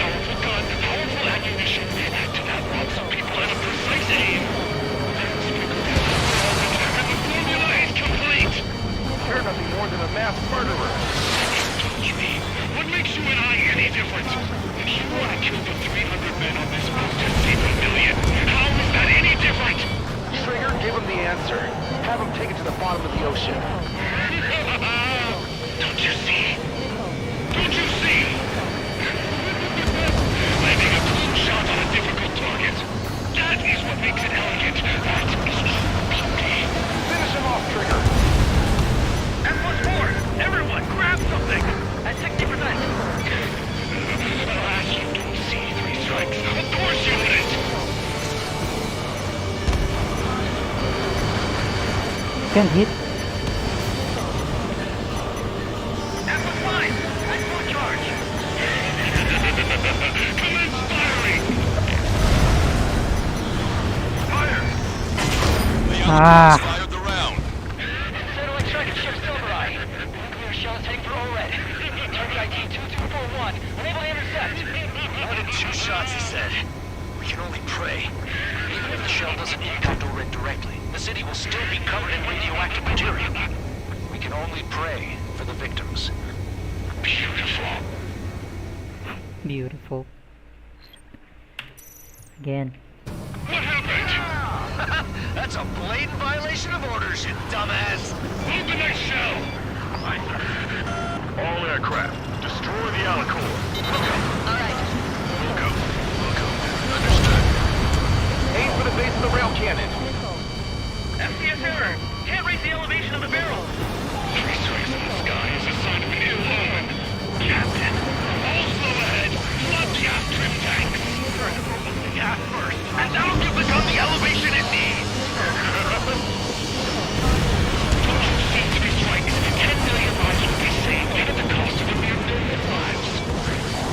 Powerful gun, powerful ammunition. To that rob some people at a precise aim. And the formula is complete. You're nothing more than a mass murderer. Touch me. What makes you and I any different? If you want to kill the 300 men on this boat to save a million, how is that any different? Trigger, give him the answer. Have him take it to the bottom of the ocean. Don't you see? Don't you see? Landing a close shot on a difficult target. That is what makes it elegant. That is true beauty. Finish him off, Trigger. And what's more, everyone grab something! At 60%. Alas, you don't see 3 strikes. Of course you wouldn't. Can't hit. That was mine! I full charge! Commence firing! Fire! Ah. Fired the round. Satellite strike at ship Silvereye. Nuclear shells heading for O-Red. Target ID 2241. Unable to intercept. One in 2 shots, he said. We can only pray. Even if the shell doesn't impact O-Red directly, the city will still be covered in radioactive material. We can only pray for the victims. Beautiful. Beautiful. Again. What happened? That's a blatant violation of orders, you dumbass! Load the next shell! Aye, sir. All aircraft, destroy the Alicorn. Wilco. Understood. Aim for the base of the rail cannon. FCS error! Can't raise the elevation of the barrel! 3 strikes in the sky is a sign of an ill omen. Captain, all slow ahead. Flood gas trim tanks. Turn the gas first, and that'll give the gun the elevation it needs! Don't you see 3 strikes? 10 million lives will be saved, and at the cost of a mere million lives.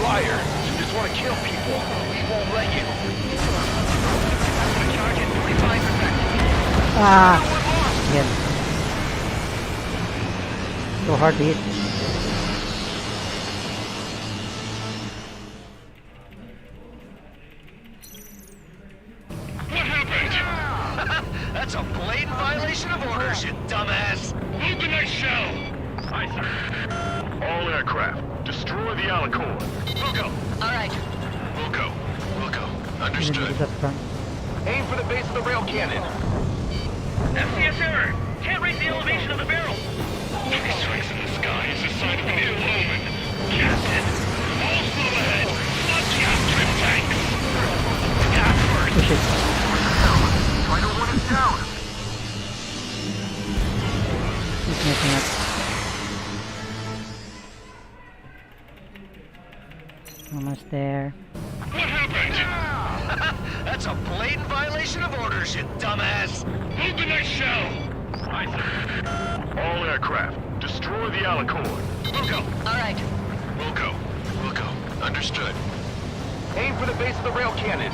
Liar. You just want to kill people. We won't let you. Charge at 45%. Ah. Again. So hard to hit. What happened? That's a blatant violation of orders, you dumbass! Load the next shell! Aye, sir. All aircraft, destroy the Alicorn. Wilco. Alright. Wilco. Even Understood. with the front. Aim for the base of the rail cannon. FCS error! Can't raise the elevation of the barrel! 3 strikes in the sky is a sign of an ill omen. Captain, all slow ahead. Flood gas trim tanks. Gas first! Push it. Try to run it down! He's messing up. Almost there. What happened? That's a blatant violation of orders, you dumbass! Load the next shell! Aye, sir. All aircraft, destroy the Alicorn. Wilco. Alright. Wilco. Understood. Aim for the base of the rail cannon.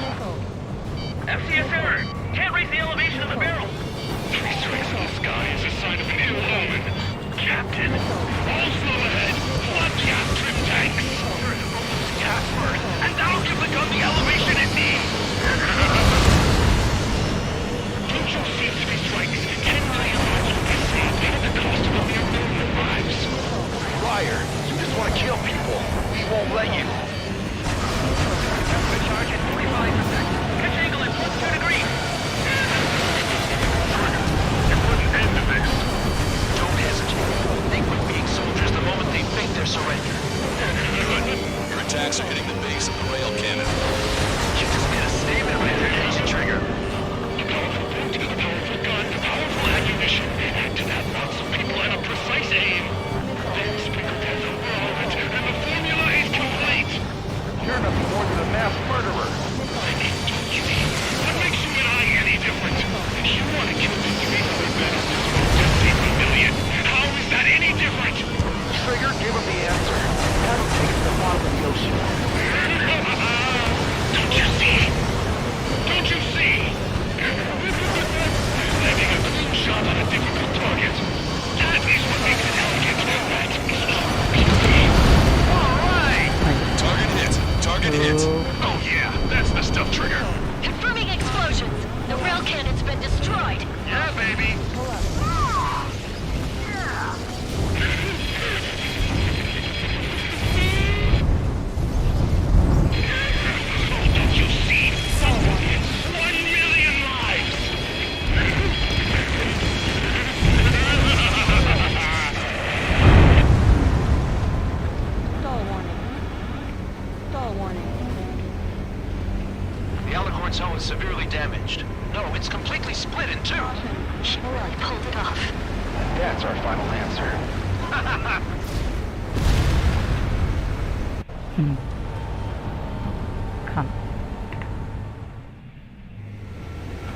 FCS error! Can't raise the elevation of the barrel! 3 strikes in the sky is a sign of an ill omen. Captain, all slow ahead. Flood gas trim tanks. Gas first, and that'll give the gun the elevation it needs! Don't you see 3 strikes? 10 million lives will be saved, and at the cost of a mere million lives. Liar. You just want to kill people. We won't let you. Charge at 45%. Pitch angle at +2 degrees. It put an end to this. Don't hesitate. They quit being damaged. No, it's completely split in two. She pulled it off. That's our final answer. Come.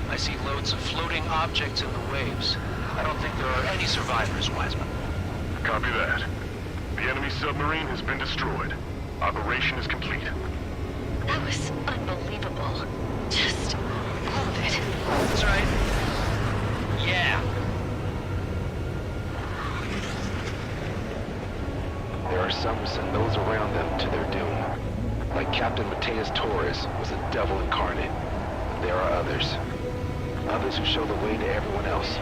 I see loads of floating objects in the waves. I don't think there are any survivors, Wiseman. Copy that. The enemy submarine has been destroyed. Operation is complete. That was unbelievable. Just all of it. That's right. Yeah. There are some who send those around them to their doom. Like Captain Mateus Torres was a devil incarnate. There are others. Others who show the way to everyone else.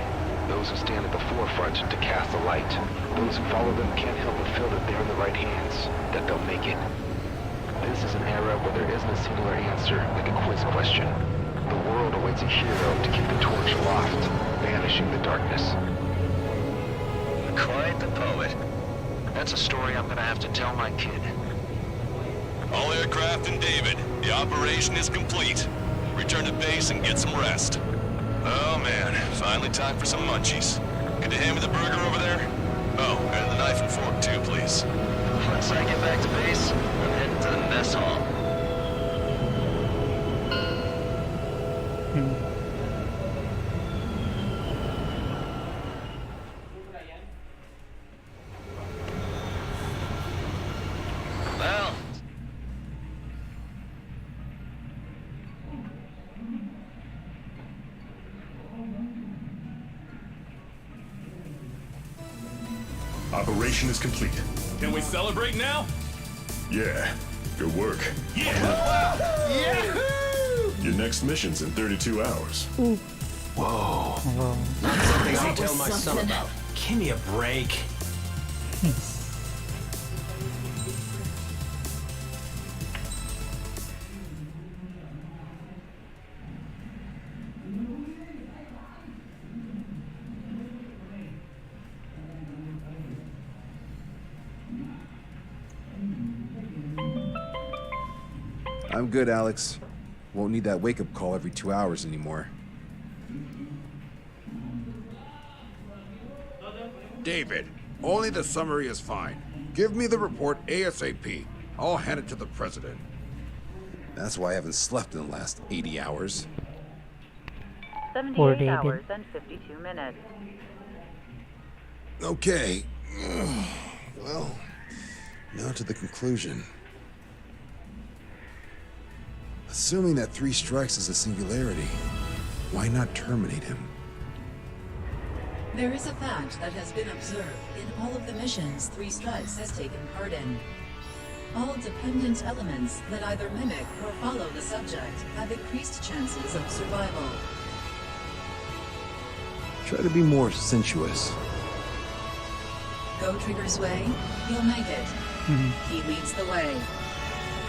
Those who stand at the forefront to cast the light. Those who follow them can't help but feel that they're in the right hands, that they'll make it. This is an era where there isn't a singular answer, like a quiz question. The world awaits a hero to keep the torch aloft, banishing the darkness. Quite the poet. That's a story I'm gonna have to tell my kid. All aircraft and David, the operation is complete. Return to base and get some rest. Oh man, finally time for some munchies. Could you hand me the burger over there? Oh, and the knife and fork too, please. Once I get back to base, I'm heading to the mess hall. Well, Operation is complete. Can we celebrate now? Yeah, good work. Yeah! Yahoo! Your next mission's in 32 hours. Whoa. Not something I That tell was my son something. about. Give me a break. I'm good, Alex. Won't need that wake-up call every 2 hours anymore. David, only the summary is fine. Give me the report ASAP. I'll hand it to the president. That's why I haven't slept in the last 80 hours. 78 David. hours and 52 minutes. Okay. Well, now to the conclusion. Assuming that 3 strikes is a singularity, why not terminate him? There is a fact that has been observed in all of the missions 3 Strikes has taken part in. All dependent elements that either mimic or follow the subject have increased chances of survival. Try to be more sensuous. Go Trigger's way, you'll make it. He leads the way.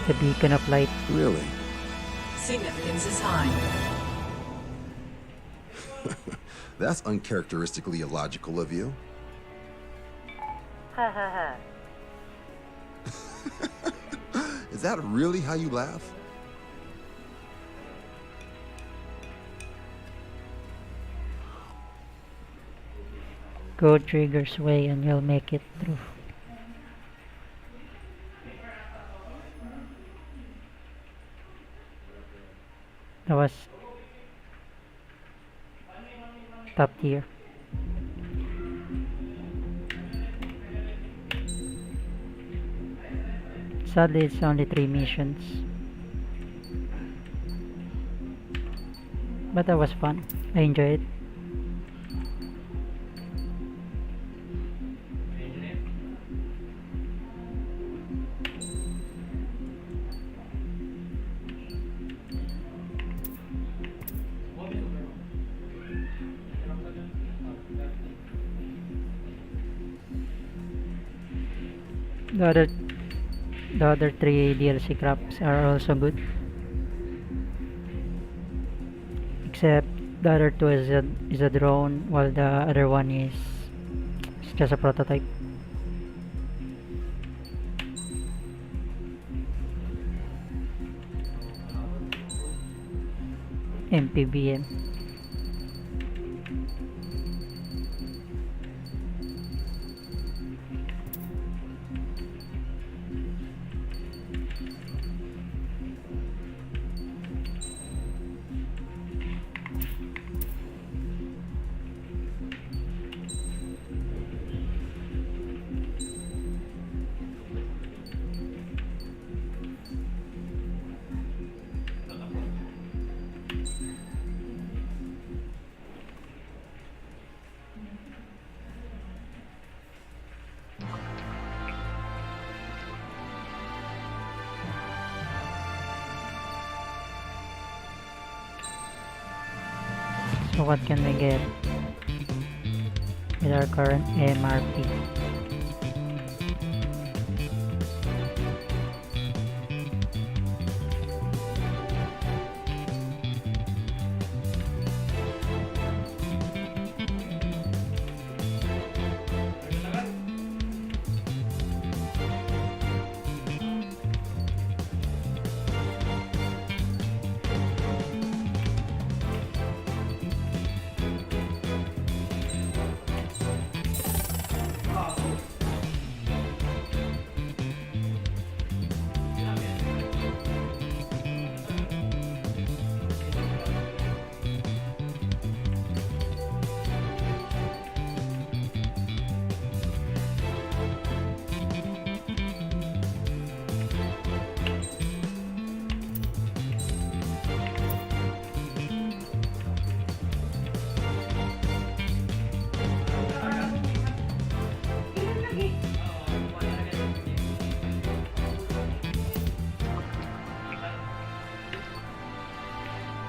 The beacon of light. Really? Significance is high. That's uncharacteristically illogical of you. Ha ha ha. Is that really how you laugh? Go Trigger's way and you'll make it through. That was top tier. Sadly, it's only 3 missions. But that was fun. I enjoyed it. The other 3 DLC crops are also good. Except the other 2 is a drone, while the other one is just a prototype. MPBM. So what can we get with our current MRP?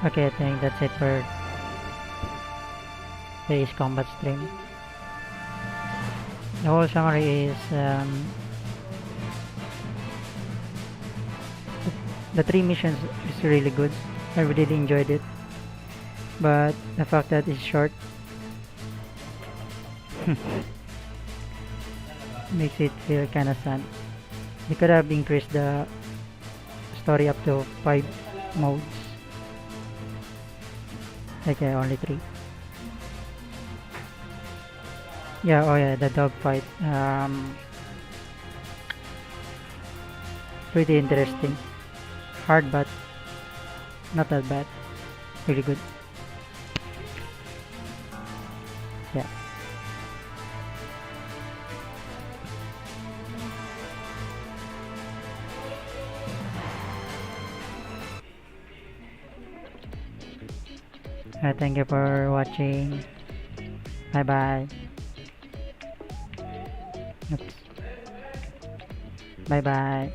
Okay, I think that's it for today's combat stream. The whole summary is the 3 missions is really good. I really enjoyed it, but the fact that it's short makes it feel kinda sad. You could have increased the story up to 5 modes. Okay, only 3. Yeah, oh yeah, the dogfight. Pretty interesting. Hard, but not that bad. Really good. Yeah. Thank you for watching. Bye bye. Oops. Bye bye.